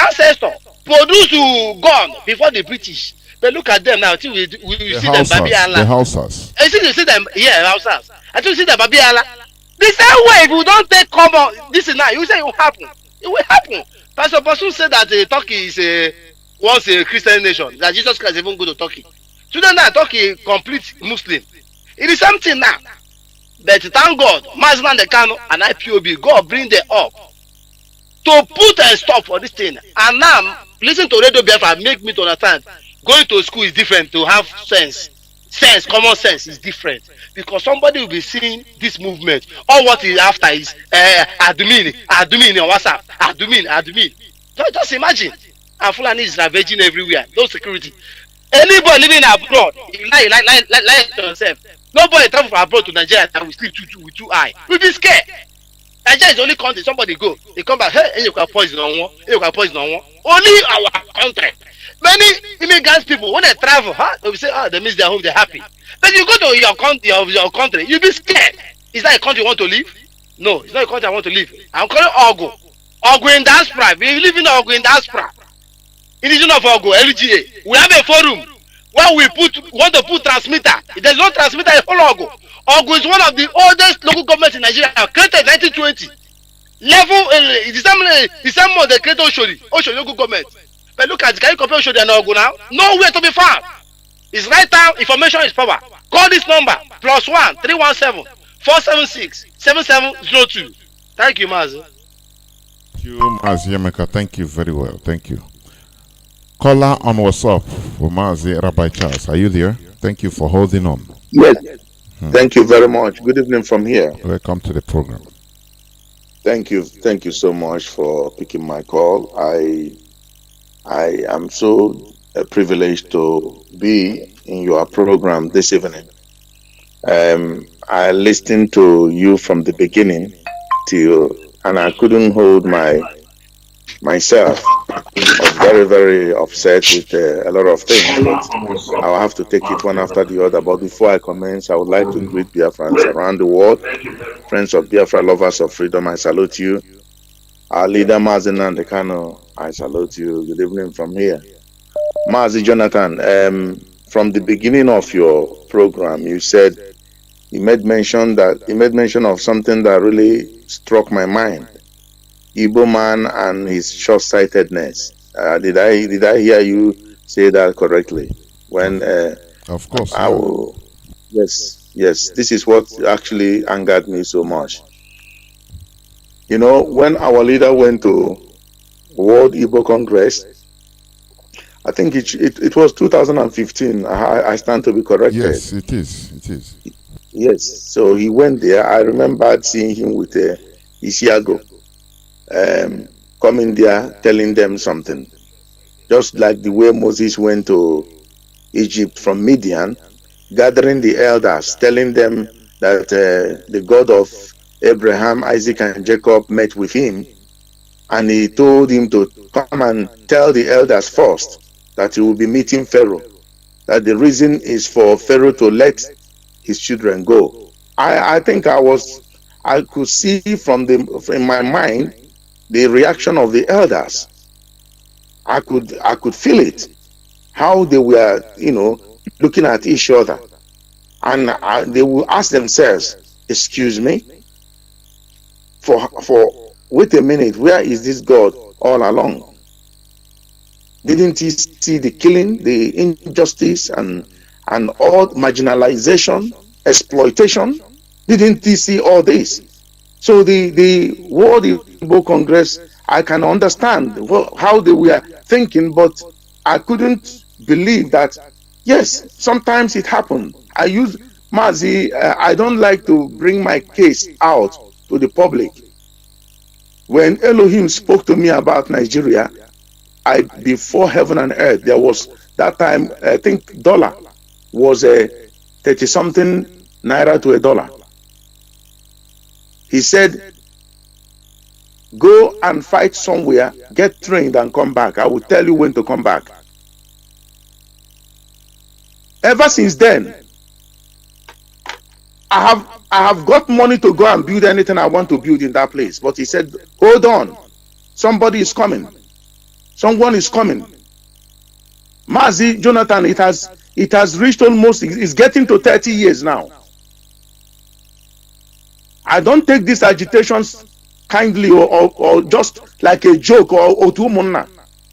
ancestors produced gun before the British. But look at them now. Until we see them Babiala. The Hausas. Until you see them, Hausas. Until you see them Babiala. The same way, if you don't take cover, this is now, you say it will happen. It will happen. Pastor Pasu said that Turkey is once a Christian nation. That Jesus Christ even go to Turkey. Today now, Turkey complete Muslim. It is something now. But thank God, Mazi and the Kano and IPOB, God bring them up to put a stop for this thing. And now, listen to Radio Biafra, make me to understand. Going to school is different to have sense. Common sense is different. Because somebody will be seeing this movement. All what is after is admin on WhatsApp. Admin. Just imagine. And Fulani is ravaging everywhere. No security. Anybody living abroad, you lie to yourself. Nobody travel from abroad to Nigeria and we sleep with 2 eyes. We'll be scared. Nigeria is the only country. Somebody go, they come back, hey, you can poison on one. Only our country. Many immigrant people, when they travel, they will say, they miss their home, they're happy. But you go to your country, you'll be scared. Is that a country you want to live? No, it's not a country I want to live. I'm calling Ogo. Ogo in diaspora. We live in Ogo in diaspora. In the region of Ogo, LGA. We have a forum where we want to put transmitter. If there's no transmitter in whole Ogo. Ogo is one of the oldest local governments in Nigeria, created in 1920. The same month they created Oshodi local government. But look at, can you compare Oshodi and Ogo now? Nowhere to be found. It's right now, information is power. Call this number, +1 317 476 7702. Thank you, Mazi. Thank you, Mazi Yameka. Thank you very well. Thank you. Caller on WhatsApp for Mazi Rabbi Charles. Are you there? Thank you for holding on. Yes. Thank you very much. Good evening from here. Welcome to the program. Thank you so much for picking my call. I am so privileged to be in your program this evening. I listened to you from the beginning and I couldn't hold myself. I was very, very upset with a lot of things, but I'll have to take it one after the other. But before I commence, I would like to greet Biafrans around the world, friends of Biafra, lovers of freedom. I salute you. Our leader, Mazi and the Kano, I salute you. Good evening from here. Mazi Johnathan, from the beginning of your program, you made mention of something that really struck my mind. Igbo man and his short-sightedness. Did I hear you say that correctly? When of course. Yes. This is what actually angered me so much. You know, when our leader went to World Igbo Congress, I think it was 2015. I stand to be corrected. Yes, it is. It is. Yes. So he went there. I remembered seeing him with Isiago coming there, telling them something. Just like the way Moses went to Egypt from Midian, gathering the elders, telling them that the God of Abraham, Isaac, and Jacob met with him, and he told him to come and tell the elders first that he will be meeting Pharaoh, that the reason is for Pharaoh to let his children go. I think I could see in my mind the reaction of the elders. I could feel it, how they were, looking at each other, and they will ask themselves, "Excuse me, for wait a minute, where is this God all along? Didn't he see the killing, the injustice, and all marginalization, exploitation? Didn't he see all this?" So the World Igbo Congress, I can understand how they were thinking, but I couldn't believe that. Yes, sometimes it happened. I use Mazi. I don't like to bring my case out to the public. When Elohim spoke to me about Nigeria, before heaven and earth, there was that time, I think dollar was a 30-something naira to a dollar. He said, "Go and fight somewhere, get trained and come back. I will tell you when to come back." Ever since then, I have got money to go and build anything I want to build in that place. But he said, "Hold on, somebody is coming. Someone is coming." Mazi, Johnathan, it has reached almost, it's getting to 30 years now. I don't take these agitations kindly or just like a joke or to munna.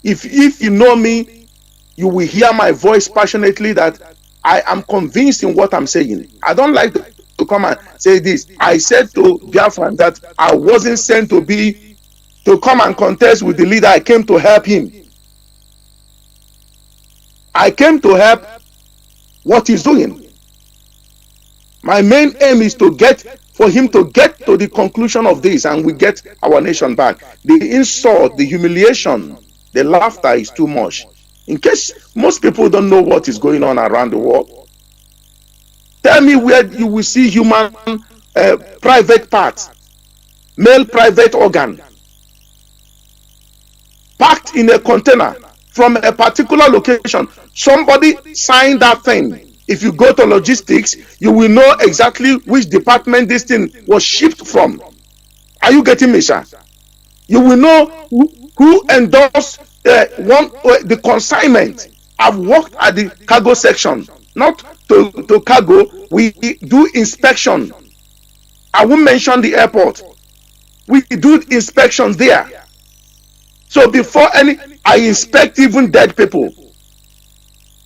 If you know me, you will hear my voice passionately that I am convinced in what I'm saying. I don't like to come and say this. I said to Biafra that I wasn't sent to come and contest with the leader. I came to help him. I came to help what he's doing. My main aim is for him to get to the conclusion of this, and we get our nation back. The insult, the humiliation, the laughter is too much. In case most people don't know what is going on around the world, tell me where you will see human private parts, male private organ, packed in a container from a particular location. Somebody signed that thing. If you go to logistics, you will know exactly which department this thing was shipped from. Are you getting me, sir? You will know who endorsed the consignment. I've worked at the cargo section, not to cargo. We do inspection. I won't mention the airport. We do inspections there. So before I inspect even dead people.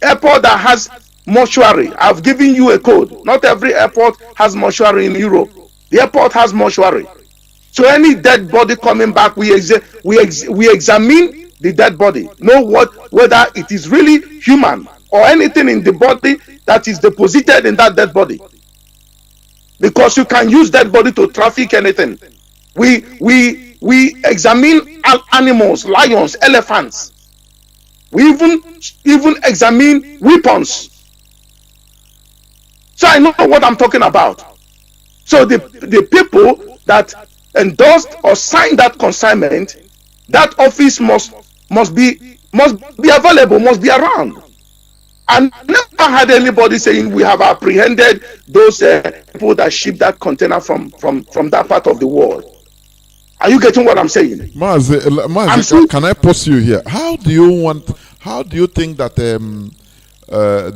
Airport that has mortuary, I've given you a code. Not every airport has mortuary in Europe. The airport has mortuary. So any dead body coming back, we examine the dead body, know whether it is really human or anything in the body that is deposited in that dead body. Because you can use dead body to traffic anything. We examine animals, lions, elephants. We even examine weapons. So I know what I'm talking about. So the people that endorsed or signed that consignment, that office must be available, must be around. I never had anybody saying we have apprehended those people that ship that container from that part of the world. Are you getting what I'm saying? Mazi, can I pause you here? How do you think that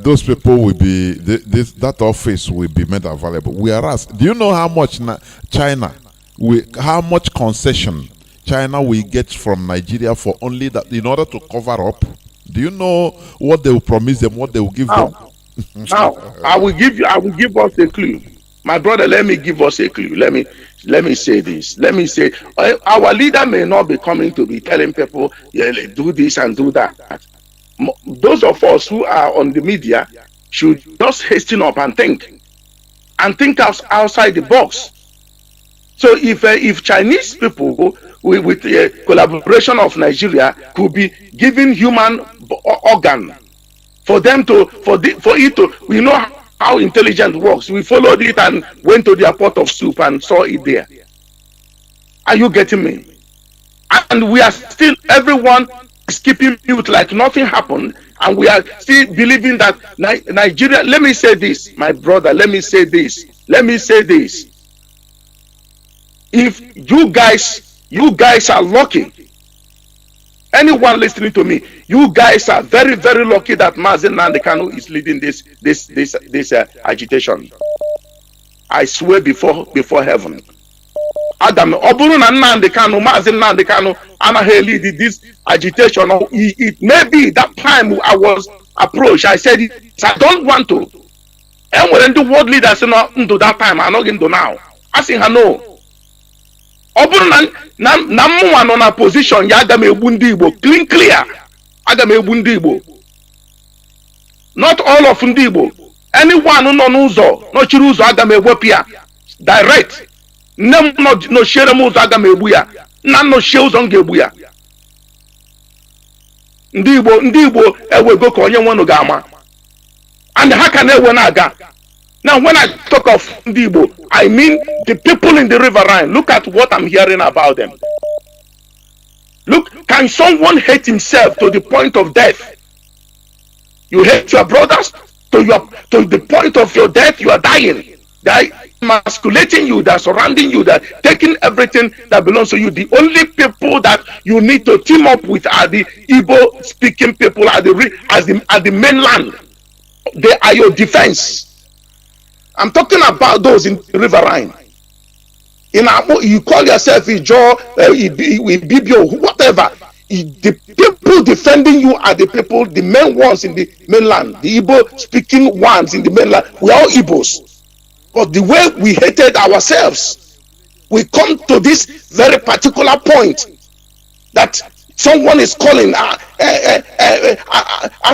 those people will be that office will be made available? Whereas, do you know how much China, how much concession China will get from Nigeria for only that in order to cover up? Do you know what they will promise them, what they will give them? Now, I will give us a clue. My brother, let me give us a clue. Let me say this. Let me say, our leader may not be coming to be telling people, yeah, do this and do that. Those of us who are on the media should just hasten up and think outside the box. So if Chinese people with the collaboration of Nigeria could be giving human organ for them to for it to, we know how intelligence works. We followed it and went to their pot of soup and saw it there. Are you getting me? And we are still, everyone is keeping mute like nothing happened, and we are still believing that Nigeria. Let me say this, my brother. Let me say this. If you guys are lucky, anyone listening to me, you guys are very, very lucky that Mazi Nnamdi Kanu is leading this agitation. I swear before heaven. Adam, Oburu na Nnamdi Kanu, Mazi Nnamdi Kanu, anaghị lead this agitation. It may be that time I was approached, I said, I don't want to. And when the world leaders not into that time, I'm not into now. I say, no. Oburu na mụnwa nọ na position ya, aga m egbu ndị Igbo clear. Aga m egbu ndị Igbo. Not all of ndị Igbo. Anyone nọ n'ụzọ nọchiri ụzọ, aga m ewepụ ya direct. Nne m nọchiere m ụzọ, aga m egbu ya. Nna m nọchie ụzọ, m ga-egbu ya. Ndị Igbo ewego ka onye nwenụ ga-ama. And ha ka na-ewe na-aga. Now, when I talk of ndị Igbo, I mean the people in the riverine. Look at what I'm hearing about them. Look, can someone hate himself to the point of death? You hate your brothers to the point of your death. You are dying. They are emasculating you. They are surrounding you. They are taking everything that belongs to you. The only people that you need to team up with are the Igbo-speaking people at the mainland. They are your defense. I'm talking about those in the riverine. You call yourself Ijo, Ibibio, whatever. The people defending you are the people, the main ones in the mainland, the Igbo speaking ones in the mainland. We are all Igbos. But the way we hated ourselves, we come to this very particular point that someone is calling us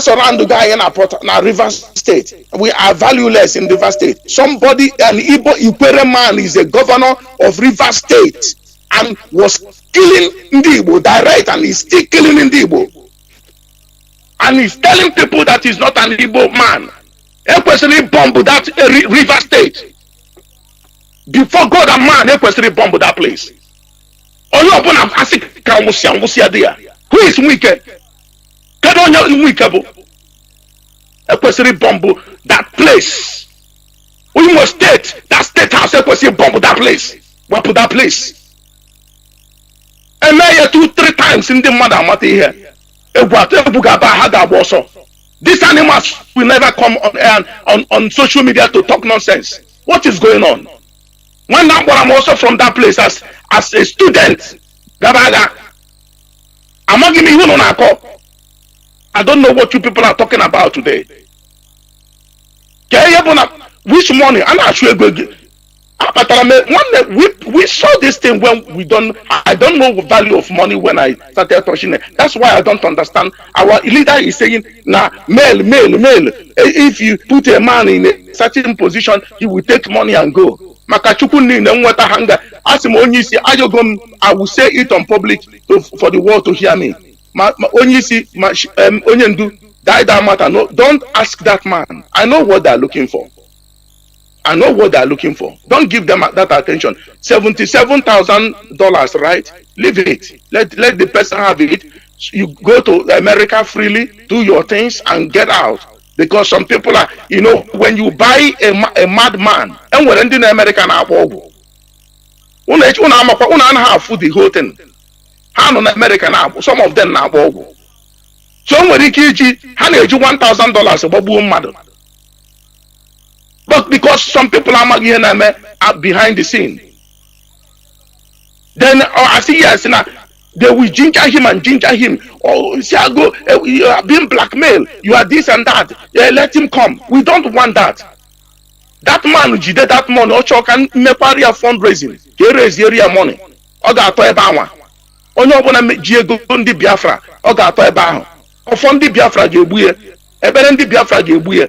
around the guy in our River State. We are valueless in River State. Somebody, an Igbo Ikwere man, is a governor of River State and was killing Igbo direct, and he's still killing Igbo. And he's telling people that he's not an Igbo man. Ekwesịrị bomb that River State. Before God and man, ekwesịrị bomb that place. Onye ọbụla asị ka nwụsịa dị ya. Who is wicked? Kedu onye wicked bụ? Ekwesịrị bomb that place. Imo State, that state house ekwesịrị bomb that place. Wepụ that place. Eme ya 2-3 times ndị mmadụ amata ihe. Egwu ga-aba ha ga-agba ọsọ. These animals will never come on social media to talk nonsense. What is going on? When I'm also from that place as a student, Gabaga, I'm giving you no. I don't know what you people are talking about today. Which morning? I'm not sure. We saw this thing when I don't know the value of money when I started touching it. That's why I don't understand. Our leader is saying, nah, mail. If you put a man in a certain position, he will take money and go. I will say it on public for the world to hear me. No, don't ask that man. I know what they're looking for. Don't give them that attention. $77,000, right? Leave it. Let the person have it. You go to America freely, do your things, and get out. Because some people are, when you buy a madman, and we're in America now, have food the whole thing. America now, some of them now. Somebody kill you, $1,000 but because some people are behind the scene, then I see yes now they will ginger him. Oh, see, I go, you are being blackmailed. You are this and that. Yeah, let him come. We don't want that. That man jide that money, Ocho can make area fundraising. He raise area money. Oga ato ebe anwa. Onye ọbụla ji ego ndị Biafra, ọ ga-atọ ebe ahụ. Ọfọ ndị Biafra ga-egbu ya. Ebere ndị Biafra ga-egbu ya.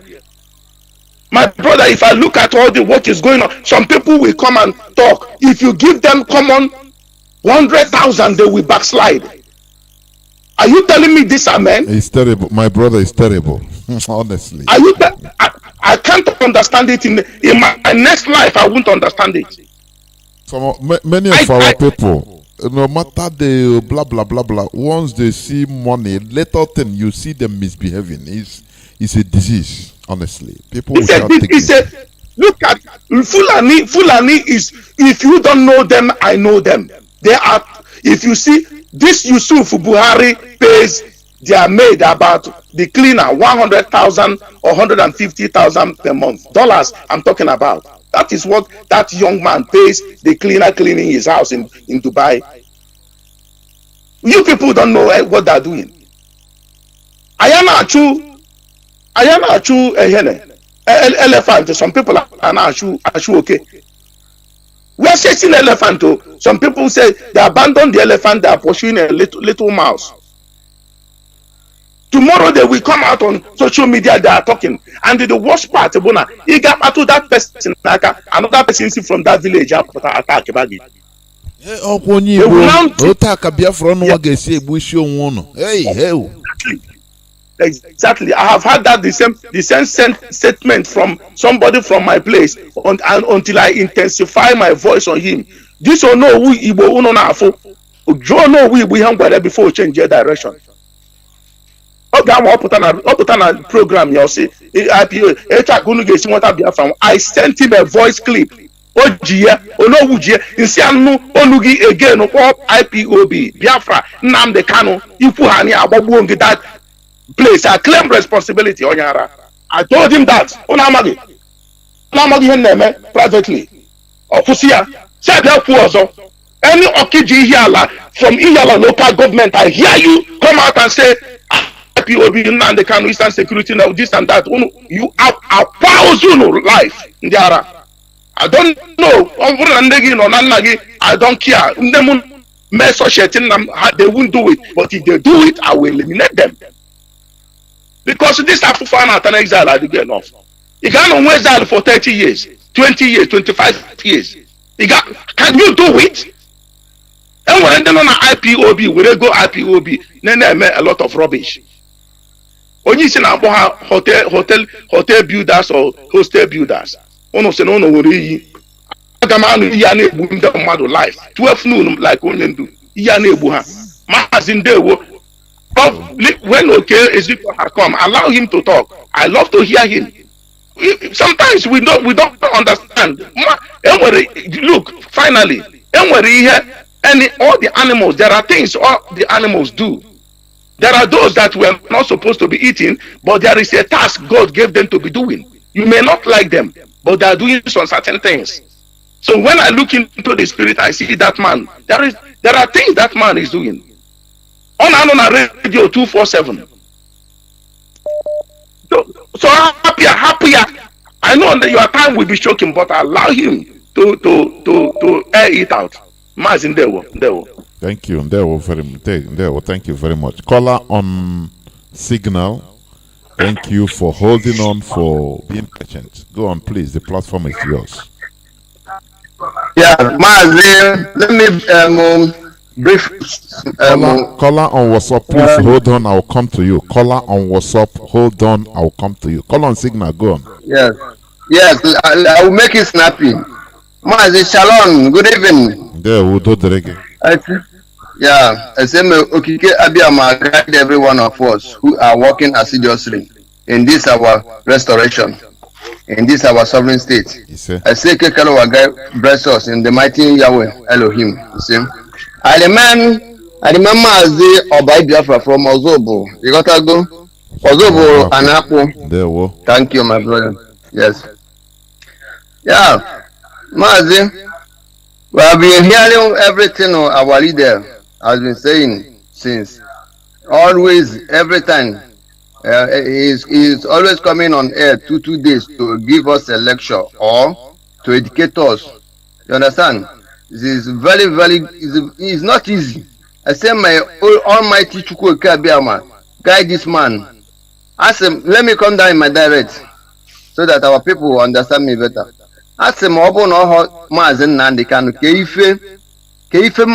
My brother, if I look at all the what is going on, some people will come and talk. If you give them common 100,000, they will backslide. Are you telling me this, amen? It's terrible. My brother is terrible. Honestly. Are you? I can't understand it in my next life. I won't understand it. Many of our people, no matter the blah blah blah blah, once they see money, later then you see them misbehaving. It's a disease. Honestly, people will start thinking. Look at Fulani. Fulani is, if you don't know them, I know them. They are. If you see this Yusuf Buhari pays their maid about the cleaner 100,000 or 150,000 per month. Dollars I'm talking about. That is what that young man pays the cleaner cleaning his house in Dubai. You people don't know what they're doing. Ayana Achu elephant. Some people are not Achu okay. We are chasing elephant. Some people say they abandoned the elephant, they are pursuing a little mouse. Tomorrow they will come out on social media, they are talking. And the worst part, he got to that person, another person from that village attack. Exactly. I have had that the same statement from somebody from my place until I intensify my voice on him. This or no we Igbo uno na afo. Joe no we hang before change their direction. Oputana program you see IPO I sent him a voice clip. Ojie Onowujie Insianu Onugi again IPOB Biafra Nnamdi Kanu Ipuhani Agbagbu that place. I claim responsibility Onyara. I told him that Onamagi him privately. Ofusia said also any Okiji Iyala from Iyala local government, I hear you come out and say IPOB Nnamdi Kanu Eastern Security now this and that. You are a thousand life Ndiara. I don't know. I don't care. They won't do it. But if they do it, I will eliminate them. Because this type of fan at an exile are good enough. You can't exile for 30 years, 20 years, 25 years. Can you do it? And when they're on IPOB, when they go IPOB, then they make a lot of rubbish. When you see hotel builders or hostel builders, life 12 noon like one do. Mazi when Ezekiel has come, allow him to talk. I love to hear him. Sometimes we don't understand. Look, finally, all the animals, there are things all the animals do. There are those that were not supposed to be eating, but there is a task God gave them to be doing. You may not like them, but they are doing some certain things. So when I look into the spirit, I see that man. There are things that man is doing. On radio 247. So happier. I know that your time will be shocking, but allow him to air it out. Mazi Ndewo. Thank you. Thank you very much. Caller on Signal. Thank you for holding on, for being patient. Go on, please. The platform is yours. Yeah, Mazi, let me brief. Caller on WhatsApp, please hold on. I'll come to you. Caller on WhatsApp, hold on. I'll come to you. Caller on Signal, go on. Yes, I will make it snappy. Mazi, Shalom. Good evening. There, we'll do the reggae. Yeah, I say Okike Abiyama guide every one of us who are working assiduously in this our restoration, in this our sovereign state. I say Kekalo guide bless us in the mighty Yahweh Elohim. You see, I remember as the Obai Biafra from Ozobo. You got to go Ozobo and Apple. There, thank you, my brother. Yes. Yeah, Mazi, we have been hearing everything our leader has been saying since. Always, every time, He's always coming on air 2 days to give us a lecture or to educate us. You understand? This is it's not easy. I say my almighty Chukwu Kabiama, guide this man. Ask him, let me come down in my direct so that our people will understand me better. Ask him, Obo no Mazi Nnamdi Kanu, ka ife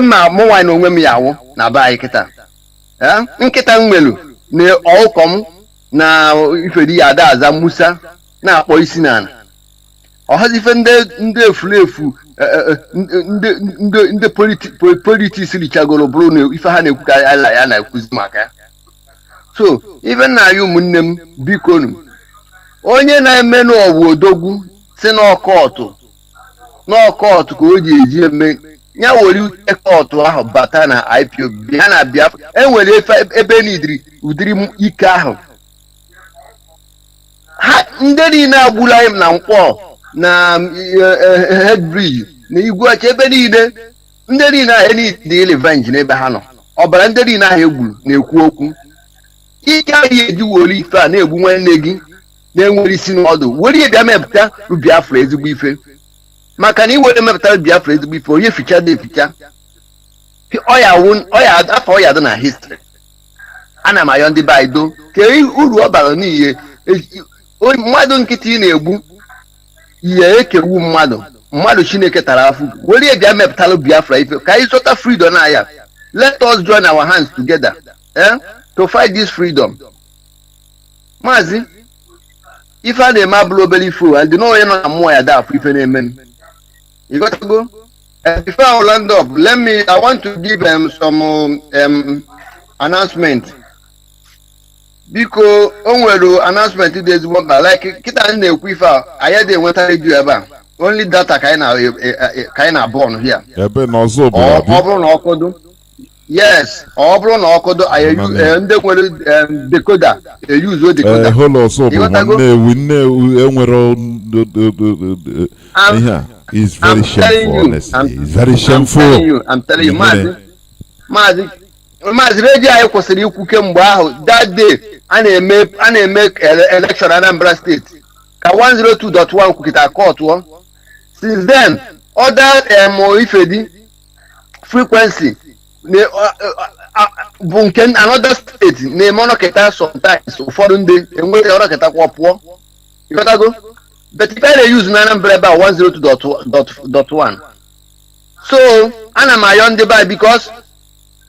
ma mụ nwa na onwe m yawo na be anyị kịta. Nkịta nwelu na ọkọm na ifedi ya ada aza Musa na-akpọ isi n'ala. Ọhazi ife ndị efulefu ndị politiks richagoro bụrụ na ife ha na-ekwu ka ala ya na-ekwuzi maka ya. So ife nna ya ụmụnne m bikonu, onye na-eme n'ọwụ odogwu si n'ọkọọtụ ka o ji eji eme ya were ute kọọtụ ahụ bata na Ipob ha na Biafra. Enwere ebe n'idiri ụdịrị ike ahụ ha ndị niile agbula anyị na Nkwọ na Headbridge na Igweọcha, ebe niile ndị niile ahụ dị revenge n'ebe ha nọ. Ọbara ndị niile ahụ egburu na-ekwu okwu. Ike ahụ eji were ife a na-egbu nwanne gị na-enwere isi n'ọdụ were ihe bịa mepụta Biafra ezigbo ife. Maka na iwere mepụtara Biafra ezigbo ife onye ficha dị eficha afọ ọya dị na histri. Ana m ayọ ndị be anyị do ka uru ọ bara n'ihe mmadụ nkịtị na-egbu ihe ekewu mmadụ Chineke tara afụ. Were ihe bịa mepụtara Biafra ife ka anyị zọta freedom na ya. Let us join our hands together to fight this freedom. Mazi ife a na-eme abụrụ obere ife o, ndị n'onye nọ na mmụọ ya da afọ ife na-eme. You got to go. Before I land up, I want to give some announcement. Because onwere announcement dị ezigbo mkpa, like kita na-ekwu ife a anyị dị enweta redio ebe a. Only data ka anyị na-abụ ọnụ here. Ebe na ọzọ bụ ọ bụrụ na ọkụdụ. Yes, ọ bụrụ na ọkụdụ ndị nwere decoder use decoder. Holo ọzọ bụ nne enwere ihe a. It's very shameful, honestly. It's very shameful. I'm telling you, Mazi redio anyị kwụsịrị ikwu kemgbe ahụ. That day a na-eme election Anambra State ka 102.1 kwukịta kọtụọ. Since then, other ifedi frequency bụ nke another state na-eme ọnọkịta sometimes ụfọdụ ndị enweta ọnọkịta kwa pụọ. Ịghọtago? But if I use Anambra about 102.1, so ana m ayọ ndị be because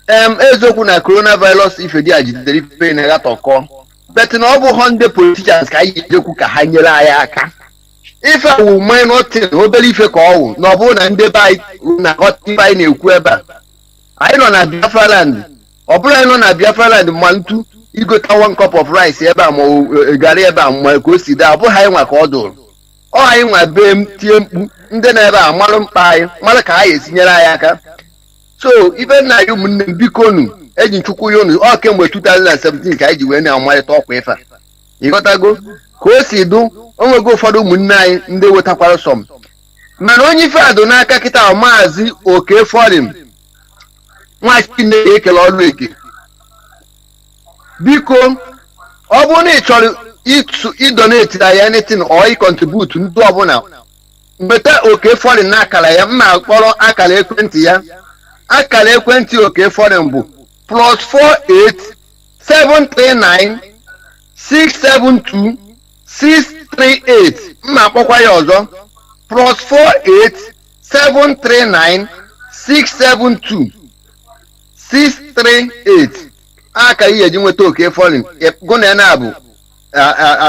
eziokwu na coronavirus ife dị ajidere ife na ya tọkọ. But na ọ bụ ndị politicians ka anyị ejekwu ka ha nyere anyị aka. Ife awụ minor thing obere ife ka ọ wụ na ọ bụrụ na ndị be anyị na-aghọta ife anyị na-ekwu ebe a. Anyị nọ na Biafra land. Ọ bụrụ anyị nọ na Biafra land ma ntu igota 1 cup of rice ebe a ma garị ebe a ma ka o si daa, ọ bụghị anyị nwa ka ọ dụrụ. Ọ anyị nwa be m tie mkpu ndị na-ebe a marụ mkpa anyị mara ka anyị esinyere anyị aka. So ife nna ya ụmụnne m bikonu eji nchukwu ya unu ọ kemgbe 2017 ka anyị ji wee na-amalite ọkwa ife a. Ịghọtago ka o si dụ onwego ụfọdụ ụmụnne anyị ndị wetakwara sọm, mana onye ife adụ n'aka kịta Maazị Oke Foreign nwa Chineke ekele ọrụ eke. Biko ọ bụrụ na ị chọrọ idonate ya anything or i-contribute ndị ọbụla, nweta Oke Foreign na akara ya. Mma kpọrọ akara ekwentị ya. Akara ekwentị Oke Foreign bụ +48 mma kpọkwa ya ọzọ +48 aka ihe eji nweta Oke Foreign. Gụ na ya na-abụ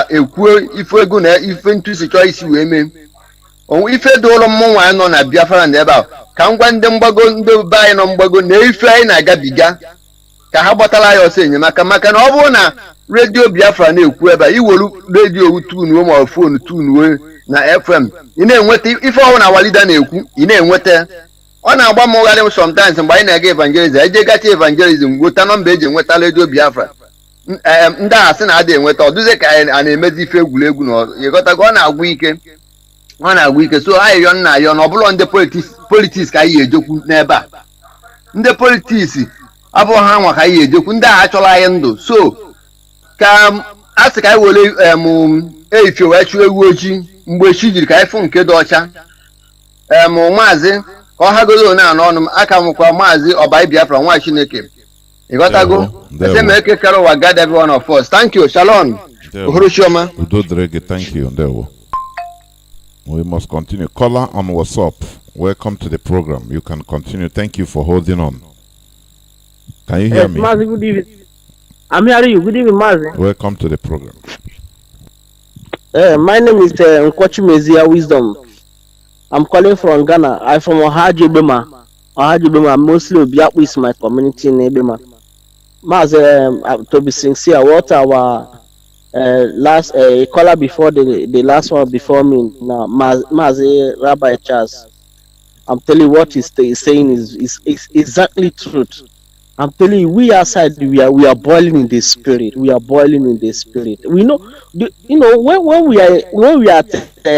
ekwuo ife ego na ife ntụsi chọọ isi wee mee onwe ife dị ụlọ mmụnwa anyị nọ na Biafra na ebe ahụ ka ngwa ndị mgbago ndị be anyị nọ mgbago na ife anyị na-agabiga ka ha gbatara anyị ọsọ enyemaka. Maka na ọ bụrụ na redio Biafra na-ekwu ebe a iwere redio tunuo ma ọ fonu tunuo na FM ị na-enweta ife ọhụrụ na Walida na-ekwu ị na-enweta. Ọ na-agba m ụgharị sometimes mgbe anyị na-aga evangelism eje gacha evangelism nweta nọmba eji enweta redio Biafra. Ndị a sị na adị enweta ọ dụzie ka a na-emezi ife egwuregwu na ịghọtago ọ na-agwụ ike. So anyị yọ nna ayọ na ọbụla ndị politiks ka anyị ejekwu n'ebe a. Ndị politiks abụghị ha nwa ka anyị ejekwu, ndị a achọrọ anyị ndụ. So ka a sị ka anyị were efio wee chụọ ewu ojii mgbe chi jiri ka anyị fụ nke dị ọcha maazị ka ọ hagolo one a n'ọnụ m aka nwụkwa maazị Ọbai Biafra nwa Chineke ịghọtago ese ma eke kere ụwa guide every one of us. Thank you. Shalom. Uhuruchioma. Udodrege, thank you. Ndewo. We must continue. Caller on WhatsApp, welcome to the program. You can continue. Thank you for holding on. Can you hear me? Mazi, good evening. I'm hearing you. Good evening, Mazi. Welcome to the program. My name is Nkwachi Mezia Wisdom. I'm calling from Ghana. I'm from Ohaji Bema. Ohaji Bema, mostly Obiakwu is my community in Ebema. Mazi, to be sincere, what our last caller before the last one before me now, Mazi Rabbi Charles. I'm telling you what he's saying is exactly truth. I'm telling you, we outside we are boiling in the spirit. We are boiling in the spirit. We know, when we are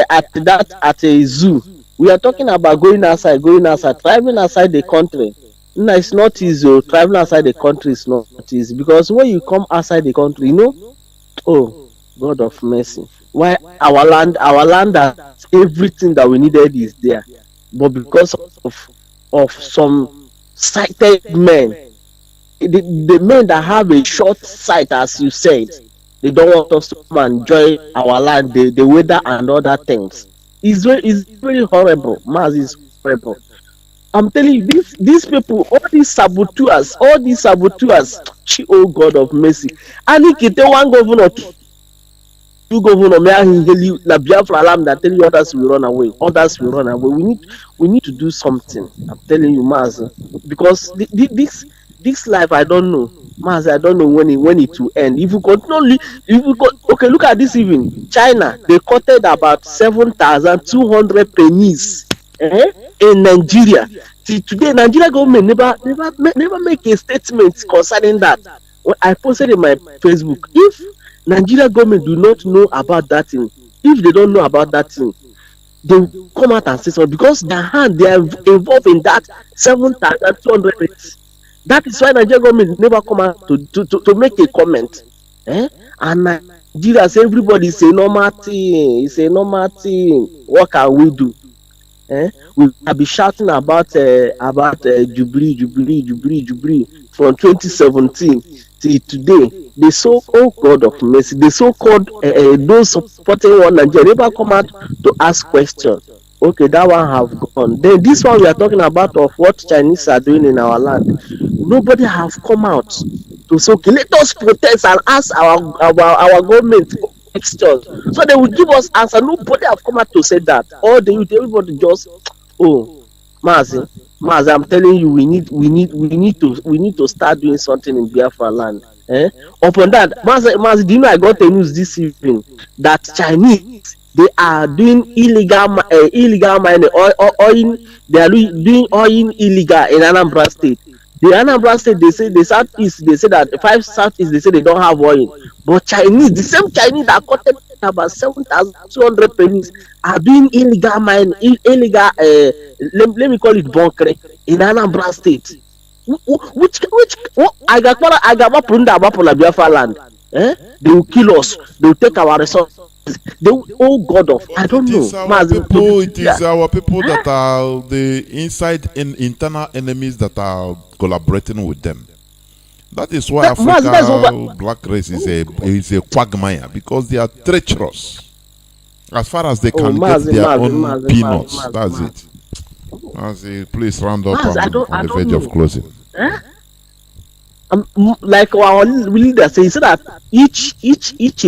at a zoo, we are talking about going outside, traveling outside the country. No, it's not easy. Traveling outside the country is not easy because when you come outside the country, oh God of mercy, why our land has everything that we needed is there, but because of some sighted men. The men that have a short sight, as you said, they don't want us to come and enjoy our land, the weather and other things. It's very horrible. Mazi is horrible. I'm telling you, these people, all these saboteurs, oh God of mercy. And if one governor, two governor, may I hear you, la Biafra alarm that tell you others will run away. We need to do something. I'm telling you, Mazi, because this life, I don't know, Mazi. I don't know when it will end. If you continue, okay, look at this even. China, they quoted about 7,200 pennies in Nigeria. See, today, Nigeria government never make a statement concerning that. Well, I posted in my Facebook. If Nigeria government do not know about that thing, if they don't know about that thing, they will come out and say so because they are involved in that 7,200 pennies. That is why Nigerian government never come out to make a comment. And Nigeria say everybody say normal thing. It's a normal thing. What can we do? We will be shouting about Jubilee from 2017 till today. They oh God of mercy, the so-called those supporting one Nigeria never come out to ask questions. Okay, that one have gone. Then this one we are talking about of what Chinese are doing in our land. Nobody have come out to say, okay, let us protest and ask our government questions. So they will give us answer. Nobody have come out to say that. All the youth, everybody just Mazi, I'm telling you, we need to start doing something in Biafra land. Upon that, Mazi, do you know I got the news this evening that Chinese, they are doing illegal mining, oil. They are doing oil illegal in Anambra State. The Anambra State, they say the Southeast, they say that 5 Southeast, they say they don't have oil. But Chinese, the same Chinese that quoted about 7,200 pennies, are doing illegal mining, illegal. Let me call it bunkering in Anambra State. Which I got Biafra land. They will kill us. They will take our resources. Oh God of, I don't know. It is our people that are the internal enemies that are collaborating with them. That is why Africa black race is a quagmire, because they are treacherous. As far as they can get their own peanuts, that's it. Mazi, please round up on the verge of closing. Like our leader says, so that each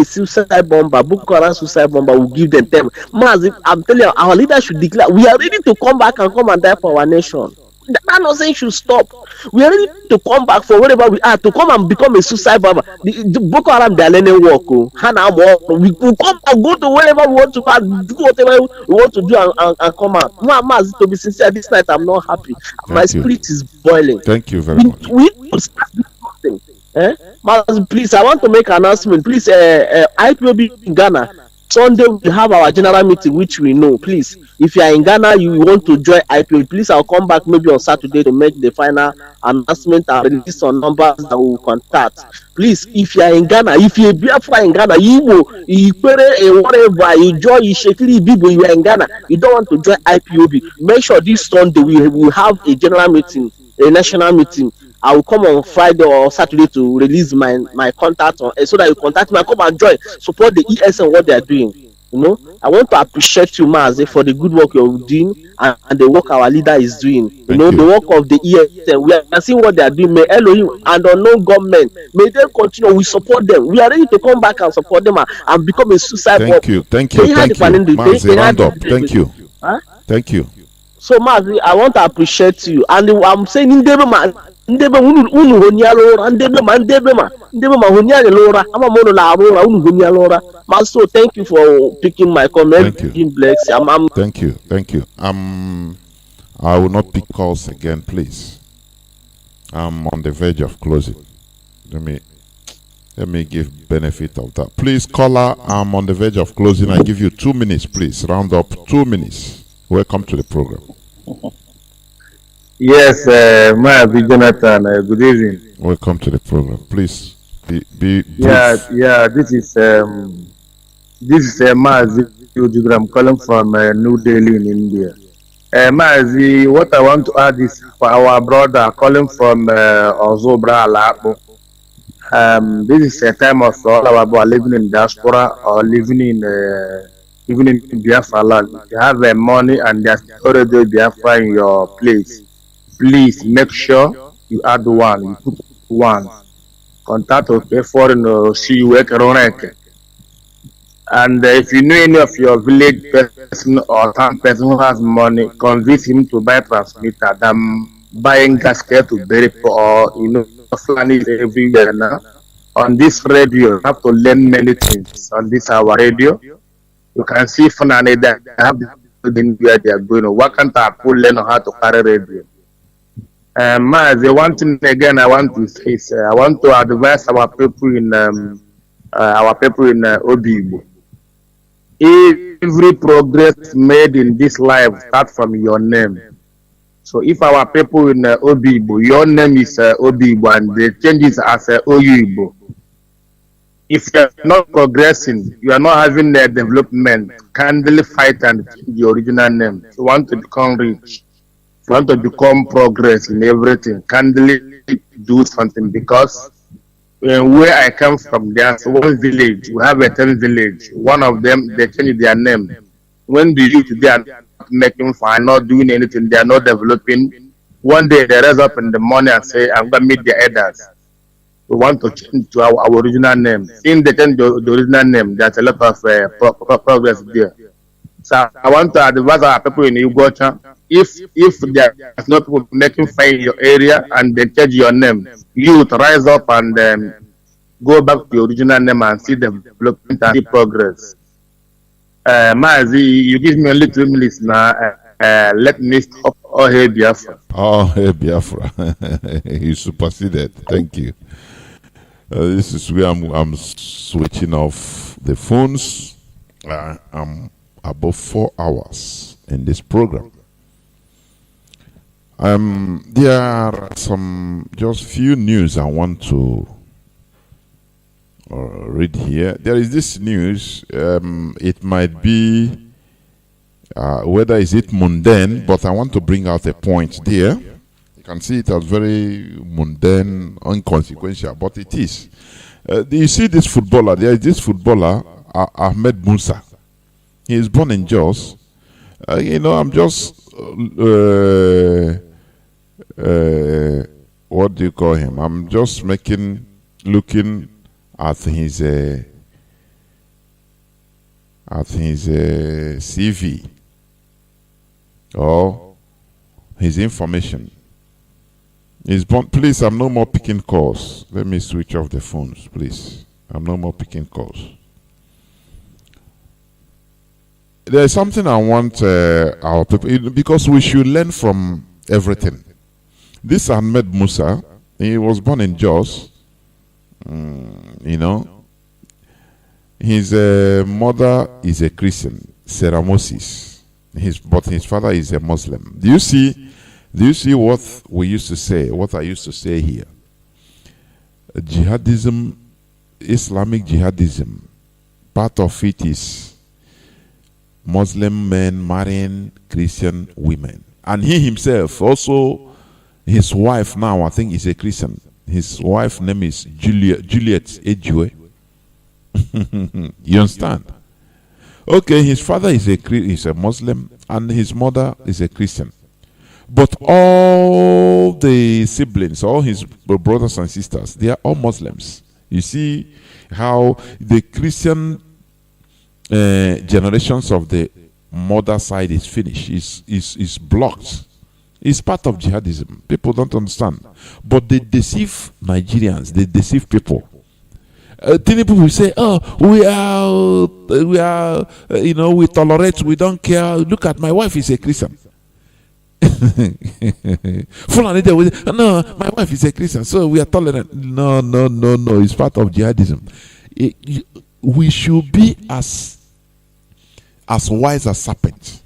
suicide bomber, Boko Haram suicide bomber will give them 10. Mazi, I'm telling you, our leader should declare we are ready to come back and come and die for our nation. That nonsense should stop. We are ready to come back for wherever we are, to come and become a suicide bomber. The Boko Haram, they are learning work. We will come and go to wherever we want to do whatever we want to do and come out. Mazi, to be sincere, this night I'm not happy. My spirit is boiling. Thank you very much. We start something. Mazi, please, I want to make an announcement. Please, Ipob in Ghana, Sunday we have our general meeting, which we know. Please, if you are in Ghana, you want to join IPO, please I'll come back maybe on Saturday to make the final announcement and release some numbers that we will contact. Please, if you are in Ghana, if you are Biafra in Ghana, Igbo, Ipere, whatever, you join, you Shekiri, Bibo, you are in Ghana, you don't want to join IPOB, make sure this Sunday we will have a general meeting, a national meeting. I will come on Friday or Saturday to release my contact on, so that you contact me and come and join, support the ES and what they are doing. You know, I want to appreciate you, Mazi, for the good work you're doing and the work our leader is doing. You know, the work of the ES, we are seeing what they are doing. May Elohim and unknown government, may they continue. We support them. We are ready to come back and support them and become a suicide bomb. Thank you. Mazi, round up. Thank you. Huh? Thank you. So, Mazi, I want to appreciate you. And I'm saying, in the ndebe unu honyalora ndebe ma honyalora ama mono la arora unu honyalora. So thank you for picking my comment. Thank you. Thank you. I will not pick calls again, please. I'm on the verge of closing. Let me give benefit of that. Please, caller, I'm on the verge of closing. I give you 2 minutes, please. Round up 2 minutes. Welcome to the program. Yes, Mazi, Johnathan, good evening. Welcome to the program. Please be brief. Yeah. This is Mazi. I'm calling from New Delhi in India. Mazi, what I want to add is for our brother calling from Ozobra Alapo. This is a time of all our people living in diaspora or living in even in Biafra land. If you have money and there's already Biafra in your place, please make sure you add one. You put one. Contact okay foreign see you work around. And if you know any of your village person or some person who has money, convince him to buy transmitter than buying gasket to bury or flanny everywhere now. On this radio, you have to learn many things. On this our radio, you can see flanny that have the where they are going. Why can't I learn how to carry radio? The one thing again I want to say is I want to advise our people in Obibo. Every progress made in this life starts from your name. So if our people in Obibo, your name is Obibo and they change it as Oyibo. If you are not progressing, you are not having a development, kindly fight and change the original name. If you want to become rich, if you want to become progress in everything, kindly do something, because where I come from, there's one village, we have a 10 village. One of them, they change their name. When the youth, they are not making fun, not doing anything, they are not developing. One day they rise up in the morning and say, I'm going to meet the elders. We want to change to our original name. In the change the original name, there's a lot of progress there. So I want to advise our people in Uganda, if there's no people making fun in your area and they change your name, you rise up and go back to your original name and see development and see progress. Mazi, you give me only 2 minutes now. Let me stop. Oh, hey, Biafra. Oh, hey, Biafra. You superseded. Thank you. This is where I'm switching off the phones. I'm above 4 hours in this program. There are some just few news I want to read here. There is this news. It might be whether is it mundane, but I want to bring out a point there. You can see it as very mundane, inconsequential, but it is. You see this footballer. There is this footballer, Ahmed Musa. He is born in Jos. I'm just what do you call him? I'm just looking at his CV or his information. He's born. Please, I'm no more picking calls. Let me switch off the phones, please. I'm no more picking calls. There is something I want our people, because we should learn from everything. This Ahmed Musa, he was born in Jos. His mother is a Christian, Sarah Moses. But his father is a Muslim. Do you see what we used to say? What I used to say here? Jihadism, Islamic jihadism, part of it is Muslim men marrying Christian women. And he himself, also his wife now, I think is a Christian. His wife's name is Juliet Ejue. You understand? Okay, his father is a Muslim and his mother is a Christian. But all the siblings, all his brothers and sisters, they are all Muslims. You see how the Christian generations of the mother side is finished, is blocked. It's part of jihadism. People don't understand. But they deceive Nigerians, they deceive people. People will say, "Oh, we are, we tolerate, we don't care. Look at my wife is a Christian." Fulani they will say, "No, my wife is a Christian, so we are tolerant." No. It's part of jihadism. We should be as wise as serpents.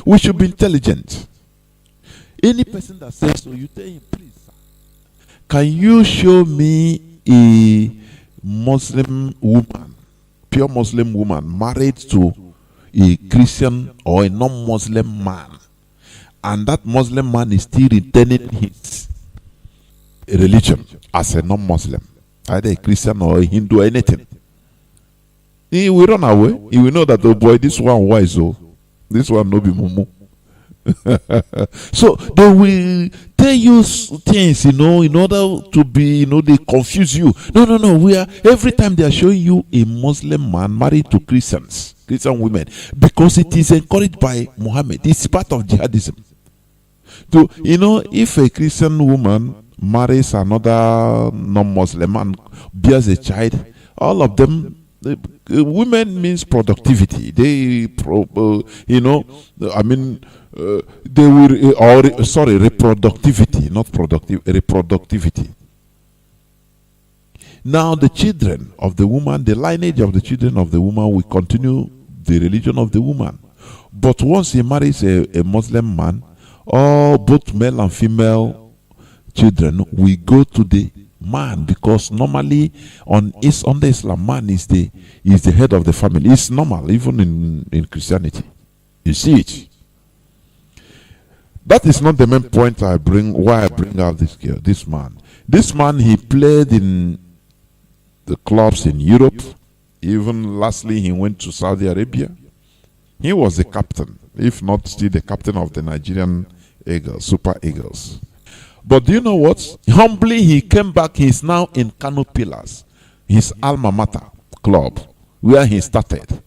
We should be intelligent. Any person that says so, you tell him, "Please, sir, can you show me a Muslim woman, pure Muslim woman, married to a Christian or a non-Muslim man, and that Muslim man is still retaining his religion as a non-Muslim, either a Christian or a Hindu or anything?" He will run away. He will know that, oh boy, this one wise, oh, this one no be mumu. So they will tell you things, in order to be, they confuse you. No. We are, every time they are showing you a Muslim man married to Christian women, because it is encouraged by Muhammad. It's part of jihadism. So, if a Christian woman marries another non-Muslim and bears a child, all of them, women means productivity. They, they will, reproductivity, not productive, reproductivity. Now, the children of the woman, the lineage of the children of the woman will continue the religion of the woman. But once he marries a Muslim man, all both male and female children will go to the man, because normally under Islam, man is the head of the family. It's normal, even in Christianity. You see it. That is not the main point why I bring out this man. This man, he played in the clubs in Europe. Even lastly, he went to Saudi Arabia. He was the captain, if not still the captain of the Nigerian Eagles, Super Eagles. But do you know what? Humbly, he came back. He's now in Kano Pillars, his alma mater club, where he started.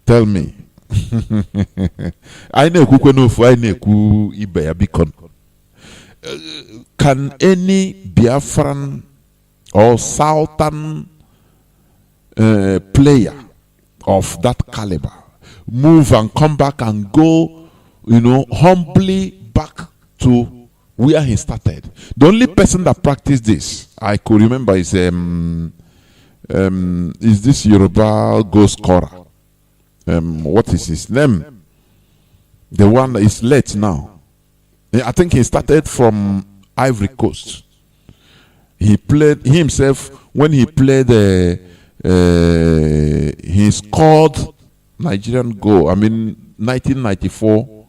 Tell me. Can any Biafran or Southern player of that caliber move and come back and go, humbly back to where he started? The only person that practiced this, I could remember, is this Yoruba goal scorer. What is his name? The one that is late now. I think he started from Ivory Coast. He played himself when he played. He scored Nigerian goal. 1994.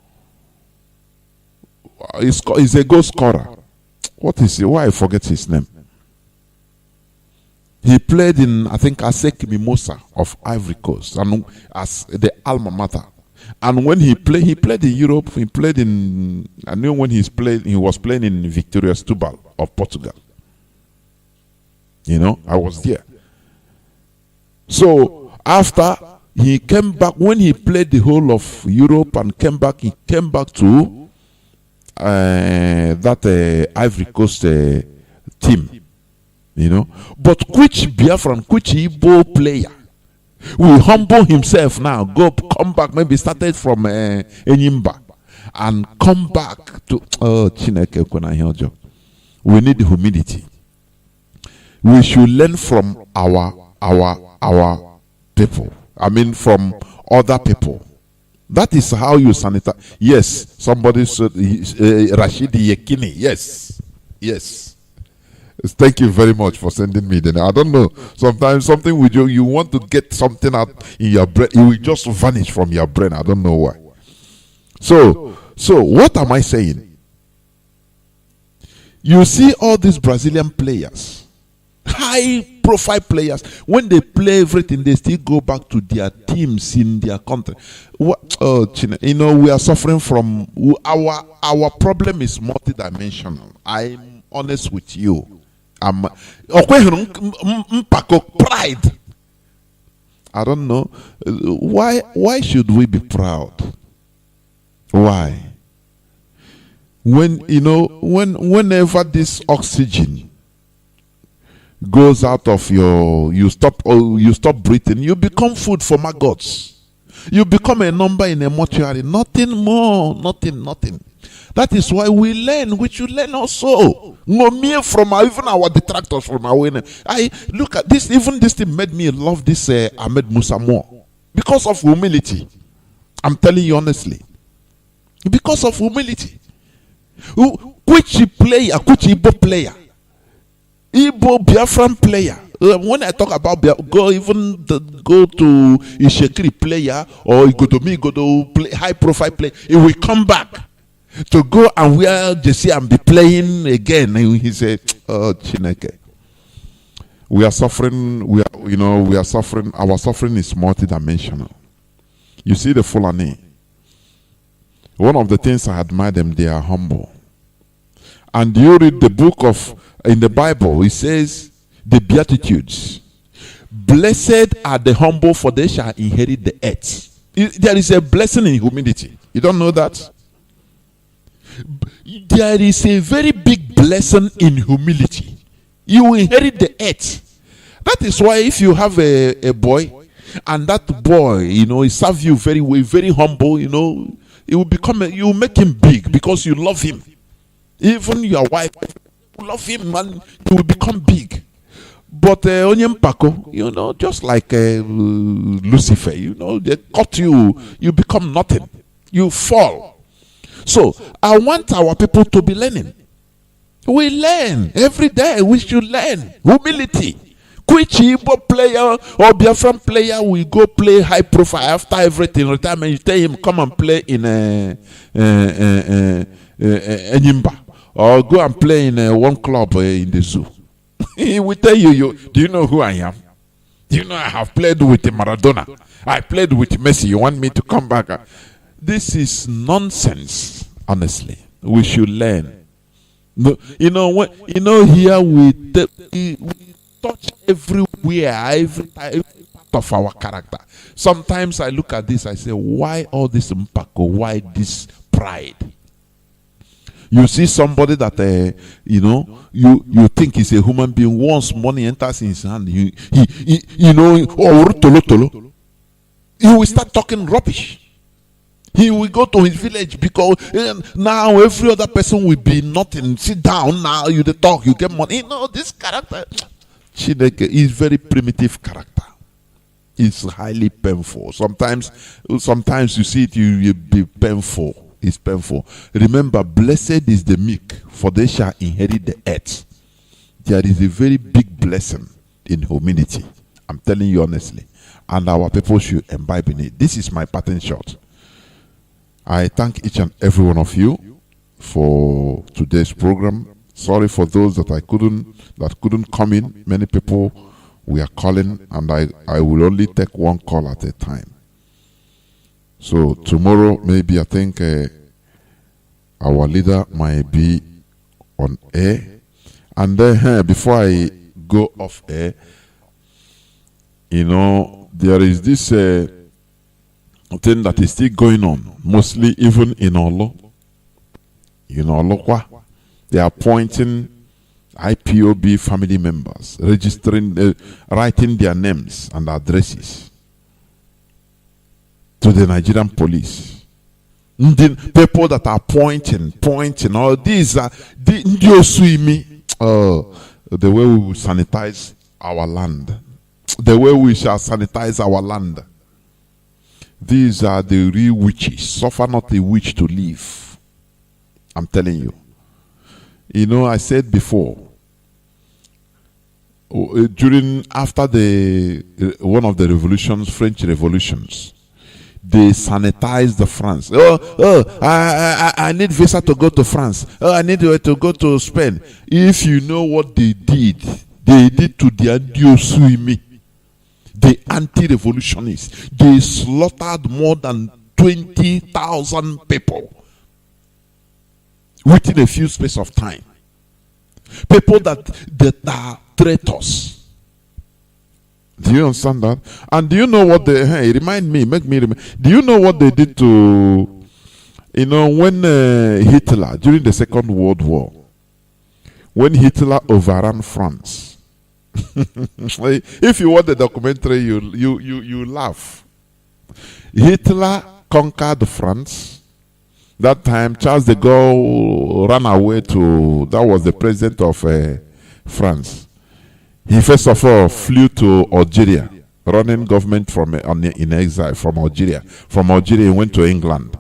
He's a goal scorer. What is it? Why I forget his name? He played in, I think, Asek Mimosa of Ivory Coast, and as the alma mater. And when he played in Europe. He played in. I knew when he was playing in Victoria Setúbal of Portugal. I was there. So after he came back, when he played the whole of Europe and came back, he came back to that Ivory Coast team. But which Biafran, which Igbo player will humble himself now, come back, maybe started from Enyimba and come back to Chineke Kwenahiajo. We need humility. We should learn from our our people. I mean, from other people. That is how you sanitize. Yes, somebody said Rashid Yekini. Yes, yes. Thank you very much for sending me. Then I don't know. Sometimes something with you want to get something out in your brain, it will just vanish from your brain. I don't know why. So what am I saying? You see all these Brazilian players, high profile players, when they play everything, they still go back to their teams in their country. You know, we are suffering from our problem is multidimensional. I'm honest with you. Pride. I don't know why should we be proud? Why? Whenever this oxygen goes out of you stop breathing, you become food for maggots. You become a number in a mortuary. Nothing more, nothing. That is why we learn. We should learn also. No mere from even our detractors from our. I look at this. Even this thing made me love this Ahmed Musa more because of humility. I'm telling you honestly, because of humility. Which Ipob player, Igbo Biafran player. When I talk about go to Ishekiri player or go to play, high profile player, he will come back to go and wear jersey and be playing again. And he said, "Oh, Chineke, we are suffering. We are suffering. Our suffering is multidimensional. You see the Fulani. One of the things I admire them, they are humble. And you read the book in the Bible, it says the Beatitudes. Blessed are the humble, for they shall inherit the earth. There is a blessing in humility. You don't know that? There is a very big blessing in humility. You will inherit the earth. That is why if you have a boy, and that boy, he serves you very well, very humble, it will you will make him big because you love him. Even your wife, you love him, and he will become big. But Onyempako, just like Lucifer, they cut you, you become nothing. You fall. So I want our people to be learning. We learn every day. We should learn humility. Which Ipob player or Biafran player will go play high profile after everything retirement? You tell him come and play in Enyimba or go and play in one club in the zoo. He will tell you, do you know who I am? Do you know I have played with Maradona? I played with Messi. You want me to come back? This is nonsense. Honestly, we should learn. No, here we touch everywhere, every part of our character. Sometimes I look at this, I say, why all this mpako? Why this pride? You see somebody that you think is a human being. Once money enters in his hand, he will start talking rubbish. He will go to his village because now every other person will be nothing. Sit down now, you talk, you get money. This character. Chineke is very primitive character. It's highly painful. Sometimes you see it, you be painful. It's painful. Remember, blessed is the meek, for they shall inherit the earth. There is a very big blessing in humility. I'm telling you honestly. And our people should imbibe in it. This is my parting shot. I thank each and every one of you for today's program. Sorry for those that couldn't come in. Many people we are calling, and I will only take one call at a time. So tomorrow, maybe I think our leader might be on air. And then before I go off air, there is this thing that is still going on, mostly even in Olo. Olokwa. They are appointing IPOB family members, registering, writing their names and addresses to the Nigerian police. People that are pointing, all these are the way we will sanitize our land. the way we shall sanitize our land. These are the real witches. Suffer not a witch to live. I'm telling you. You know, I said before, after one of the revolutions, French revolutions, they sanitized the France. I need visa to go to France. I need to go to Spain. If you know what they did to the Andiosuimi, the anti-revolutionists. They slaughtered more than 20,000 people within a few space of time. People that are traitors. Do you understand that? And do you know what they make me remember? Do you know what they did to, when Hitler, during the Second World War, when Hitler overran France? If you watch the documentary, you laugh. Hitler conquered France. That time, Charles de Gaulle ran away that was the president of France. He first of all flew to Algeria, running government in exile from Algeria. From Algeria, he went to England.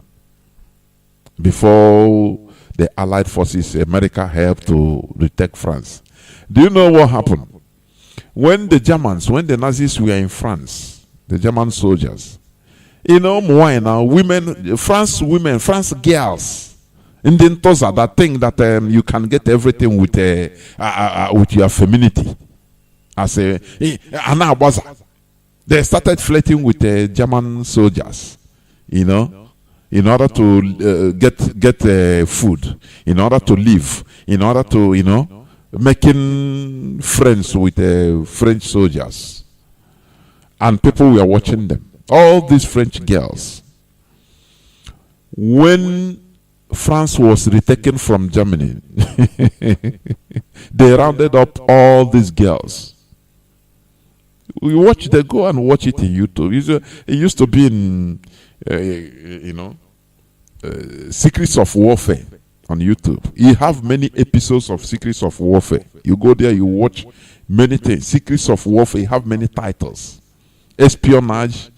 Before the Allied forces, America helped to retake France. Do you know what happened? When the Nazis were in France, the German soldiers, France girls, Indian Tosa, that think that you can get everything with your femininity. They started flirting with German soldiers, in order to get food, in order to live, in order to, making friends with French soldiers. And people were watching them. All these French girls. When France was retaken from Germany, they rounded up all these girls. They go and watch it in YouTube. It used to be in, Secrets of Warfare on YouTube. You have many episodes of Secrets of Warfare. You go there, you watch many things. Secrets of Warfare, you have many titles. Espionage,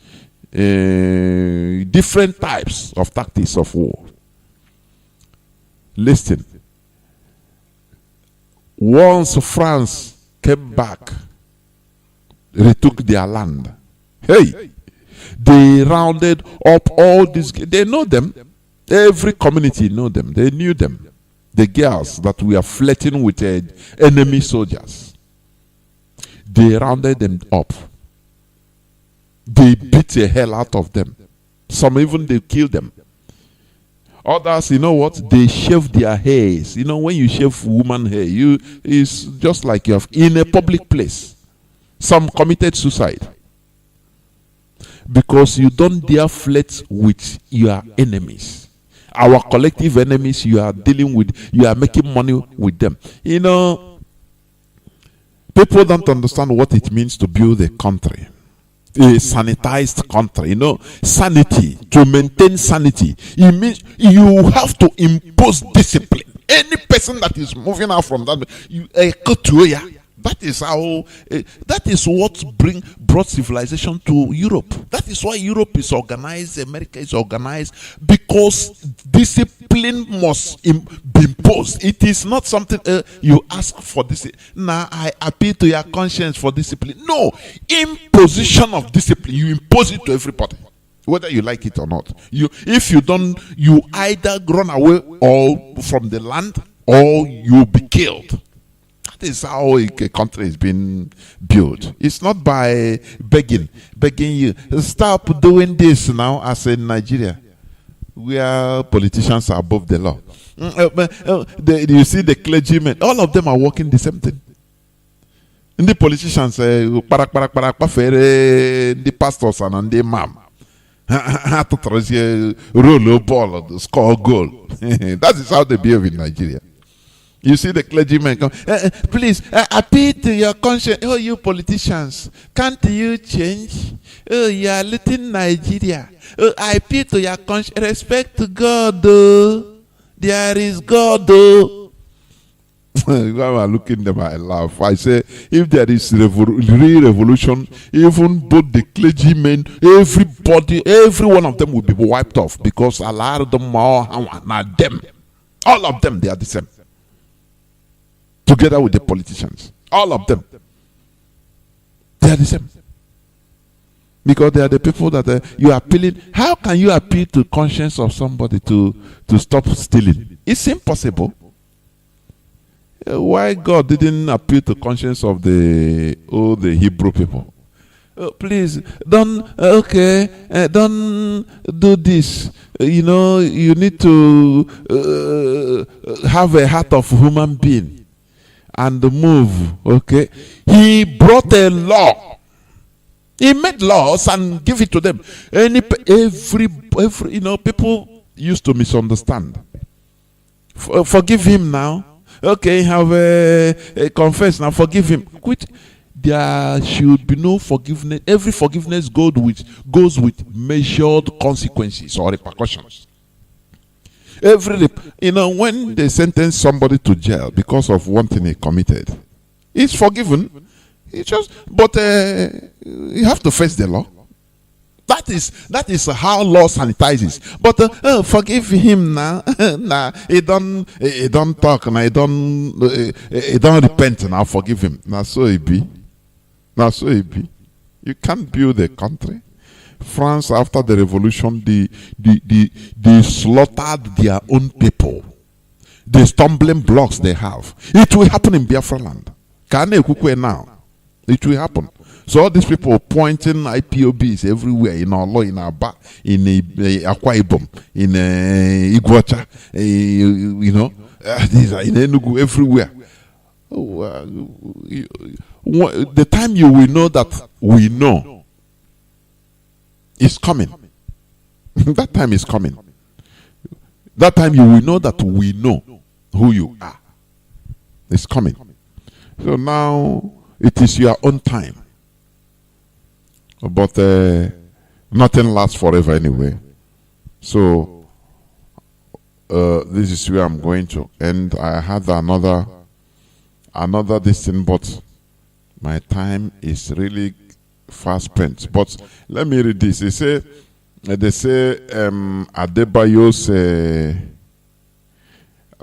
different types of tactics of war. Listen. Once France came back, retook their land. Hey, they rounded up all these. They know them. Every community know them. They knew them. The girls that were flirting with enemy soldiers. They rounded them up. They beat the hell out of them. Some even they killed them. Others, you know what? They shave their hairs. When you shave woman hair, it's just like you have in a public place. Some committed suicide. Because you don't dare flirt with your enemies. Our collective enemies you are dealing with, you are making money with them. People don't understand what it means to build a country. A sanitized country. Sanity. To maintain sanity, it means you have to impose discipline. Any person that is moving out from that, that is how. That is what brought civilization to Europe. That is why Europe is organized. America is organized because discipline must be imposed. It is not something you ask for this. Now I appeal to your conscience for discipline. No, imposition of discipline. You impose it to everybody, whether you like it or not. If you don't, you either run away or from the land or you'll be killed. That is how a country is being built. It's not by begging you. Stop doing this now as in Nigeria, where politicians are above the law. You see the clergymen, all of them are working the same thing. And the politicians, the pastors and the imam. Roll ball, score goal. That is how they behave in Nigeria. You see the clergymen come, please appeal to your conscience. Oh, you politicians, can't you change? Oh, you are letting Nigeria. Oh, I appeal to your conscience. Respect to God, though. There is God, though. When I look in them, I laugh. I say, if there is real revolution, even both the clergymen, everybody, every one of them will be wiped off, because a lot of them are not them. All of them, they are the same. Together with the politicians, all of them, they are the same. Because they are the people that you are appealing. How can you appeal to conscience of somebody to stop stealing? It's impossible. Why God didn't appeal to conscience of the Hebrew people? Please don't don't do this. You need to have a heart of human being and move. Okay, He brought a law. He made laws and give it to them. Every people used to misunderstand. Forgive him now. Okay, have a confess now. Forgive him. Quit. There should be no forgiveness. Every forgiveness goes with measured consequences or repercussions. When they sentence somebody to jail because of one thing he committed, he's forgiven. But you have to face the law. That is how law sanitizes. But forgive him now. Nah, he don't talk now. He don't repent now. Forgive him. Now so it be. You can't build a country. France, after the revolution, they slaughtered their own people. The stumbling blocks they have. It will happen in Biafra land. Now. It will happen. So all these people pointing IPOBs everywhere in Olo, in Aba, in Akwa Ibom, in Iguacha, these are in Enugu, everywhere. The time you will know that we know is coming. That time is coming. That time you will know that we know who you are. It's coming. So now it is your own time. But nothing lasts forever anyway. So this is where I'm going to end. I had another this thing, but my time is really fast spent. But let me read this. They say Adebayo's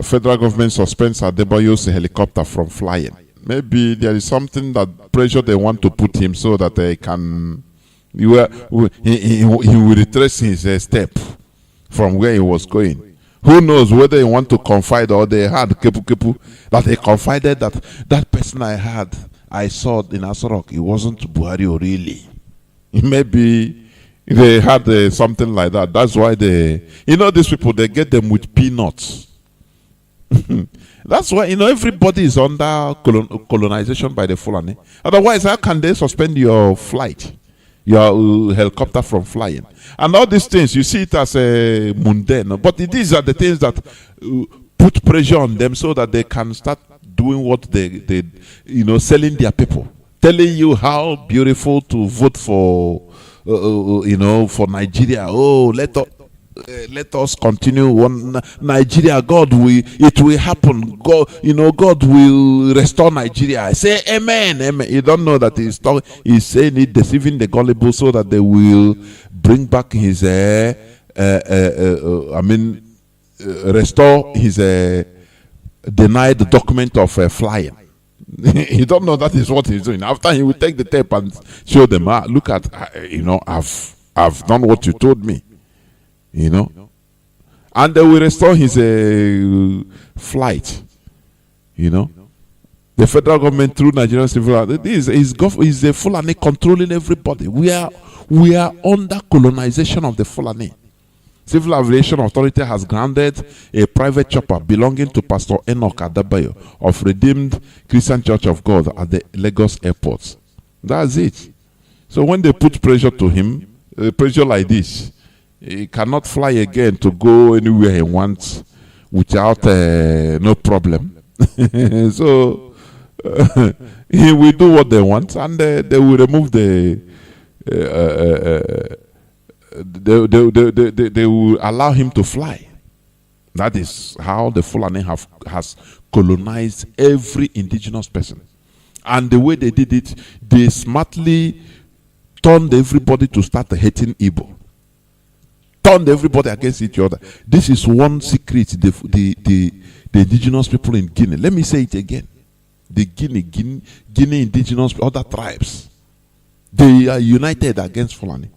federal government suspends Adebayo's helicopter from flying. Maybe there is something that pressure they want to put him so that they can he will retrace his step from where he was going. Who knows whether he want to confide, or they had kepu that they confided that person I saw in Asorok, it wasn't Buhari really. Maybe they had something like that. That's why these people, they get them with peanuts. That's why everybody is under colonization by the Fulani. Otherwise, how can they suspend your flight, your helicopter from flying? And all these things, you see it as a mundane, but these are the things that put pressure on them so that they can start doing what they selling their people, telling you how beautiful to vote for, for Nigeria. Oh, let us continue one Nigeria. It will happen. God will restore Nigeria. I say amen, amen. You don't know that he's saying it, deceiving the gullible, so that they will bring back his restore his denied document of flying. You don't know that is what he's doing. After he will take the tape and show them, look at, I've done what you told me. And they will restore his flight. The federal government through Nigerian civil is the Fulani controlling everybody. We are under colonization of the Fulani. Civil Aviation Authority has granted a private chopper belonging to Pastor Enoch Adebayo of Redeemed Christian Church of God at the Lagos airport. That's it. So when they put pressure to him, pressure like this, he cannot fly again to go anywhere he wants without no problem. So he will do what they want, and they will remove they will allow him to fly. That is how the Fulani has colonized every indigenous person. And the way they did it, they smartly turned everybody to start hating Igbo. Turned everybody against each other. This is one secret the indigenous people in Guinea. Let me say it again. The Guinea indigenous, other tribes, they are united against Fulani.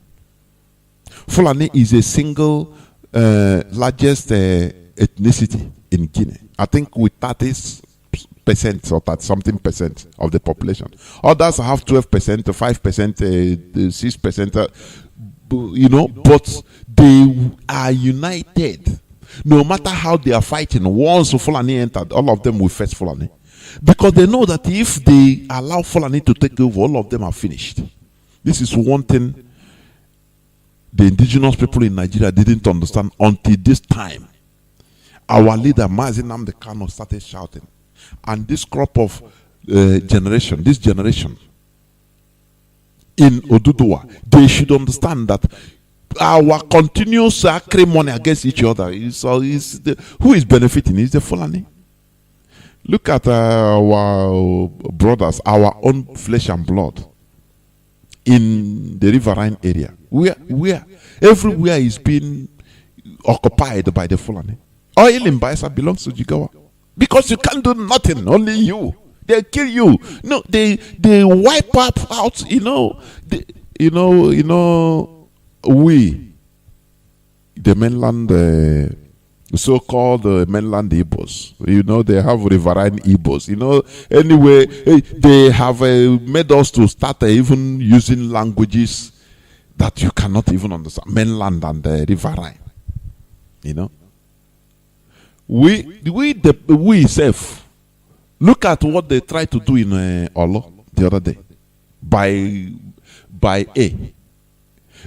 Fulani is a single largest ethnicity in Guinea. I think with 30% or 30 something percent of the population. Others have 12%, 5%, 6%, but they are united. No matter how they are fighting, once Fulani entered, all of them will face Fulani. Because they know that if they allow Fulani to take over, all of them are finished. This is one thing the indigenous people in Nigeria didn't understand until this time. Our leader, Mazi started shouting. And this crop of this generation in Oduduwa, they should understand that our continuous acrimony against each other who is benefiting is the Fulani. Look at our brothers, our own flesh and blood in the riverine area. Where everywhere is being occupied by the Fulani. Oil in Baisa belongs to Jigawa. Because you can't do nothing, only you. They kill you. No, they wipe out, we, the mainland, so-called mainland Igbos. They have riverine Igbos. Anyway, they have made us to start even using languages that you cannot even understand. Mainland and riverine. We self, look at what they tried to do in Olo the other day. By A.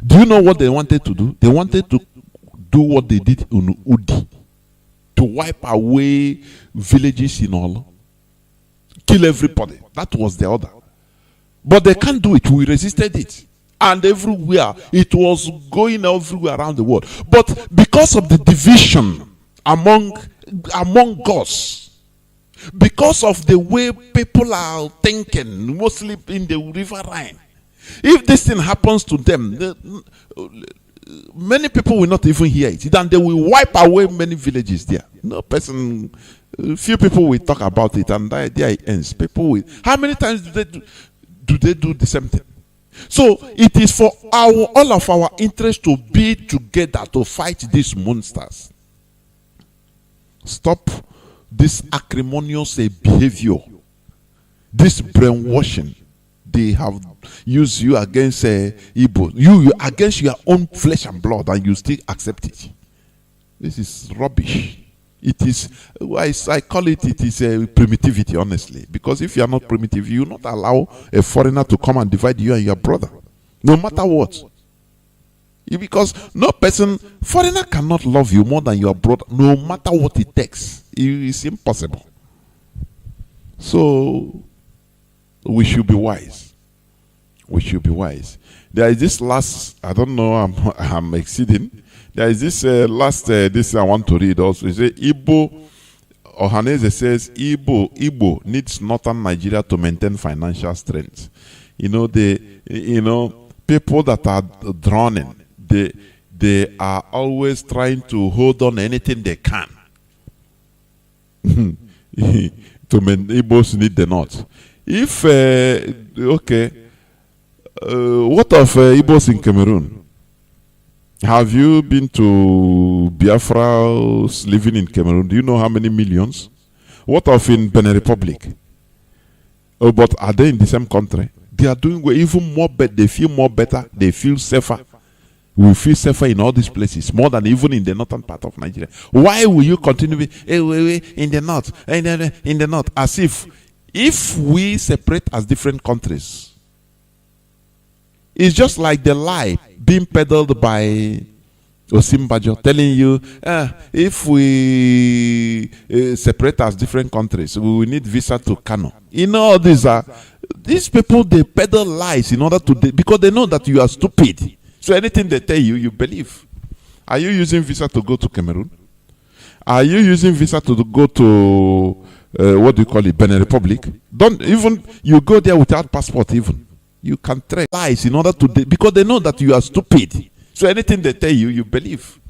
Do you know what they wanted to do? They wanted to do what they did in Udi. To wipe away villages in Olo. Kill everybody. That was the order. But they can't do it. We resisted it. And everywhere, it was going everywhere around the world. But because of the division among us, because of the way people are thinking, mostly in the riverine, if this thing happens to them, many people will not even hear it. Then they will wipe away many villages there. Few people will talk about it, and there it ends. How many times do they do the same thing? So it is for all of our interest to be together to fight these monsters. Stop this acrimonious behavior, this brainwashing. They have used you against Igbo, you against your own flesh and blood, and you still accept it. This is rubbish. It is, I call it is a primitivity, honestly. Because if you are not primitive, you will not allow a foreigner to come and divide you and your brother, no matter what. Because foreigner cannot love you more than your brother, no matter what it takes. It's impossible. So we should be wise. We should be wise. There is this last, I don't know, I'm exceeding. There is this this I want to read also. It says, Igbo, Ohaneze says, Igbo needs northern Nigeria to maintain financial strength. People that are drowning, they are always trying to hold on anything they can. Igbos need the north. If, what of Igbos in Cameroon? Have you been to Biafra living in Cameroon? Do you know how many millions? What of in Benin Republic? Oh, but are they in the same country? They are doing even more better. They feel more better. They feel safer. We feel safer in all these places, more than even in the northern part of Nigeria. Why will you continue in the north? In the north, as if we separate as different countries. It's just like the lie being peddled by Osimbajo, telling you, if we separate as different countries, we will need visa to Kano. These people, they peddle lies in order to, because they know that you are stupid. So anything they tell you, you believe. Are you using visa to go to Cameroon? Are you using visa to go to, Benin Republic? Don't even you go there without passport even. You can track lies in order to because they know that you are stupid. So anything they tell you, you believe.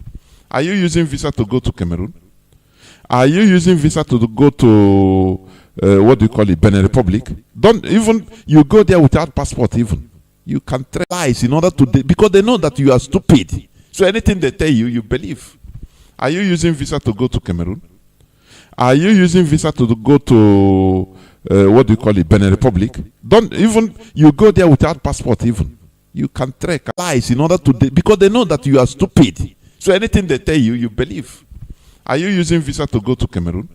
Are you using visa to go to Cameroon? Are you using visa to go to what do you call it, Benin Republic? Don't even you go there without passport even. You can track lies in order to because they know that you are stupid. So anything they tell you, you believe. Are you using visa to go to Cameroon? Are you using visa to go to what do you call it, Benin Republic? Don't even you go there without passport even. You can track lies in order to because they know that you are stupid. So anything they tell you, you believe. Are you using visa to go to Cameroon?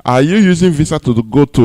Are you using visa to go to